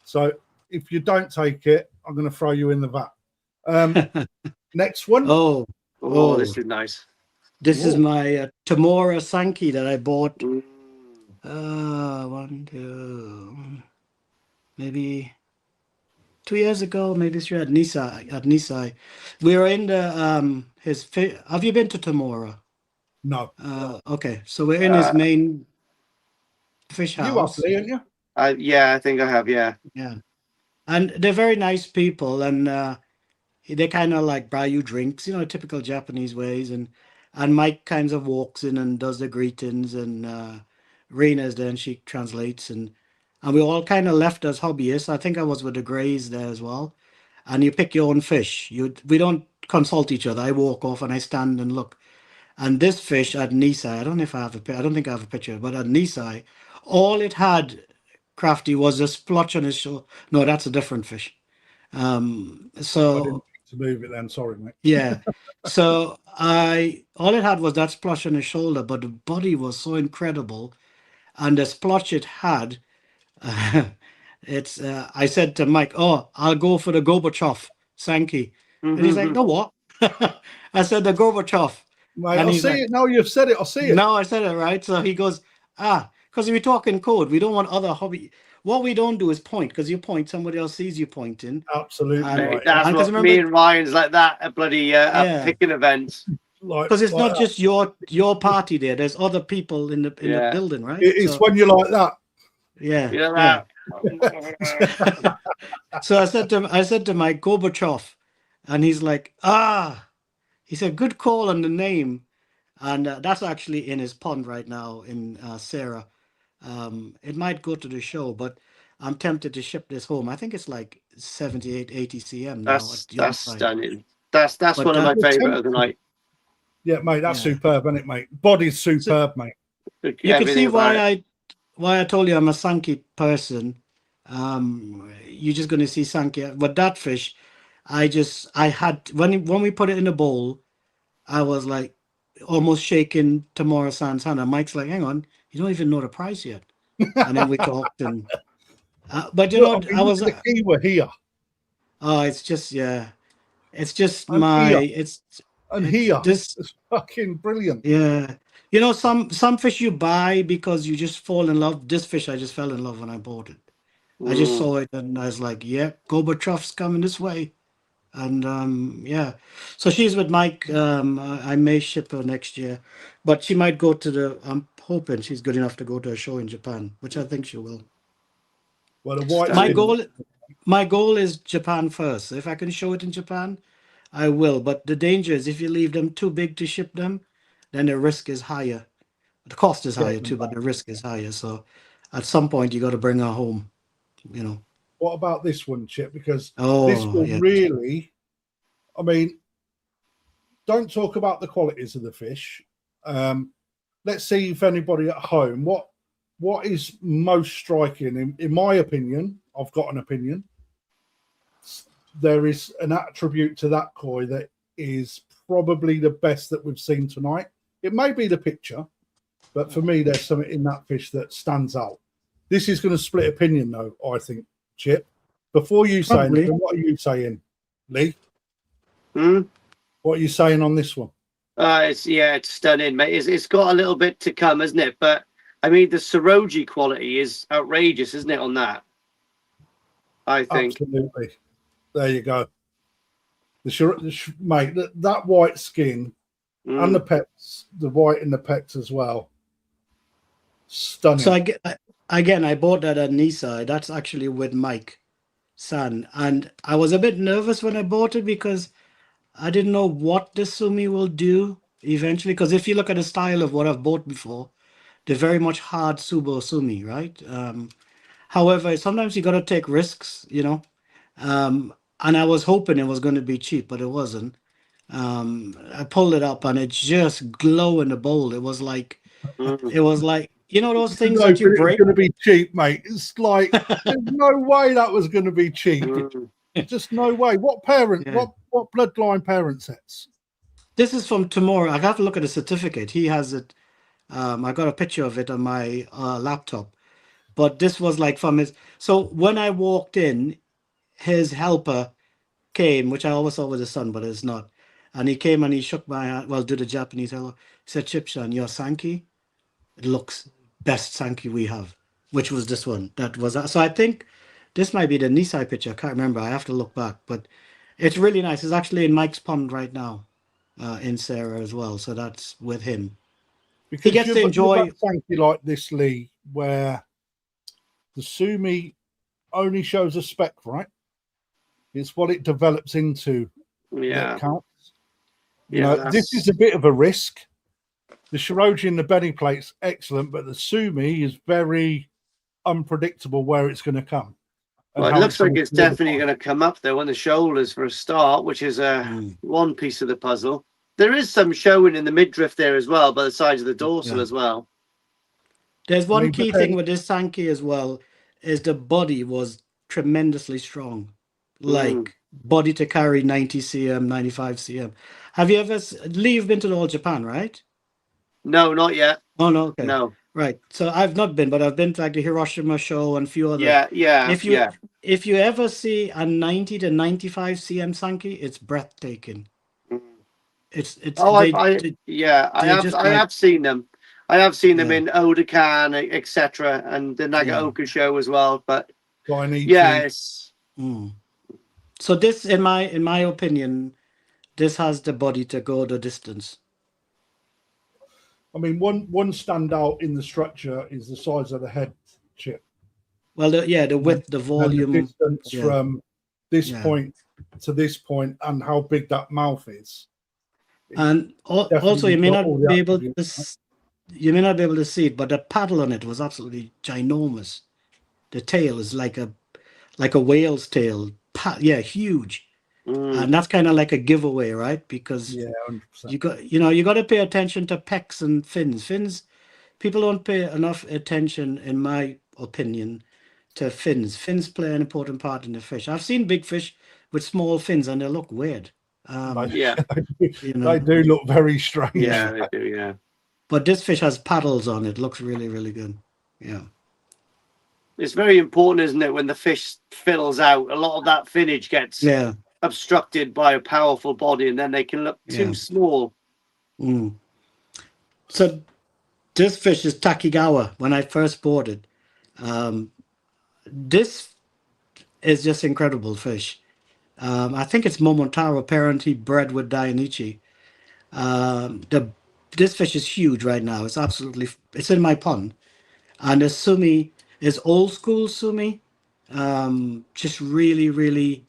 So if you don't take it, I'm going to throw you in the vat. Next one. Oh, this is nice. This is my Tamora Sankey that I bought. Maybe 2 years ago, maybe 3 at Nisai. We were in the have you been to Tamora? No. Okay, so we're in his main fish house. You have, Lee, haven't you? Yeah, I think I have. Yeah. And they're very nice people, and they kind of like buy you drinks, typical Japanese ways, and Mike kind of walks in and does the greetings, and Rena's there and she translates, and we all kind of left as hobbyists. I think I was with the Greys there as well. And you pick your own fish. We don't consult each other. I walk off and I stand and look. And this fish at Nisai, I don't think I have a picture, but at Nisai, all it had, Krafty, was a splotch on his shoulder. No, that's a different fish. So to move it then. Sorry, mate. Yeah. So all it had was that splotch on his shoulder, but the body was so incredible, and the splotch it had, I said to Mike, "Oh, I'll go for the Gorbachev Sankey," and he's like, "No, what?" I said the Gorbachev, Mate, and I he's see like, it now. You've said it. I see it. "No, I said it right." So he goes, because we talk in code, we don't want other hobby. What we don't do is point, because you point, somebody else sees you pointing. Absolutely And- right. That's And what 'cause me remember- and Ryan's like that at bloody Yeah. picking events. Like, Because it's like not just your party there. There's other people in the Yeah. building, right? it's So, when you're like that. yeah. You know yeah. that? So I said to Mike, Gorbachev, and he's like, he said, good call on the name. And that's actually in his pond right now in Sarah. It might go to the show, but I'm tempted to ship this home. I think it's like 78, 80 cm now. That's stunning. That's But one of my that- favourite of the night. Yeah, mate, that's Yeah. superb, isn't it, mate? Body's superb, mate. You can see Everything about it. why I told you I'm a Sankey person. You're just going to see Sankey. But that fish, I had when we put it in a bowl, I was like almost shaking Tamara Sands' hand. And Mike's like, "Hang on, you don't even know the price yet." And then we talked, and but you know, Look, I was. the key were here Oh, it's just it's just And here. it's here. this. It's fucking brilliant. Yeah. You know, some fish you buy because you just fall in love. This fish, I just fell in love when I bought it. I just saw it and I was like, yeah, Gorbachev's coming this way. And yeah. So she's with Mike. I may ship her next year. But she might go to I'm hoping she's good enough to go to a show in Japan, which I think she will. Well, the white. My goal is Japan first. If I can show it in Japan, I will. But the danger is if you leave them too big to ship them, then the risk is higher. The cost is higher too, but the risk is higher. So at some point you got to bring her home, you know. What about this one, Chip? Because this will really, I mean, don't talk about the qualities of the fish. Let's see if anybody at home, what is most striking, in my opinion, I've got an opinion. There is an attribute to that koi that is probably the best that we've seen tonight. It may be the picture, but for me, there's something in that fish that stands out. This is going to split opinion, though, I think, Chip. Before you say anything, what are you saying, Lee? What are you saying on this one? It's stunning, mate. It's got a little bit to come, hasn't it? But I mean, the Saroji quality is outrageous, isn't it? On that, I think. Absolutely. There you go. Mate, that white skin and the pecs, the white in the pecs as well. Stunning. So I bought that at Nisa. That's actually with Mike San, and I was a bit nervous when I bought it because I didn't know what the sumi will do eventually. Because if you look at the style of what I've bought before, they're very much hard subo sumi, right? However, sometimes you got to take risks, you know. And I was hoping it was going to be cheap, but it wasn't. I pulled it up and it's just glow in the bowl. It was like, you know, those things that you break. It's going to be cheap, mate. It's like there's no way that was going to be cheap. Just no way. What parent? Yeah. What bloodline parent sets? This is from tomorrow. I have to look at the certificate. He has it. I got a picture of it on my laptop. But this was like from his. So when I walked in, his helper came, which I always thought was his son, but it's not. And he came and he shook my hand. Well, do the Japanese hello. He said, "Chipshan, your Sankey, it looks best Sankey we have," which was this one. That was so. I think this might be the Nisai picture. I can't remember. I have to look back, but it's really nice. It's actually in Mike's pond right now, in Sarah as well. So that's with him. Because he gets to enjoy Sankey like this, Lee, where the sumi only shows a speck, right? It's what it develops into that counts. You know, this is a bit of a risk. The Shiroji and the belly plate's excellent, but the sumi is very unpredictable where it's going to come. Well, it looks like it's definitely going to come up there on the shoulders for a start, which is one piece of the puzzle. There is some showing in the midriff there as well, by the sides of the dorsal as well. There's one key thing with this Sankey as well, is the body was tremendously strong. Like body to carry 90 cm, 95 cm. Have you ever, Lee, you've been to all Japan, right? No, not yet. Oh, no, okay. No. Right. So I've not been, but I've been to like the Hiroshima show and a few other. Yeah. If you ever see a 90 to 95 cm Sankey, it's breathtaking. Mm. It's Oh, they, I have seen them. I have seen them Yeah. in Odakan, etc., and the Nagaoka show as well. But yeah, it's So this, in my opinion, this has the body to go the distance. I mean, one standout in the structure is the size of the head, Chip. Well, the width, the volume, and the distance from this point to this point, and how big that mouth is. And also, you may not be able to see it, but the paddle on it was absolutely ginormous. The tail is like a whale's tail. Huge. And that's kind of like a giveaway, right? Because 100%. you got to pay attention to pecks and fins. People don't pay enough attention, in my opinion, to fins. Fins play an important part in the fish. I've seen big fish with small fins, and they look weird. They do look very strange. Yeah, they do. Yeah. But this fish has paddles on it. Looks really, really good. Yeah. It's very important, isn't it, when the fish fills out, a lot of that finnage gets obstructed by a powerful body, and then they can look too small. So this fish is Takigawa. When I first bought it, this is just incredible fish. I think it's Momotaro, apparently bred with Dainichi. This fish is huge right now. It's in my pond, and the sumi is old school sumi, just really, really,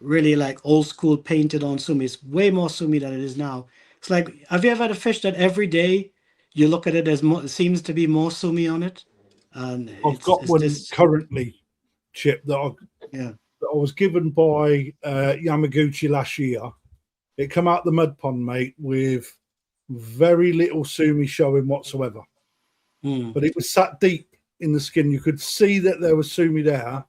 really like old school painted on sumi. It's way more sumi than it is now. It's like, have you ever had a fish that every day you look at it, seems to be more sumi on it? And I've got one currently, Chip, that I was given by Yamaguchi last year. It come out the mud pond, mate, with very little sumi showing whatsoever. But it was sat deep in the skin. You could see that there was sumi there.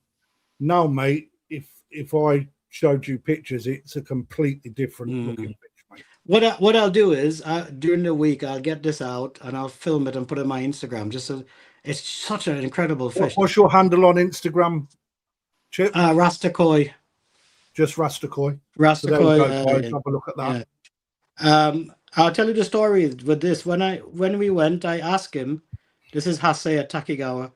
Now, mate, if I showed you pictures, it's a completely different looking fish, mate. What I'll do is during the week I'll get this out and I'll film it and put it on my Instagram. Just so it's such an incredible fish. What's your handle on Instagram, Chip? Rasta Koi. Just Rasta Koi. Rasta Koi. Guys, have a look at that. Yeah. I'll tell you the story with this. When we went, I asked him. This is Hase at Takigawa.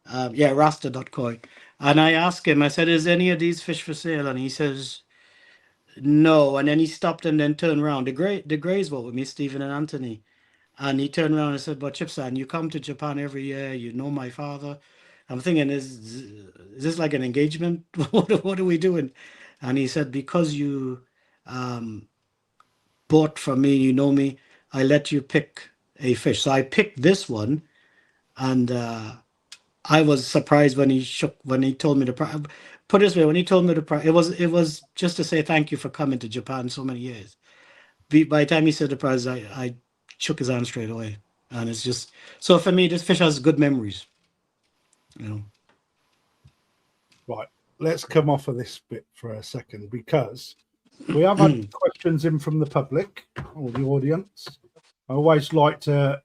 Rasta.koi. And I asked him, I said, is any of these fish for sale? And he says, no. And then he stopped and then turned around. The Greys were with me, Stephen and Anthony. And he turned around and said, but Chipsan, you come to Japan every year. You know my father. I'm thinking, is this like an engagement? What are we doing? And he said, because you bought from me, you know me, I let you pick a fish. So I picked this one. And I was surprised when he told me the price. Put it this way, when he told me the price, it was just to say thank you for coming to Japan so many years. By the time he said the price, I shook his hand straight away. And it's just, so for me, this fish has good memories. Right, let's come off of this bit for a second, because we have had questions in from the public or the audience. I always like to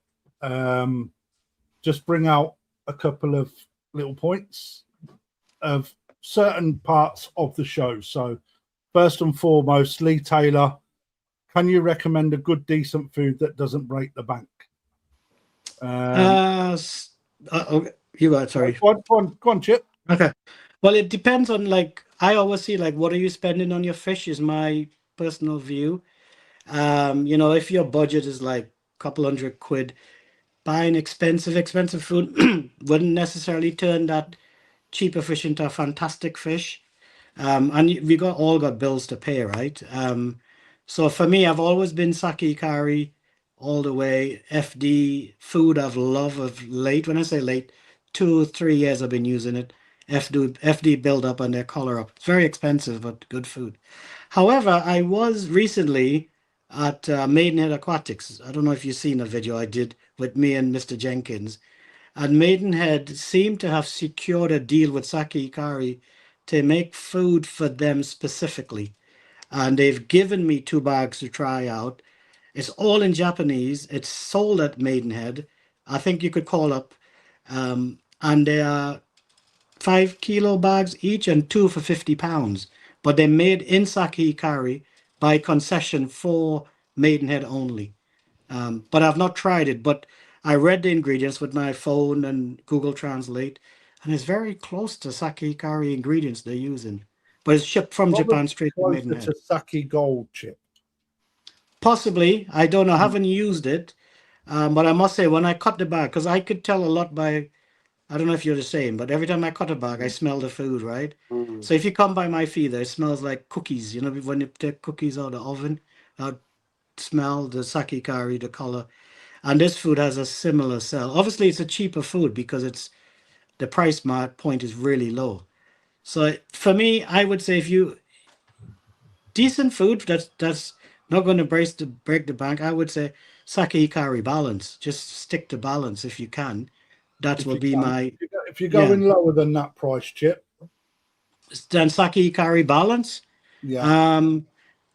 just bring out a couple of little points of certain parts of the show. So first and foremost, Lee Taylor, can you recommend a good, decent food that doesn't break the bank? You got it, sorry. Go on, Chip. Okay. Well, it depends on, like, I always see, like, what are you spending on your fish is my personal view. If your budget is like a couple £100, buying expensive food wouldn't necessarily turn that cheaper fish into a fantastic fish. And we all got bills to pay, right? So for me, I've always been sake curry all the way. FD food I've loved of late. When I say late, 2-3 years I've been using it. FD build up and their color up. It's very expensive, but good food. However, I was recently at Maidenhead Aquatics. I don't know if you've seen a video I did with me and Mr. Jenkins. And Maidenhead seemed to have secured a deal with Sake Ikari to make food for them specifically. And they've given me 2 bags to try out. It's all in Japanese. It's sold at Maidenhead. I think you could call up. And they are 5 kilo bags each and 2 for £50. But they're made in Saki Hikari by concession for Maidenhead only. But I've not tried it. But I read the ingredients with my phone and Google Translate, and it's very close to Saki Hikari ingredients they're using. But it's shipped from Japan straight to Closer Maidenhead. to Saki Gold, Chip. Possibly. I don't know. I haven't used it. But I must say, when I cut the bag, because I could tell a lot by, I don't know if you're the same, but every time I cut a bag, I smell the food, right? So if you come by my feeder, it smells like cookies. You know, when you take cookies out of the oven, I smell the sake curry, the color. And this food has a similar smell. Obviously, it's a cheaper food because it's the price point is really low. So for me, I would say if you decent food that's not going to break the bank, I would say sake hikari balance. Just stick to balance if you can. That will be my. If you're going lower than that price, Chip, then sake hikari balance. Yeah.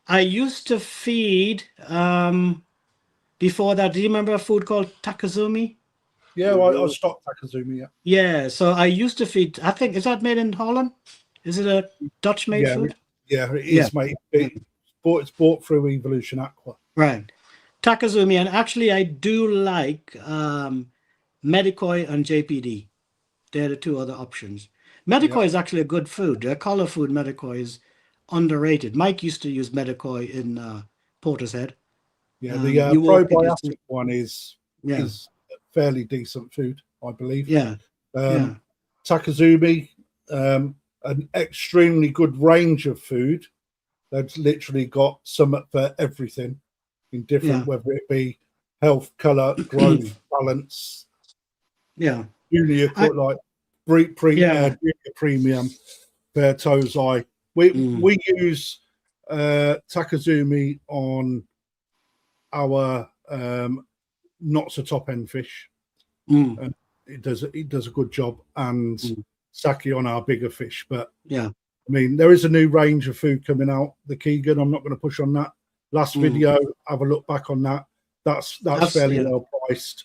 I used to feed before that. Do you remember a food called Takazumi? Yeah, I stopped Takazumi. Yeah. Yeah, so I used to feed. I think is that made in Holland? Is it a Dutch-made food? Yeah, it is, mate. It's bought through Evolution Aqua. Right. Takazumi, and actually I do like Medikoi and JPD. They're the 2 other options. Medikoi is actually a good food. Their color food, Medikoi, is underrated. Mike used to use Medikoi in Portishead. Yeah, the probiotic one is fairly decent food, I believe. Yeah. Takazumi, an extremely good range of food. They've literally got some for everything in different, whether it be health, color, growth, balance. Yeah. Junior, junior premium, Bear Tozai. We use Takazumi on our not so top end fish. It does a good job, and sake on our bigger fish. But I mean, there is a new range of food coming out. The Keegan, I'm not going to push on that. Last video, have a look back on that. That's fairly well priced.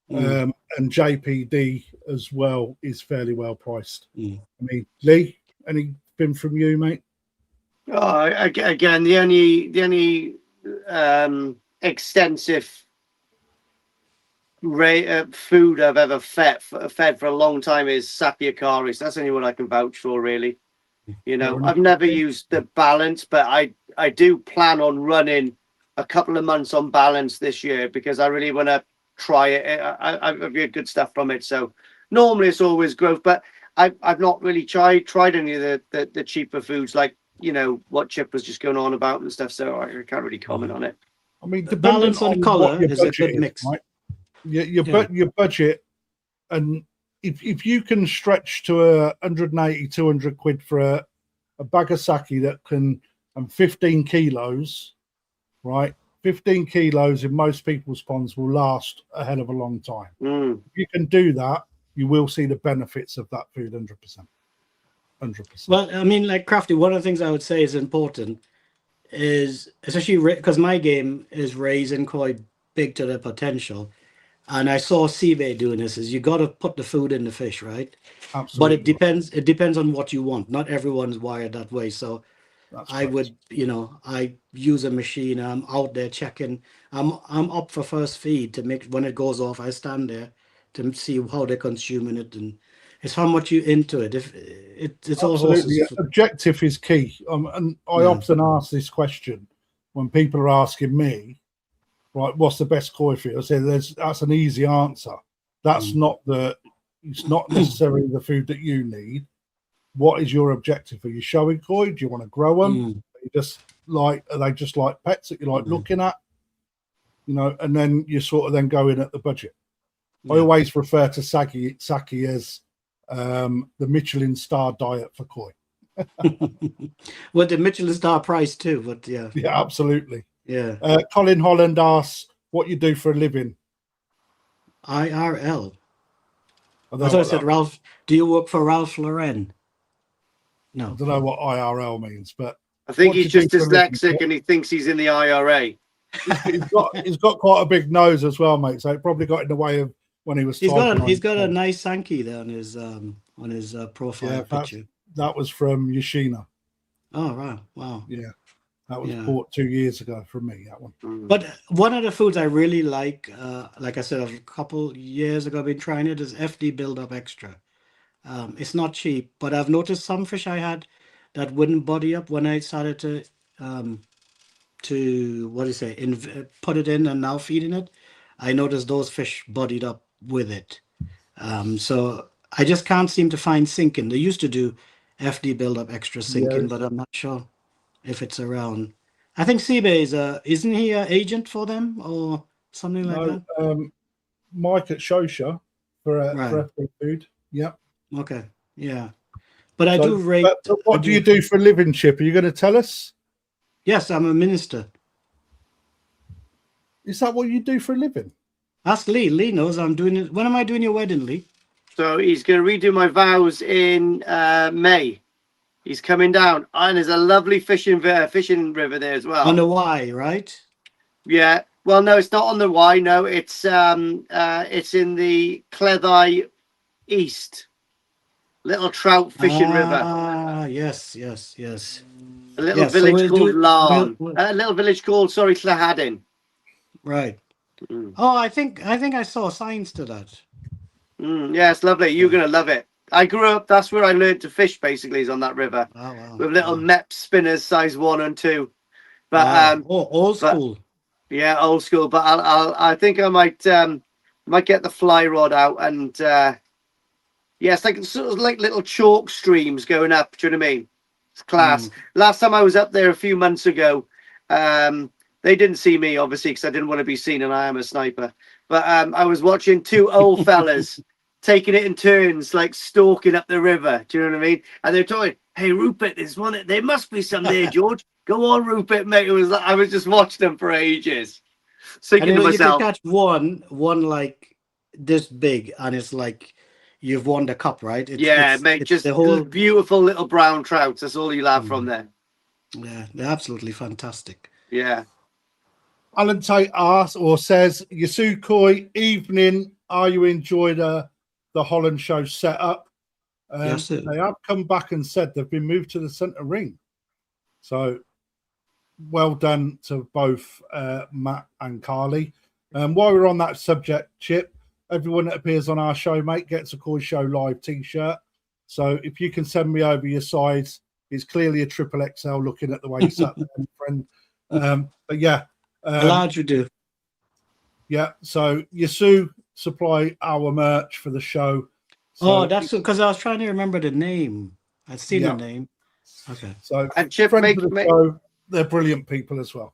And JPD as well is fairly well priced. I mean, Lee, anything from you, mate? Oh, again, the only extensive food I've ever fed for a long time is Sapi Akari. So that's the only one I can vouch for, really. You know, I've never used the balance, but I do plan on running a couple of months on balance this year because I really want to try it. I've got good stuff from it. So normally it's always growth, but I've not really tried any of the cheaper foods, like, you know, what Chip was just going on about and stuff. So I can't really comment on it. I mean, the balance on color is a good mix. Right? Your budget, and if you can stretch to 180, 200 quid for a bag of sake that can, and 15 kilos, right? 15 kilos in most people's ponds will last a hell of a long time. If you can do that, you will see the benefits of that food 100%. 100%. Well, I mean, like Krafty, one of the things I would say is important is, especially because my game is raising koi big to their potential. And I saw Seabay doing this, is you got to put the food in the fish, right? Absolutely. But it depends on what you want. Not everyone's wired that way. So I would, I use a machine. I'm out there checking. I'm up for first feed to make, when it goes off, I stand there to see how they're consuming it, and it's how much you into it. If it's all horses. Objective is key. And I often ask this question when people are asking me, right, what's the best koi for you? I say that's an easy answer. That's it's not necessarily the food that you need. What is your objective? Are you showing koi? Do you want to grow them? Are they just like pets that you like looking at? And then you sort of then go in at the budget. I always refer to sake as the Michelin star diet for koi. Well, the Michelin star price too, but yeah, absolutely. Yeah. Colin Holland asks what you do for a living. IRL. I thought I said Ralph. Do you work for Ralph Lauren? No. I don't know what IRL means, but I think what he's do you just do for a living, dyslexic Chip? and he thinks he's in the IRA. He's got quite a big nose as well, mate. So it probably got in the way of when he was He's typing. got a nice Sankey there on his profile picture. That was from Yoshina. Oh right, wow. Yeah, that was bought 2 years ago from me. That one. But one of the foods I really like I said, a couple years ago, I've been trying it, is FD Build Up Extra. It's not cheap, but I've noticed some fish I had that wouldn't body up when I started to what do you say, put it in and now feeding it. I noticed those fish bodied up with it. So I just can't seem to find sinking. They used to do FD Build Up Extra sinking, but I'm not sure if it's around. I think Seabay isn't he an agent for them or something like that? Mike at Shosha for Right. FD Food. Yeah. Okay. Yeah. But I do rate. But what do you do for a living, Chip? Are you going to tell us? Yes, I'm a minister. Is that what you do for a living? Ask Lee. Lee knows I'm doing it. When am I doing your wedding, Lee? So he's going to redo my vows in May. He's coming down, and there's a lovely fishing river there as well. On the Y, right? Yeah. Well, no, it's not on the Y. No, it's in the Cleddau East. Little trout fishing river. Ah, yes. A little village called Larn. A little village called Llahadin. Right. Oh, I think I saw signs to that. Yeah, it's lovely. You're gonna love it. I grew up. That's where I learned to fish. Basically, is on that river. Oh, wow. With little Mep spinners, size 1 and 2. But old school. Yeah, old school. But I think I might get the fly rod out and it's like sort of like little chalk streams going up. Do you know what I mean? It's class. Last time I was up there a few months ago, they didn't see me obviously because I didn't want to be seen, and I am a sniper. But I was watching 2 old fellas taking it in turns, like stalking up the river. Do you know what I mean? And they're talking, "Hey Rupert, there's one. There must be some there, George. Go on, Rupert, mate." It was like I was just watching them for ages, thinking to myself, you can catch one like this big, and it's like you've won the cup, right? Mate, just the whole beautiful little brown trouts. That's all you'll have from there. Yeah, they're absolutely fantastic. Yeah. Alan Tate asks or says, Yasu Koi, evening. Are you enjoying the Holland show setup? Yes, sir. They have come back and said they've been moved to the centre ring. So well done to both Matt and Carly. While we're on that subject, Chip, everyone that appears on our show, mate, gets a Koi Show Live t-shirt. So if you can send me over your size, it's clearly a triple XL looking at the way you sat there, friend. But yeah. Glad you do. Yeah, so Yasu supply our merch for the show. So, that's because I was trying to remember the name. I'd seen the name. Okay. So and Chip, show, they're brilliant people as well.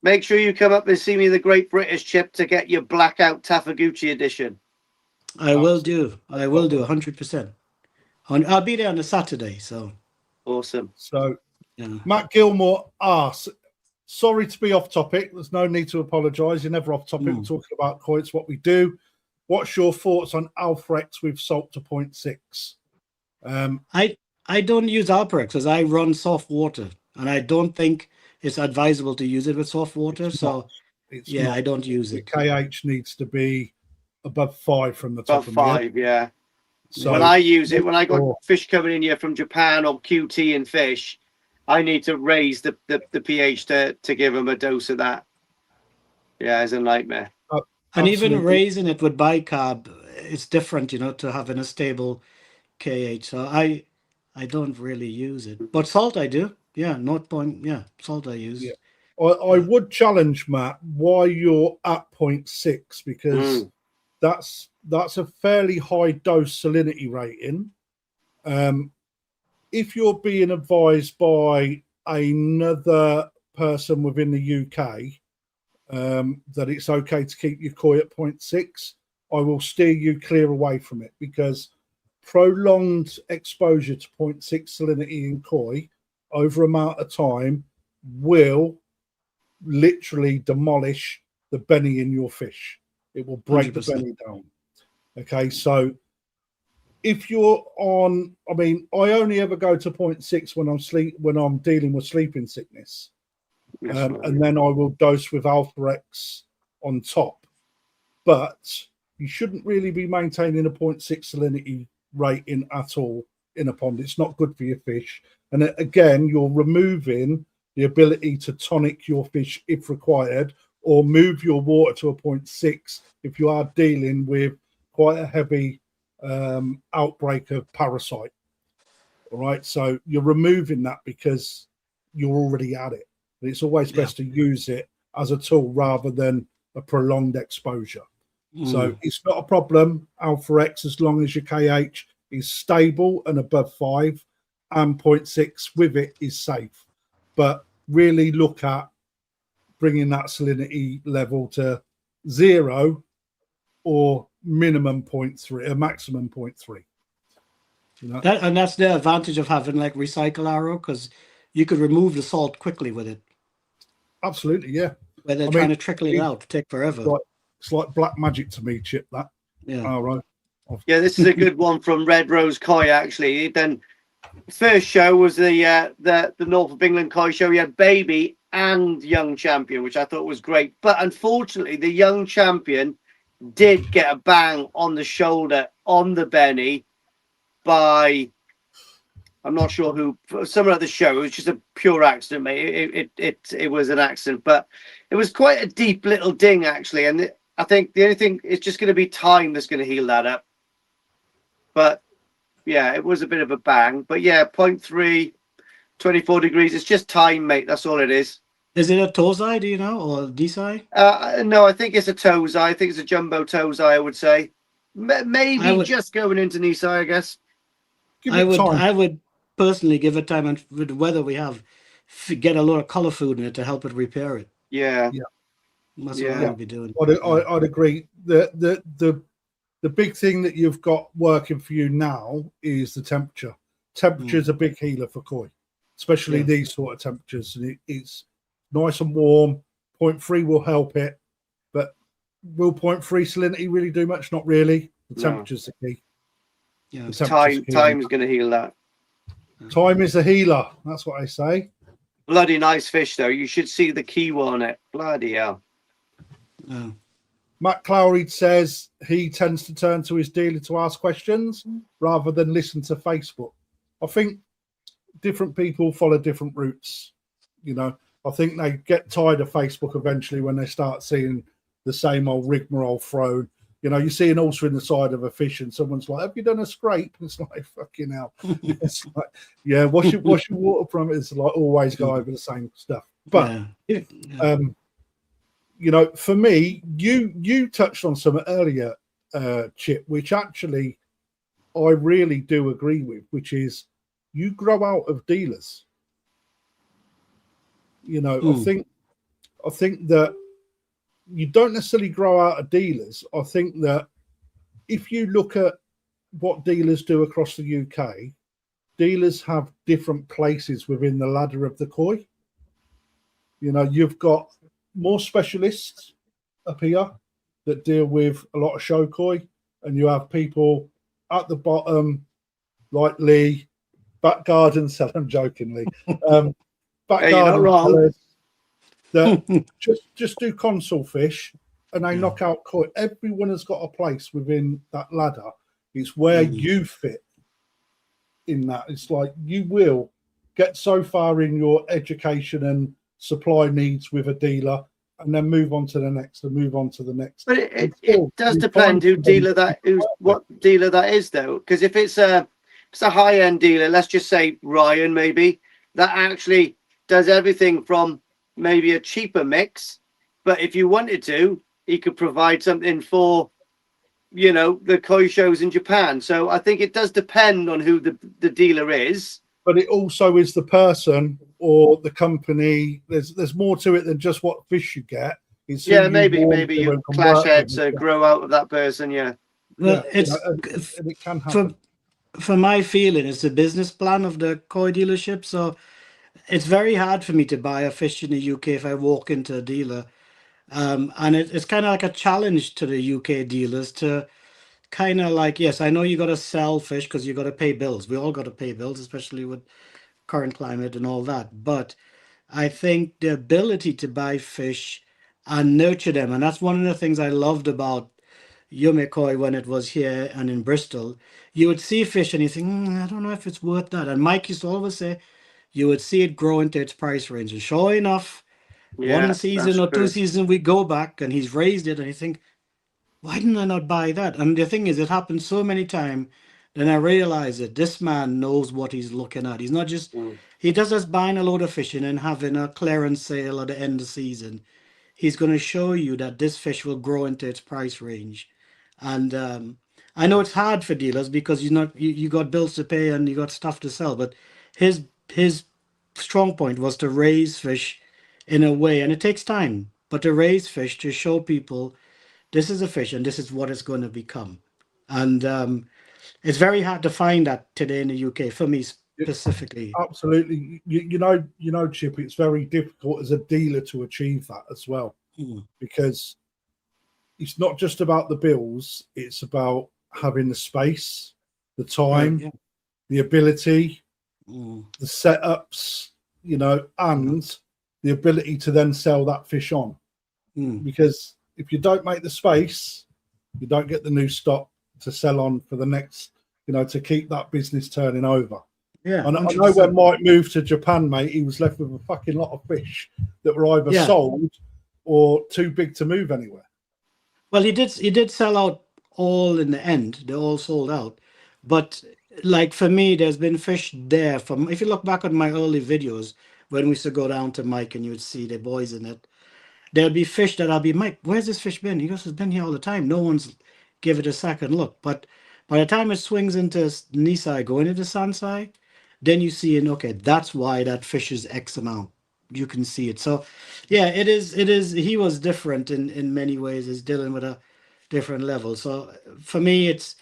Make sure you come up and see me in the Great British, Chip, to get your blackout Tafaguchi edition. I will do 100%. I'll be there on a Saturday. So awesome. So Matt Gilmore asks, sorry to be off topic. There's no need to apologise. You're never off topic. We're talking about koi. It's what we do. What's your thoughts on Alpharex with salt to 0.6? I don't use Alpharex because I run soft water, and I don't think it's advisable to use it with soft water. I don't use it. KH needs to be above 5 from the top. Above 5, yeah. So when I use it, when I got fish coming in here from Japan or QT and fish, I need to raise the pH to give them a dose of that. Yeah, it's a nightmare. And even raising it with bicarb, it's different, to having a stable KH. So I don't really use it. But salt I do. Yeah, salt I use. Yeah. I would challenge, Matt, why you're at 0.6, because that's a fairly high dose salinity rating. If you're being advised by another person within the UK that it's okay to keep your koi at 0.6, I will steer you clear away from it, because prolonged exposure to 0.6 salinity in koi over amount of time will literally demolish the benny in your fish. It will break 100%. The benny down. Okay, so if you're on, I mean, I only ever go to 0.6 when I'm dealing with sleeping sickness, and then I will dose with Alpha X on top. But you shouldn't really be maintaining a 0.6 salinity rating at all in a pond. It's not good for your fish. And again, you're removing the ability to tonic your fish if required, or move your water to a 0.6 if you are dealing with quite a heavy outbreak of parasite. All right, so you're removing that because you're already at it. And it's always best to use it as a tool rather than a prolonged exposure. So it's not a problem, Alpha X, as long as your KH is stable and above 5, and 0.6 with it is safe. But really look at bringing that salinity level to 0 or minimum 0.3, a maximum 0.3. You know? And that's the advantage of having like recycle arrow, because you could remove the salt quickly with it. Absolutely, yeah. Where they're trying to trickle it out, take forever. It's like black magic to me, Chip. That. Yeah. All right. Yeah, this is a good one from Red Rose Koi. Actually, then first show was the North of England Koi show. We had baby and young champion, which I thought was great. But unfortunately, the young champion did get a bang on the shoulder on the Benny by, I'm not sure who, someone at the show. It was just a pure accident, mate. It was an accident, but it was quite a deep little ding, actually. And I think the only thing is just going to be time that's going to heal that up. But yeah, it was a bit of a bang. But yeah, 0.3, 24 degrees. It's just time, mate. That's all it is. Is it a Tozai, do you know, or Desai? No, I think it's a Tozai. I think it's a jumbo Tozai, I would say. Maybe just going into Nisai, I guess. I would personally give it time, and with the weather we have, get a lot of color food in it to help it repair it. Yeah. That's what I would be doing. I'd agree. The big thing that you've got working for you now is the temperature. Temperature is a big healer for koi, especially these sort of temperatures. And it's nice and warm. 0.3 will help it, but will 0.3 salinity really do much? Not really. The temperature's the key. Yeah, time's going to heal that. Time is a healer. That's what I say. Bloody nice fish, though. You should see the kiwa on it. Bloody hell. Yeah. Matt Clowry says he tends to turn to his dealer to ask questions rather than listen to Facebook. I think different people follow different routes. You know, I think they get tired of Facebook eventually when they start seeing the same old rigmarole thrown. You know, you see an ulcer in the side of a fish and someone's like, have you done a scrape? And it's like, fucking hell. It's like, yeah, wash your water from it. It's like always go over the same stuff. But, you know, for me, you touched on some earlier, Chip, which actually I really do agree with, which is you grow out of dealers. You know, I think that you don't necessarily grow out of dealers. I think that if you look at what dealers do across the UK, dealers have different places within the ladder of the koi. You know, you've got more specialists up here that deal with a lot of show koi, and you have people at the bottom like Lee, back garden sellers, jokingly. Back garden sellers that just do console fish and they knock out koi. Everyone has got a place within that ladder. It's where you fit in that. It's like you will get so far in your education and supply needs with a dealer and then move on to the next and move on to the next. But it does depend what dealer that is, though. Because if it's a high-end dealer, let's just say Ryan, maybe, that actually does everything from maybe a cheaper mix, but if you wanted to, he could provide something for, you know, the koi shows in Japan. So I think it does depend on who the dealer is. But it also is the person or the company. There's more to it than just what fish you get. It's maybe you clash heads grow out of that person. Yeah. Well, it can happen. For my feeling, it's the business plan of the koi dealership. So it's very hard for me to buy a fish in the UK if I walk into a dealer. And it's kind of like a challenge to the UK dealers to kind of like, yes, I know you got to sell fish because you got to pay bills. We all got to pay bills, especially with current climate and all that. But I think the ability to buy fish and nurture them, and that's one of the things I loved about Koi when it was here and in Bristol. You would see fish and you think, I don't know if it's worth that. And Mike used to always say, you would see it grow into its price range. And sure enough, one Yeah, season that's or two true. seasons, we go back and he's raised it, and you think, why didn't I not buy that? And the thing is, it happened so many times. Then I realized that this man knows what he's looking at. He's not just, Mm. he does just buying a load of fish and then having a clearance sale at the end of the season. He's going to show you that this fish will grow into its price range. And I know it's hard for dealers because you got bills to pay and you got stuff to sell. But his strong point was to raise fish in a way, and it takes time, but to raise fish to show people this is a fish and this is what it's going to become. And it's very hard to find that today in the UK for me specifically. Absolutely. You know, Chip, it's very difficult as a dealer to achieve that as well, because it's not just about the bills, it's about having the space, the time, the ability, the setups, you know, and the ability to then sell that fish on. Because if you don't make the space, you don't get the new stock to sell on for the next, you know, to keep that business turning over. Yeah, and I know when Mike moved to Japan, mate, he was left with a fucking lot of fish that were either sold or too big to move anywhere. Well, he did sell out all in the end. They all sold out. But like for me, there's been fish there from, if you look back at my early videos when we used to go down to Mike and you'd see the boys in it, there'll be fish that I'll be, Mike, where's this fish been? He goes, it's been here all the time. No one's give it a second look. But by the time it swings into Nisai, going into Sansai, then you see, and okay, that's why that fish is X amount. You can see it. So yeah, it is, he was different in many ways. He's dealing with a different level. So for me, it's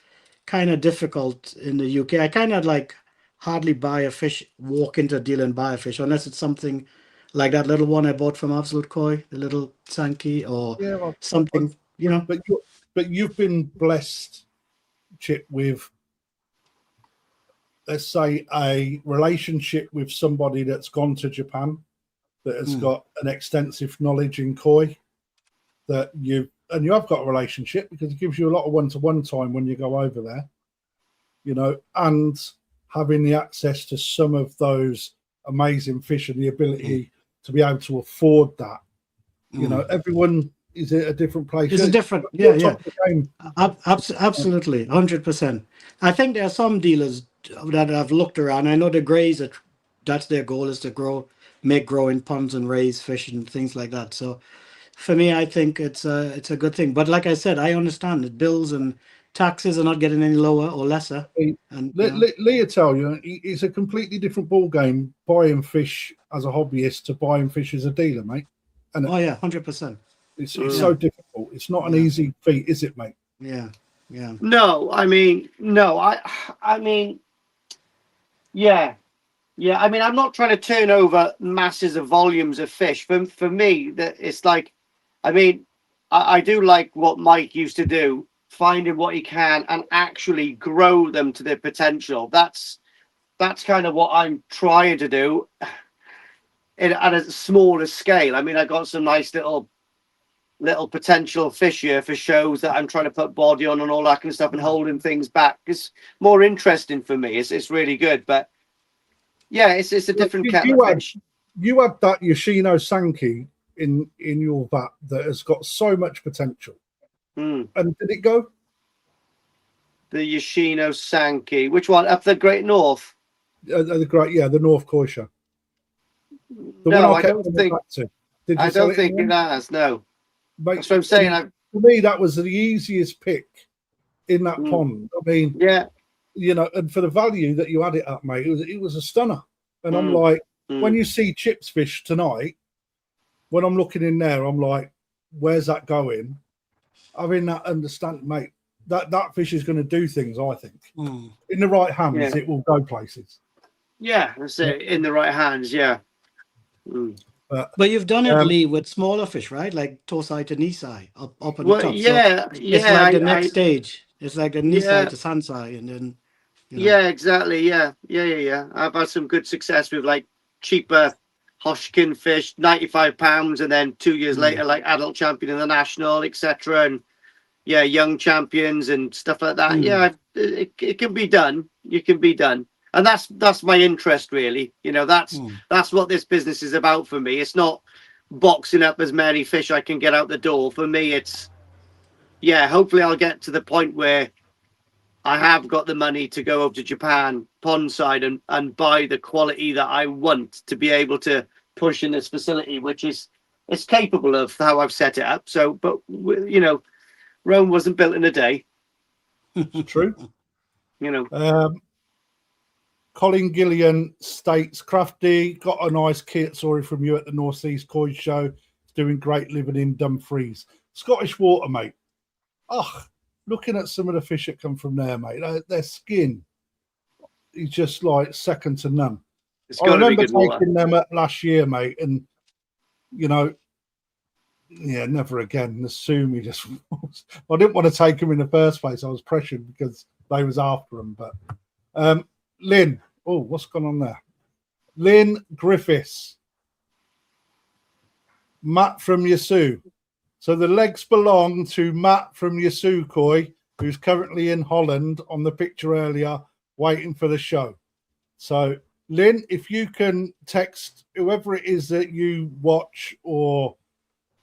kind of difficult in the UK. I kind of like hardly buy a fish, walk into a deal and buy a fish, unless it's something like that little one I bought from Absolute Koi, the little Sankey or something, you know. But you've been blessed, Chip, with, let's say, a relationship with somebody that's gone to Japan, that has got an extensive knowledge in koi, that you have got a relationship because it gives you a lot of one-to-one time when you go over there, you know, and having the access to some of those amazing fish and the ability to be able to afford that. You know, everyone is at a different place. It's a different, absolutely, 100%. I think there are some dealers that I've looked around. I know the Greys, that's their goal, is to make growing ponds and raise fish and things like that. So for me, I think it's a good thing. But like I said, I understand that bills and taxes are not getting any lower or lesser. And Lee tell you, it's a completely different ball game buying fish as a hobbyist to buying fish as a dealer, mate. And 100%. It's so difficult. It's not an easy feat, is it, mate? Yeah. No, I mean, yeah. I mean, I'm not trying to turn over masses of volumes of fish. For me, that it's like, I mean, I do like what Mike used to do, finding what he can and actually grow them to their potential. That's kind of what I'm trying to do at a smaller scale. I mean, I got some nice little potential fish here for shows that I'm trying to put body on and all that kind of stuff and holding things back. It's more interesting for me. It's really good, but yeah, it's a different kettle of fish. You had that Yoshino Sankey in your vat that has got so much potential. And did it go? The Yoshino Sankey. Which one? Up the Great North? The North Koi show. No, I don't think. I don't think it has. No. Mate, that's what I'm saying. For me, that was the easiest pick in that pond. I mean, you know, and for the value that you had it at, mate, it was a stunner. And I'm like, when you see Chip's fish tonight, when I'm looking in there, I'm like, where's that going? Having that understand, mate, that fish is going to do things, I think. In the right hands, it will go places. Yeah, that's it. In the right hands, yeah. But you've done it, Lee, with smaller fish, right? Like Tosai to Nisai, up on the top. Yeah, so it's like the next stage. It's like the knee Yeah. side to sand side, and then Yeah, exactly. Yeah. I've had some good success with like cheaper Hoshkin fish, £95, and then 2 years later, like adult champion in the national, etc. And yeah, young champions and stuff like that. Yeah, it can be done. It can be done, and that's my interest really. That's what this business is about for me. It's not boxing up as many fish I can get out the door. For me, it's hopefully I'll get to the point where I have got the money to go over to Japan pond side and buy the quality that I want to be able to push in this facility, which is it's capable of how I've set it up. So, but Rome wasn't built in a day. True. Colin Gillian states, Krafty, got a nice kit, sorry, from you at the North East Koi Show. It's doing great living in Dumfries. Scottish water, mate. Looking at some of the fish that come from there, mate, their skin is just like second to none. I remember taking them up last year, mate, and never again. The Sumi just I didn't want to take them in the first place. I was pressured because they was after them. But Lynn, what's gone on there? Lynn Griffiths, Matt from Yasu. So the legs belong to Matt from Yasu Koi, who's currently in Holland on the picture earlier, waiting for the show. So Lynn, if you can text whoever it is that you watch or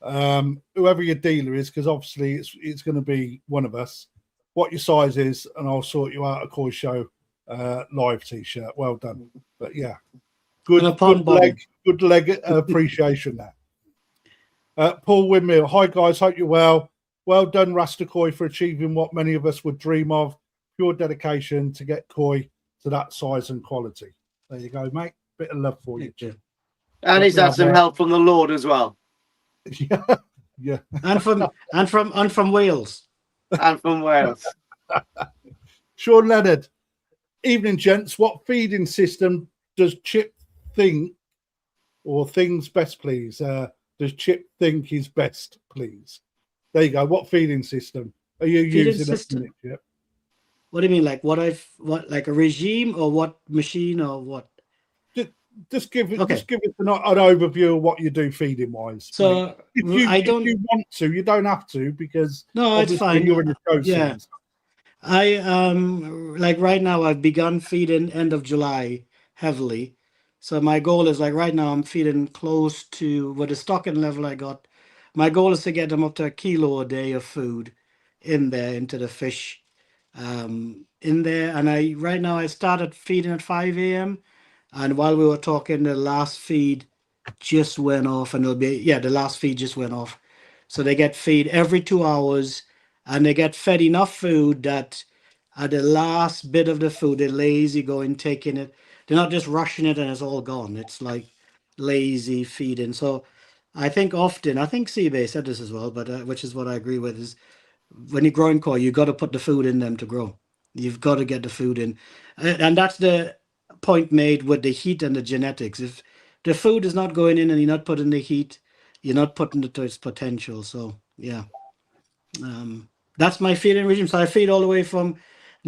whoever your dealer is, because obviously it's going to be one of us, what your size is, and I'll sort you out a Koi Show live t-shirt. Well done. But yeah, good leg appreciation there. Paul Windmill, hi guys, hope you're well. Well done, Rasta Koi, for achieving what many of us would dream of. Pure dedication to get koi to that size and quality. There you go, mate. Bit of love for you. And he's had some help from the Lord as well. Yeah. And from Wales. And from Wales. Sean Leonard, evening, gents. What feeding system does Chip think, or things best, please? Does Chip think is best, please? There you go. What feeding system are you using at the minute, Chip? What do you mean? Like what like a regime, or what machine, or what? Just give it an overview of what you do feeding wise. So if you want to, you don't have to, because no, it's fine. You're in the show season. I like right now I've begun feeding end of July heavily. So my goal is like right now I'm feeding close to what the stocking level I got. My goal is to get them up to 1 kilo a day of food in there into the fish in there. And I started feeding at 5 a.m. And while we were talking, the last feed just went off, and the last feed just went off. So they get feed every 2 hours, and they get fed enough food that at the last bit of the food, they're lazy going, taking it. They're not just rushing it and it's all gone. It's like lazy feeding. So I think Seabay said this as well, but which is what I agree with, is when you're growing koi, you got to put the food in them to grow. You've got to get the food in. And that's the point made with the heat and the genetics. If the food is not going in and you're not putting the heat, you're not putting it to its potential. So yeah, that's my feeding regime. So I feed all the way from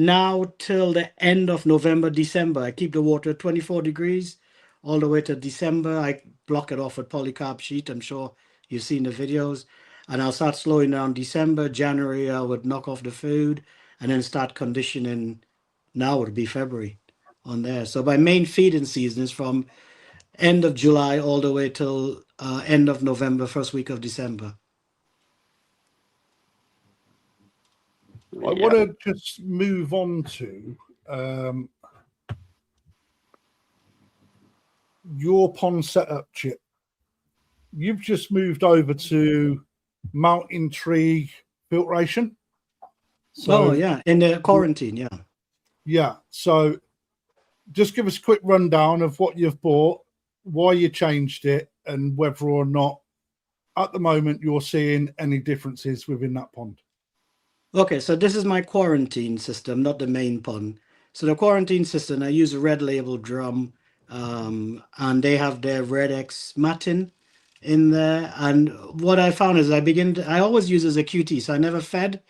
now till the end of November, December. I keep the water at 24 degrees all the way to December. I block it off with polycarb sheet. I'm sure you've seen the videos. And I'll start slowing down December. January, I would knock off the food and then start conditioning. Now it would be February on there. So my main feeding season is from end of July all the way till end of November, first week of December. I want to just move on to your pond setup, Chip. You've just moved over to mountain tree filtration. So, in the quarantine, Yeah. So just give us a quick rundown of what you've bought, why you changed it, and whether or not at the moment you're seeing any differences within that pond. Okay, so this is my quarantine system, not the main pond. So the quarantine system, I use a red label drum, and they have their Red X matting in there. And what I found is I always use as a QT, so I never fed,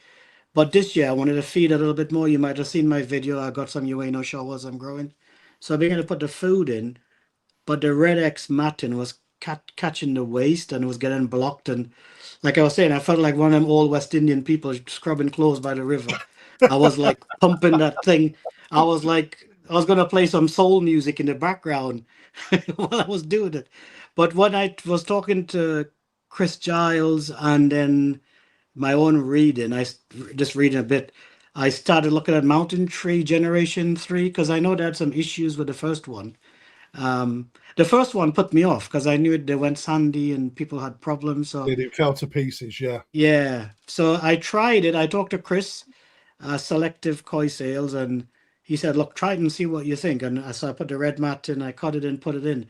But this year I wanted to feed a little bit more. You might have seen my video. I got some Ueno showers I'm growing. So I began to put the food in, but the Red X matting was catching the waste and it was getting blocked. And like I was saying, I felt like one of them old West Indian people scrubbing clothes by the river. I was like pumping that thing. I was going to play some soul music in the background while I was doing it. But when I was talking to Chris Giles and then my own reading, just reading a bit, I started looking at Mountain Tree Generation 3 because I know they had some issues with the first one. The first one put me off because I knew they went sandy and people had problems. So it fell to pieces. yeah. So I tried it. I talked to Chris, Selective Koi Sales, and he said, "Look, try it and see what you think." And so I put the red mat in, I cut it in, put it in.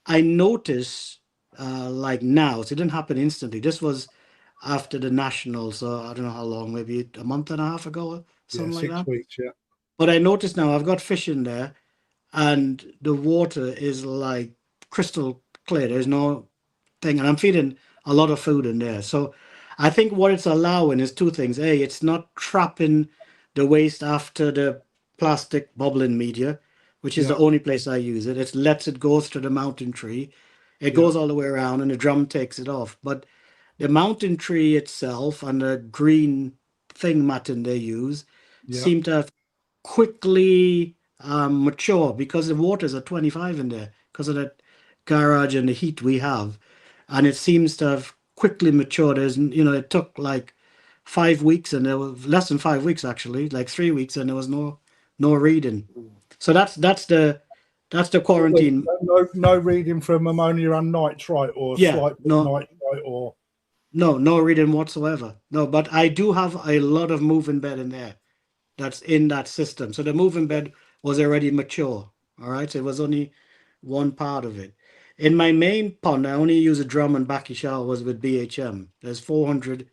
I noticed, like now, so it didn't happen instantly. This was after the national, so I don't know how long, maybe a month and a half ago, or something like 6 that. weeks. Yeah. But I noticed now I've got fish in there, and the water is like crystal clear. There's no thing, and I'm feeding a lot of food in there. So I think what it's allowing is two things. A, it's not trapping the waste after the plastic bubbling media, which is the only place I use it. It lets it go through the mountain tree. It goes all the way around and the drum takes it off. But the mountain tree itself and the green thing matting they use seem to have quickly mature because the waters are 25 in there because of that garage and the heat we have. And it seems to have quickly matured. It took like 5 weeks and there was less than 5 weeks actually, like 3 weeks, and there was no reading. So that's the quarantine. No reading from ammonia and nitrite or slight nitrite or no reading whatsoever. No, but I do have a lot of moving bed in there that's in that system. So the moving bed was already mature. All right. So it was only one part of it. In my main pond, I only use a drum and backy shower was with BHM. There's 400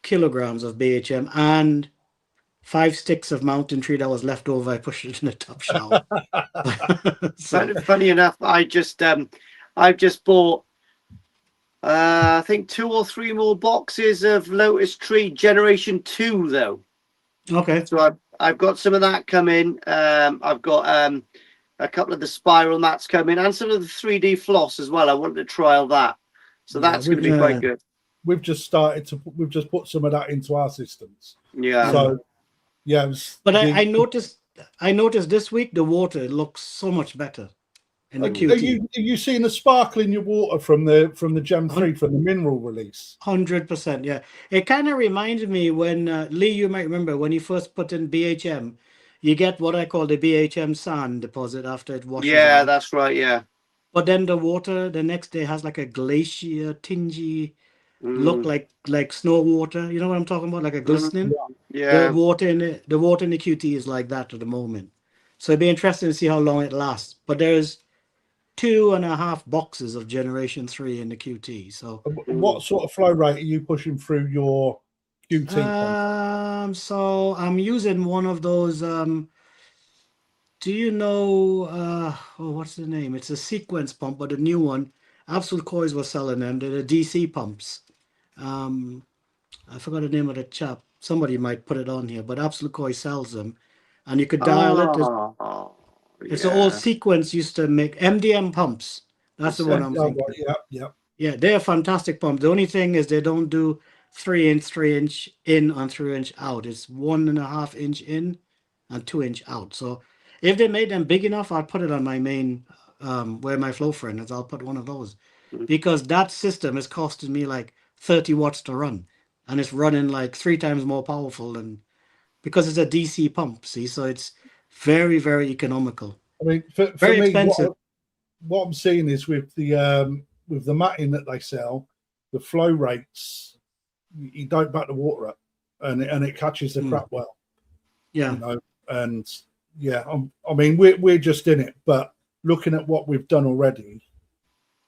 kilograms of BHM and 5 sticks of mountain tree that was left over. I pushed it in the top shower. Funny enough, I've just bought I think 2 or 3 more boxes of Lotus Tree Generation 2 though. Okay. So I've got some of that coming. I've got a couple of the spiral mats coming and some of the 3D floss as well. I wanted to trial that. So that's going to be quite good. We've just put some of that into our systems. Yeah. So but I noticed this week the water looks so much better in the QT. Are you seeing a sparkle in your water from the Gem 3 from the mineral release? 100%, yeah. It kind of reminded me when Lee, you might remember when you first put in BHM, you get what I call the BHM sand deposit after it washes out. That's right, yeah. But then the water the next day has like a glacier tingy look, like snow water. You know what I'm talking about? Like a glistening. Yeah. The water in the QT is like that at the moment. So it'd be interesting to see how long it lasts. But there's 2.5 boxes of Generation 3 in the QT. So what sort of flow rate are you pushing through your QT? So I'm using one of those. Do you know? What's the name? It's a sequence pump, but a new one. Absolute Koi was selling them. They're the DC pumps. I forgot the name of the chap. Somebody might put it on here, but Absolute Koi sells them, and you could dial it. It's an old sequence used to make MDM pumps. That's the one I'm thinking. Yeah, they're a fantastic pump. The only thing is they don't do 3-inch in and 3-inch out. It's 1.5 inch in and 2 inch out. So if they made them big enough, I'll put it on my main where my flow friend is. I'll put one of those because that system is costing me like 30 watts to run, and it's running like 3 times more powerful than because it's a DC pump. See, so it's very, very economical. I mean, for very me, expensive. What I'm seeing is with the matting that they sell, the flow rates, you don't back the water up, and it catches the crap well. Yeah, you know, and yeah, I mean, we're just in it, but looking at what we've done already,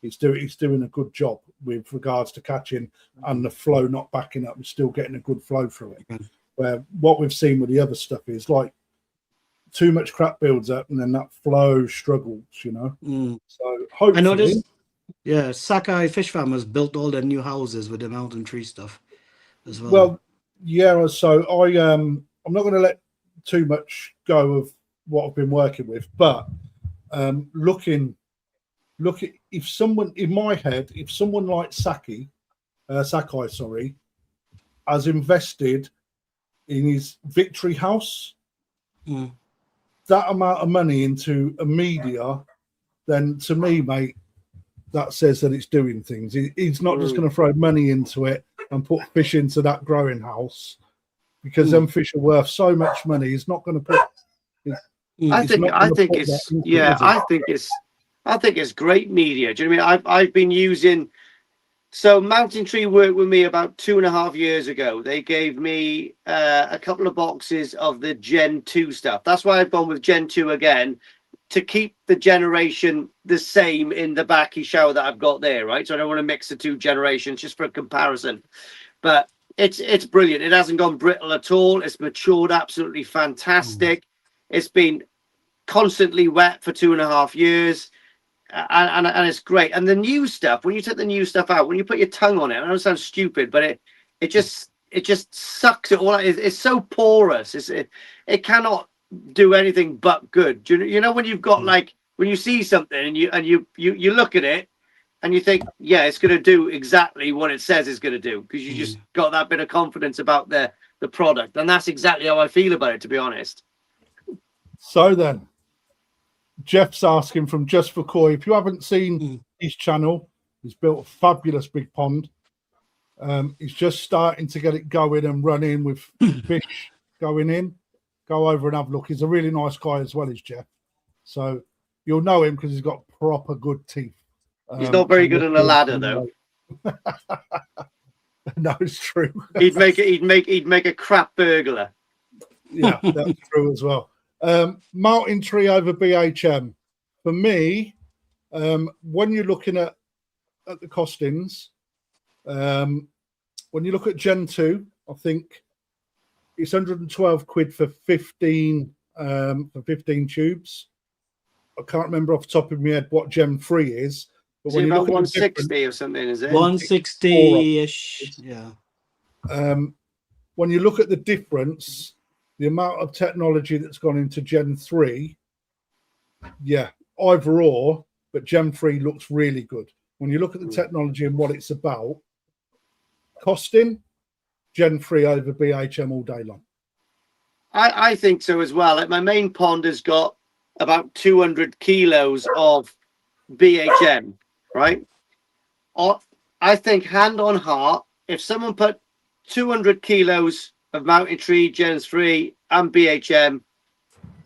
it's doing a good job with regards to catching and the flow not backing up and still getting a good flow through it. Where what we've seen with the other stuff is like too much crap builds up and then that flow struggles, you know. So hopefully, I noticed. Yeah, Sakai Fish Farmers built all their new houses with the mountain tree stuff as well. Well, Yeah, so I'm not going to let too much go of what I've been working with, but look if someone in my head, if someone like Sakai, sorry, has invested in his Victory House, that amount of money into a media, then to me, mate, that says that it's doing things. He's not just going to throw money into it and put fish into that growing house, because them fish are worth so much money. He's not going to put. I think it's great media. Do you know what I mean? I've been using. So Mountain Tree worked with me about 2.5 years ago. They gave me a couple of boxes of the Gen 2 stuff. That's why I've gone with Gen 2 again, to keep the generation the same in the backy shower that I've got there, right? So I don't want to mix the two generations, just for a comparison. But it's brilliant. It hasn't gone brittle at all. It's matured absolutely fantastic. It's been constantly wet for 2.5 years. And it's great. And the new stuff, when you take the new stuff out, when you put your tongue on it, I know it sounds stupid, but it just sucks it all out. It's so porous. It cannot do anything but good. Do you know when you've got, like, when you see something and you look at it and you think, yeah, it's going to do exactly what it says it's going to do, because you just got that bit of confidence about the product. And that's exactly how I feel about it, to be honest. So then, Jeff's asking from Just for Koi, if you haven't seen his channel, he's built a fabulous big pond. He's just starting to get it going and running with fish going in. Go over and have a look. He's a really nice guy as well as Jeff. So you'll know him because he's got proper good teeth. He's not very good on a ladder, though. No, it's true. He'd make a crap burglar. Yeah, that's true as well. Mountain Tree over BHM. For me, when you're looking at the costings, when you look at Gen 2, I think it's 112 quid for 15 tubes. I can't remember off the top of my head what Gen 3 is. But when you look at 160 or something, is it? 160-ish, yeah. When you look at the difference, the amount of technology that's gone into Gen 3, yeah, either or, but Gen 3 looks really good. When you look at the technology and what it's about, costing, Gen 3 over BHM all day long. I think so as well. Like, my main pond has got about 200 kilos of BHM, right? I think, hand on heart, if someone put 200 kilos of Mountain Tree, Gen 3 and BHM,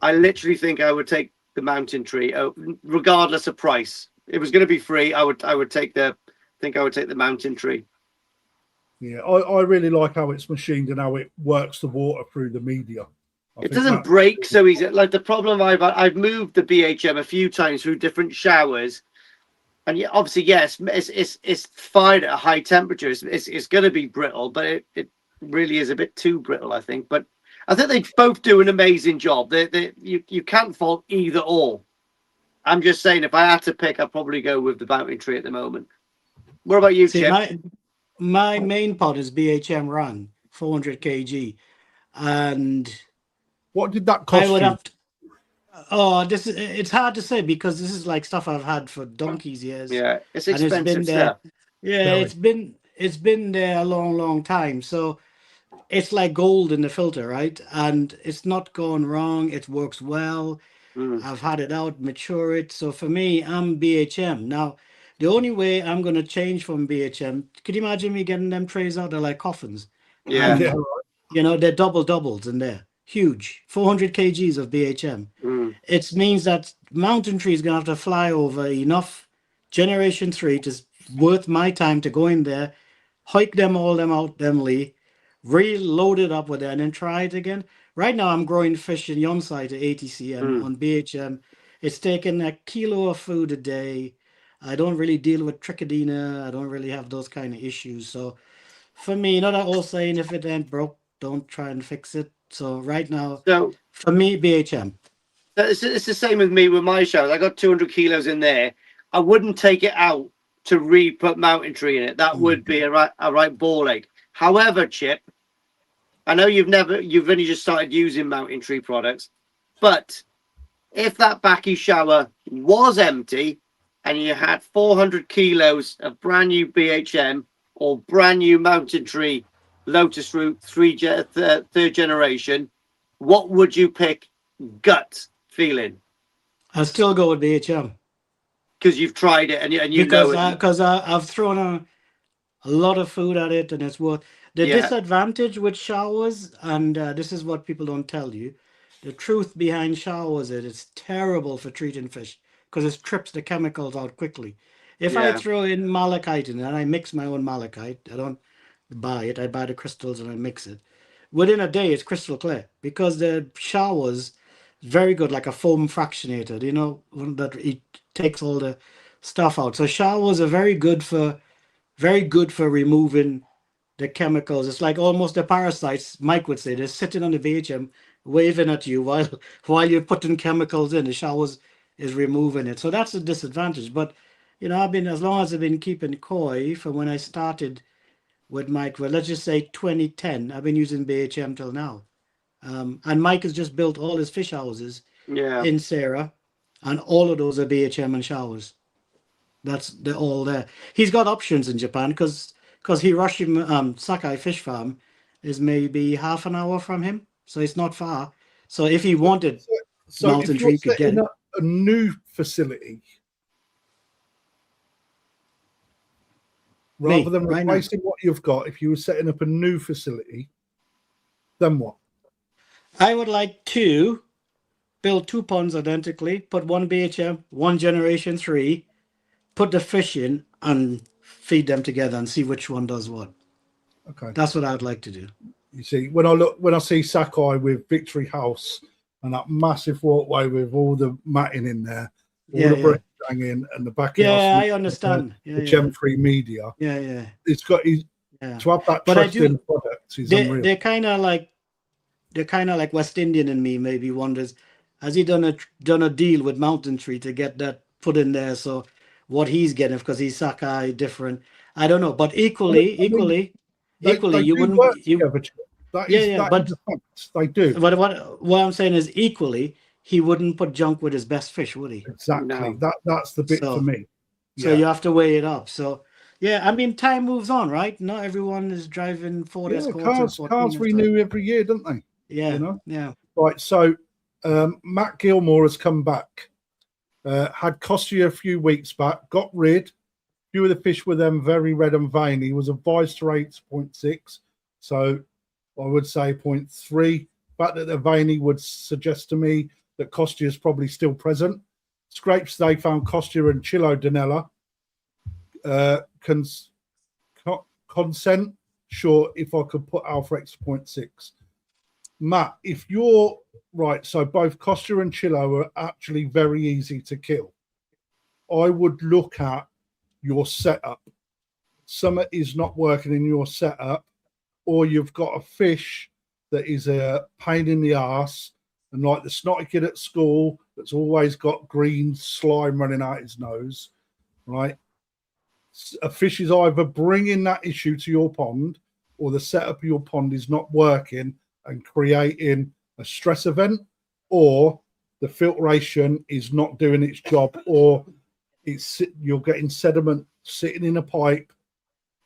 I literally think I would take the Mountain Tree, regardless of price. If it was going to be free, I would take the Mountain Tree. Yeah, I really like how it's machined and how it works the water through the media. It doesn't break so easy. Like, the problem I've moved the BHM a few times through different showers, and yeah, obviously, yes, it's fired at a high temperature. It's going to be brittle, but it really is a bit too brittle, I think. But I think they both do an amazing job. You can't fault either or. I'm just saying, if I had to pick, I'd probably go with the Mountain Tree at the moment. What about you, Chip? My main pod is BHM Run, 400 kg, and what did that cost you? It's hard to say, because this is like stuff I've had for donkey's years. Yeah, it's expensive stuff. Yeah, it's been there a long time. So it's like gold in the filter, right? And it's not going wrong. It works well. I've had it out, mature it. So for me, I'm BHM. Now, the only way I'm going to change from BHM, could you imagine me getting them trays out? They're like coffins. Yeah. And, you know, they're doubles in there. Huge. 400 kgs of BHM. It means that Mountain Tree is going to have to fly over enough Generation 3 to worth my time to go in there, hike them out, Lee, reload it up with it, and then try it again. Right now, I'm growing fish in Yonsai to 80 cm on BHM. It's taking a kilo of food a day. I don't really deal with trichodina. I don't really have those kind of issues. So for me, you know that old saying, if it ain't broke, don't try and fix it. So right now, for me, BHM. It's the same with me with my showers. I got 200 kilos in there. I wouldn't take it out to put Mountain Tree in it. That would be a right ball ache. However, Chip, I know you've only just started using Mountain Tree products, but if that backy shower was empty and you had 400 kilos of brand new BHM or brand new Mountain Tree Lotus Root third generation, what would you pick gut feeling? I still go with BHM Because you've tried it and you know it. because I've thrown a lot of food at it, and it's worth. The Yeah. disadvantage with showers, and this is what people don't tell you, the truth behind showers is it's terrible for treating fish because it strips the chemicals out quickly. If I Yeah. throw in malachite in it, and I mix my own malachite, I don't buy it, I buy the crystals and I mix it. Within a day, it's crystal clear because the showers very good, like a foam fractionator. You know, one that it takes all the stuff out. So showers are very good for removing the chemicals. It's like almost the parasites, Mike would say, they're sitting on the BHM waving at you while you're putting chemicals in. The showers is removing it. So that's a disadvantage. But you know, as long as I've been keeping koi from when I started with Mike, well, let's just say 2010, I've been using BHM till now. And Mike has just built all his fish houses in Sarah, and all of those are BHM and showers. They're all there. He's got options in Japan because Hiroshima Sakai Fish Farm is maybe half an hour from him, so it's not far. So if he wanted Mountain if you're Tree, he could get setting it. up a new facility rather than right now. replacing what you've got, if you were setting up a new facility, then what? I would like to build 2 ponds identically, put one BHM, one generation 3, put the fish in and feed them together and see which one does what. Okay. That's what I'd like to do. You see, when I see Sakai with Victory House and that massive walkway with all the matting in there, all the bricks hanging and the back I understand. The gem-free media. Yeah. It's got to have that trust in the product is unreal. They're kind of like West Indian in me. Maybe wonders, has he done a deal with Mountain Tree to get that put in there? So what he's getting because he's Sakai different. I don't know, but equally, you wouldn't. Work together. That is a fact. They do. But what I'm saying is equally, he wouldn't put junk with his best fish, would he? Exactly. No. That's the bit for me. So you have to weigh it up. So yeah, I mean, time moves on, right? Not everyone is driving Ford Escorts. Cars renew every year, don't they? Yeah. You know? Yeah. Right. So Matt Gilmore has come back. Had cost you a few weeks back. Got rid. Few of the fish were then very red and veiny. Was advised to rate 0.6. So I would say 0.3. The fact that they're veiny would suggest to me that Costia is probably still present. Scrapes today found Costia and Chilo Danella. Consent, sure, if I could put Alpha X 0.6. Matt, if you're right, so both Costia and Chilo are actually very easy to kill. I would look at your setup. Something is not working in your setup, or you've got a fish that is a pain in the ass, and like the snotty kid at school that's always got green slime running out his nose, right? A fish is either bringing that issue to your pond, or the setup of your pond is not working and creating a stress event, or the filtration is not doing its job, or you're getting sediment sitting in a pipe,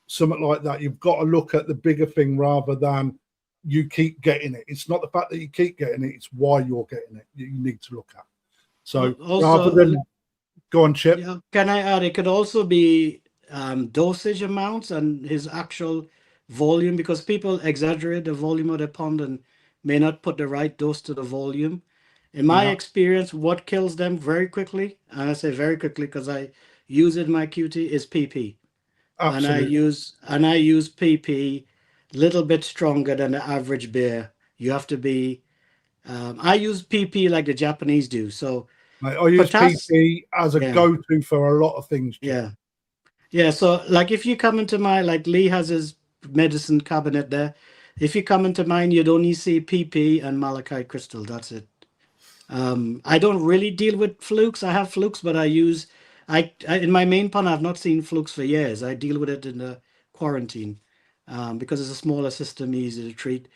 something like that. You've got to look at the bigger thing rather than you keep getting it. It's not the fact that you keep getting it, it's why you're getting it you need to look at. So rather than go on, Chip. Yeah, can I add, it could also be dosage amounts and his actual volume, because people exaggerate the volume of the pond and may not put the right dose to the volume. In my experience, what kills them very quickly, and I say very quickly because I use it in my QT, is PP. Absolutely. And I use PP a little bit stronger than the average beer. You have to be. I use PP like the Japanese do. So I use PP as a go-to for a lot of things. Chip. Yeah. So like if you come into like Lee has his medicine cabinet there. If you come into mine, you'd only see PP and malachite crystal. That's it. I don't really deal with flukes. I have flukes, but I in my main pond, I've not seen flukes for years. I deal with it in the quarantine because it's a smaller system, easy to treat.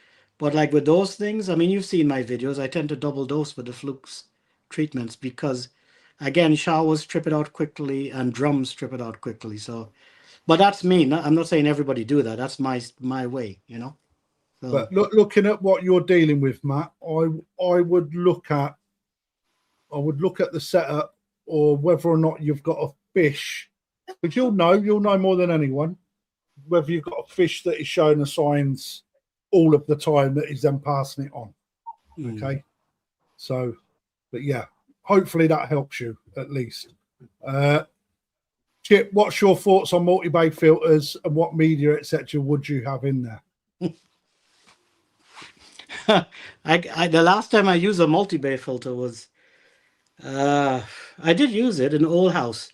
But like with those things, I mean, you've seen my videos. I tend to double dose with the flukes treatments because, again, showers strip it out quickly and drums strip it out quickly. So, but that's me. I'm not saying everybody do that. That's my way, you know. So, But looking at what you're dealing with, Matt, I would look at the setup or whether or not you've got a fish, because you'll know more than anyone whether you've got a fish that is showing the signs all of the time that is then passing it on. Okay, so, but yeah, hopefully that helps you at least. Chip, what's your thoughts on multi-bay filters and what media, etc., would you have in there? the last time I used a multi-bay filter was, I did use it in Old House.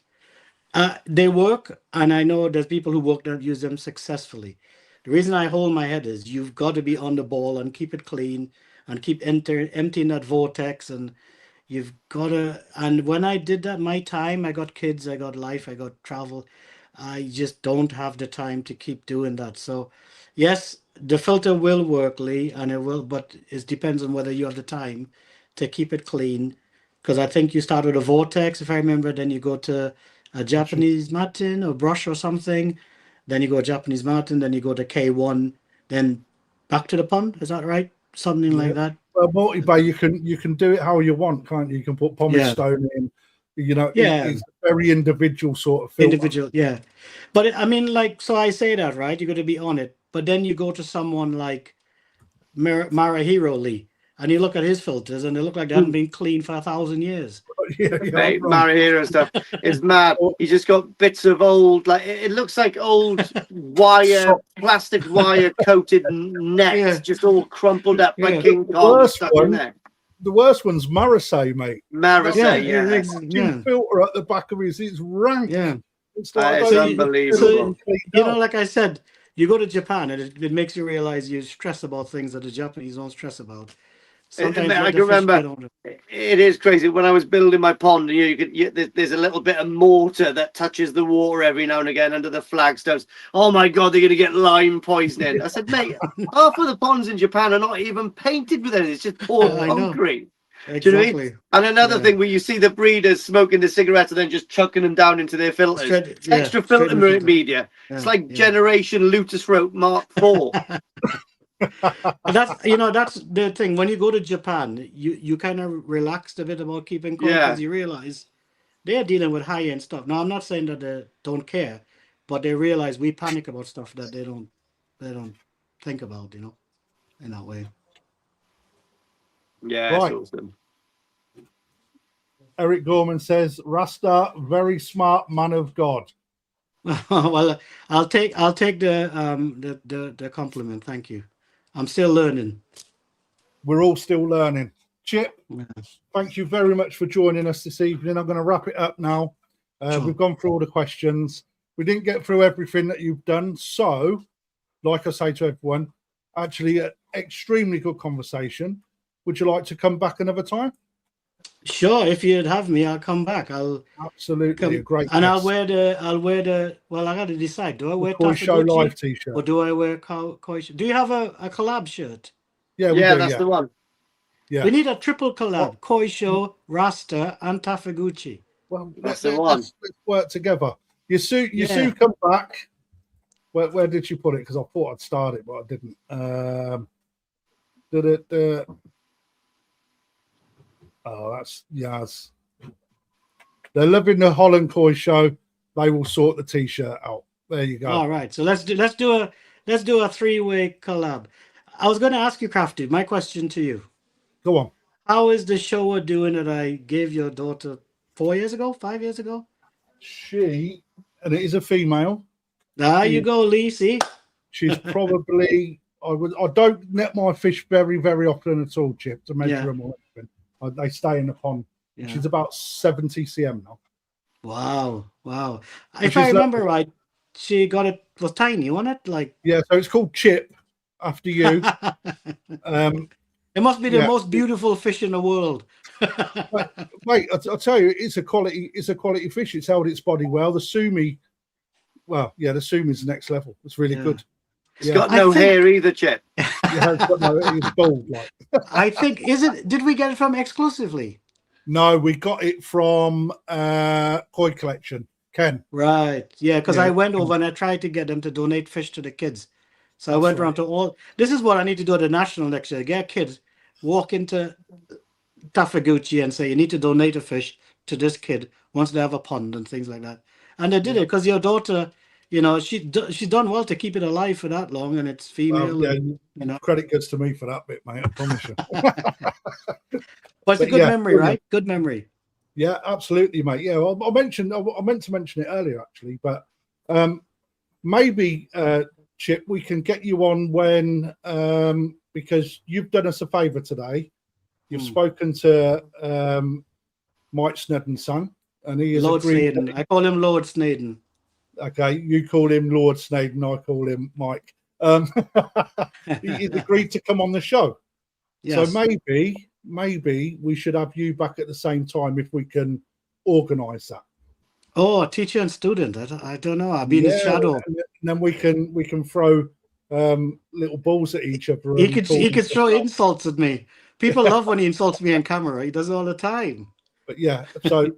They work, and I know there's people who work that use them successfully. The reason I hold my head is you've got to be on the ball and keep it clean and keep emptying that vortex, and you've got to. And when I did that, my time, I got kids, I got life, I got travel. I just don't have the time to keep doing that. So, yes, the filter will work, Lee, and it will, but it depends on whether you have the time to keep it clean. Because I think you start with a vortex, if I remember, then you go to a Japanese martin or brush or something, then you go Japanese martin, then you go to K1, then back to the pond. Is that right? Something like that. Well, multi-bay, you can do it how you want, can't you? You can put pumice stone in. You know, it's a very individual sort of filter. Individual, yeah. But I mean, like, so I say that, right? You're going to be on it, but then you go to someone like Marahiro Lee, and you look at his filters, and they look like they haven't been clean for 1,000 years. Mate, Marahiro stuff is mad. He's just got bits of old, like it looks like old plastic wire coated nets, just all crumpled up like King Kong stuck in there. The worst one's Marasay, mate. Marasay, filter at the back of his, it's rank. Yeah, it's unbelievable. You know, like I said, you go to Japan and it makes you realize you stress about things that the Japanese don't stress about. Sometimes I can remember it is crazy when I was building my pond. There's a little bit of mortar that touches the water every now and again under the flagstones. Oh my god, they're going to get lime poisoning. I said, mate, half of the ponds in Japan are not even painted with anything. It's just poured concrete. Exactly. Do you know what I mean? And another thing where you see the breeders smoking the cigarettes and then just chucking them down into their filters. Extra filter media. It's like Generation Lutus Throat Mark IV. That's the thing. When you go to Japan, you kind of relaxed a bit about keeping calm because you realize they're dealing with high-end stuff. Now, I'm not saying that they don't care, but they realize we panic about stuff that they don't think about, in that way. Yeah, right. Awesome. Eric Gorman says, Rasta, very smart man of God. Well, I'll take the compliment. Thank you. I'm still learning. We're all still learning. Chip, thank you very much for joining us this evening. I'm going to wrap it up now. Sure. We've gone through all the questions. We didn't get through everything that you've done. So, like I say to everyone, actually an extremely good conversation. Would you like to come back another time? Sure, if you'd have me, I'll come back. I'll absolutely great. And I'll wear the. Well, I got to decide. Do I wear Koi Show Live T-shirt or do I wear Koi Show? Do you have a collab shirt? Yeah, that's the one. Yeah, we need a triple collab: Koi Show, Rasta, and Tafaguchi. Well, that's the one. Let's work together. You soon come back. Where did you put it? Because I thought I'd start it, but I didn't. Oh, that's Yaz. They're loving the Holland Koi Show. They will sort the T-shirt out. There you go. All right. So let's do a 3-way collab. I was going to ask you, Krafty, my question to you. Go on. How is the show doing that I gave your daughter 5 years ago? And it is a female. There you go, Lee. See? She's probably. I don't net my fish very, very often at all, Chip, to measure them or anything. They stay in the pond. Yeah. She's about 70 cm now. Wow. If I remember right, she was tiny, wasn't it? So it's called Chip after you. It must be the most beautiful fish in the world. Wait, I'll tell you, it's a quality fish. It's held its body well. The sumi, the sumi's the next level. It's really good. It's got no hair either, Chip. Yeah, but no, it's gold. Like, I think did we get it from exclusively? no, we got it from Koi Collection, Ken. Right. Yeah, because Yeah. I went over and I tried to get them to donate fish to the kids. So I That's went right. around to all. This is what I need to do at the national next year. Get kids, walk into Tafaguchi and say, you need to donate a fish to this kid once they have a pond and things like that. And they did it because your daughter, she's done well to keep it alive for that long, and it's female. Yeah, and, credit goes to me for that bit, mate. I promise you. but it's a good memory, right? Good memory. Yeah, absolutely, mate. Yeah, well, I meant to mention it earlier, actually, but maybe Chip, we can get you on when because you've done us a favour today. You've spoken to Mike Snedden's son, and he is Lord Snaden. I call him Lord Snaden. Okay, you call him Lord Snaden, I call him Mike. He's agreed to come on the show. Yes. So maybe we should have you back at the same time if we can organise that. Oh, teacher and student. I don't know. I've been his shadow. And then we can throw little balls at each other. He could throw insults at me. People love when he insults me on camera. He does it all the time. But yeah, so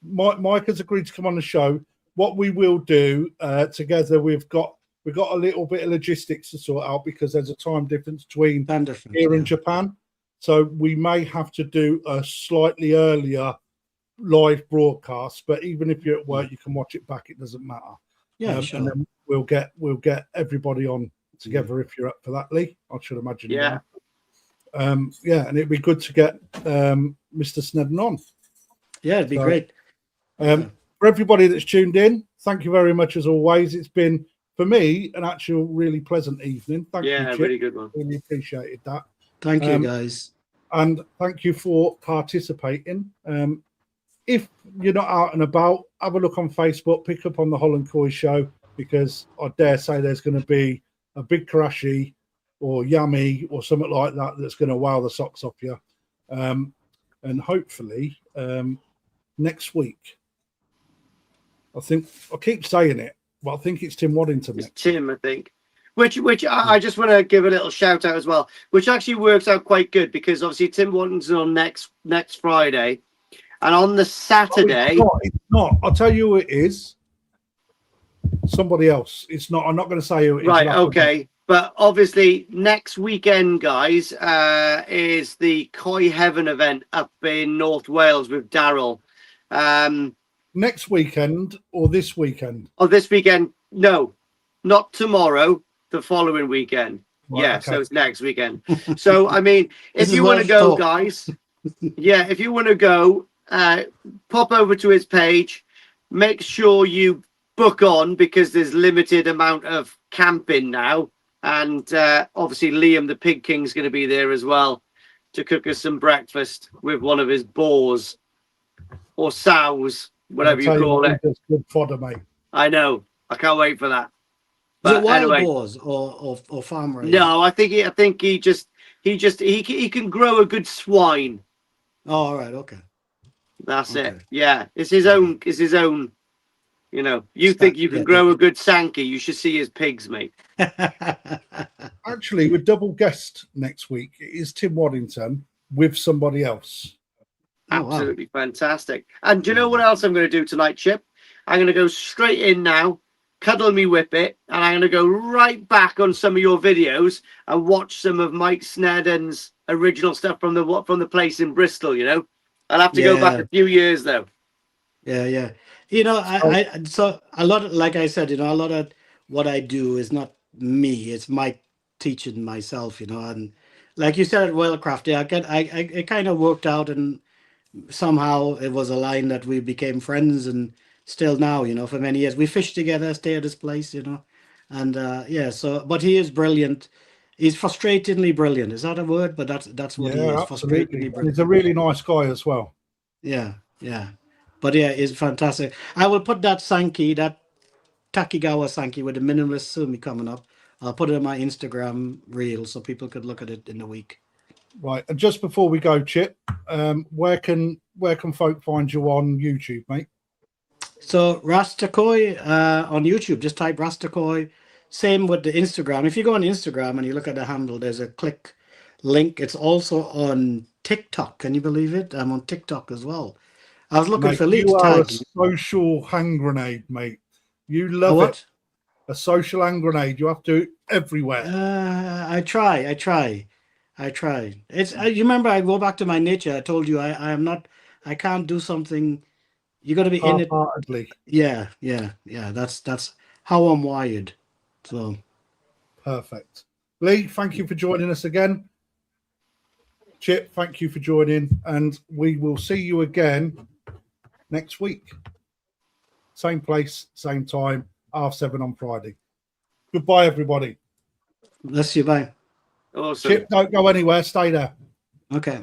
Mike has agreed to come on the show. What we will do together, we've got a little bit of logistics to sort out because there's a time difference between here and Japan. So we may have to do a slightly earlier live broadcast, but even if you're at work, you can watch it back. It doesn't matter. Yeah, sure. And then we'll get everybody on together if you're up for that, Lee. I should imagine. Yeah. And it'd be good to get Mr. Snedden on. Yeah, it'd be great. For everybody that's tuned in, thank you very much as always. It's been, for me, an actual really pleasant evening. Thank you, Chip. Really good one. Really appreciated that. Thank you, guys. And thank you for participating. If you're not out and about, have a look on Facebook, pick up on the Holland Koi show, because I dare say there's going to be a big Karashi or Yummy or something like that that's going to wow the socks off you. And hopefully next week, I think, I keep saying it, but I think it's Tim Waddington. It's Tim, I think. Which I just want to give a little shout out as well, which actually works out quite good because obviously Tim Waddington's on next Friday. And on the Saturday... It's not. I'll tell you who it is. Somebody else. It's not. I'm not going to say who it is. Right, okay. But obviously next weekend, guys, is the Koi Heaven event up in North Wales with Daryl. Next weekend or this weekend? Oh, this weekend. No, not tomorrow. The following weekend. Right, yeah, okay. So it's next weekend. So, I mean, if you want to go, guys, if you want to go, pop over to his page. Make sure you book on because there's limited amount of camping now. And obviously Liam, the Pig King, is going to be there as well to cook us some breakfast with one of his boars or sows, whatever you call it. Good fodder, mate. I know. I can't wait for that. But is it wild boars or farm raised? No, I think he can grow a good swine. Oh, all right, okay. That's it. Yeah, it's his own. It's his own. You know, you think you can grow a good Sankey? You should see his pigs, mate. Actually, with double guest next week, it is Tim Waddington with somebody else. Absolutely fantastic. And do you know what else I'm going to do tonight, Chip? I'm going to go straight in now, cuddle me whippet, and I'm going to go right back on some of your videos and watch some of Mike Snedden's original stuff from the place in Bristol. You know, I'll have to go back a few years though. Yeah. You know, so a lot of, like I said, you know, a lot of what I do is not me; it's my teaching myself. You know, and like you said, well, Krafty, it kind of worked out, and somehow it was a line that we became friends, and still now, you know, for many years we fish together, stay at this place, you know, and so. But he is brilliant. He's frustratingly brilliant. Is that a word? But that's what he is. Frustratingly brilliant. He's a really nice guy as well. Yeah. But yeah, it's fantastic. I will put that Sankey, that Takigawa Sankey with the minimalist sumi coming up. I'll put it on my Instagram reel so people could look at it in the week. Right. And just before we go, Chip, where can folk find you on YouTube, mate? So Rasta Koi on YouTube. Just type Rasta Koi, Same with the Instagram. If you go on Instagram and you look at the handle, there's a click link. It's also on TikTok. Can you believe it? I'm on TikTok as well. I was looking Mate, for Lee you to are a tag you. social hand grenade, mate. You A love what? it. A social hand grenade. You have to everywhere. I try. It's you remember I go back to my nature. I told you I am not. I can't do something. You got to be in it. Half-heartedly. Yeah. That's how I'm wired. So Perfect. Lee, thank you for joining us again. Chip, thank you for joining, and we will see you again next week. Same place, same time, 7:30 on Friday. Goodbye, everybody. let's see. Bye. Awesome. Chip, don't go anywhere. Stay there. Okay.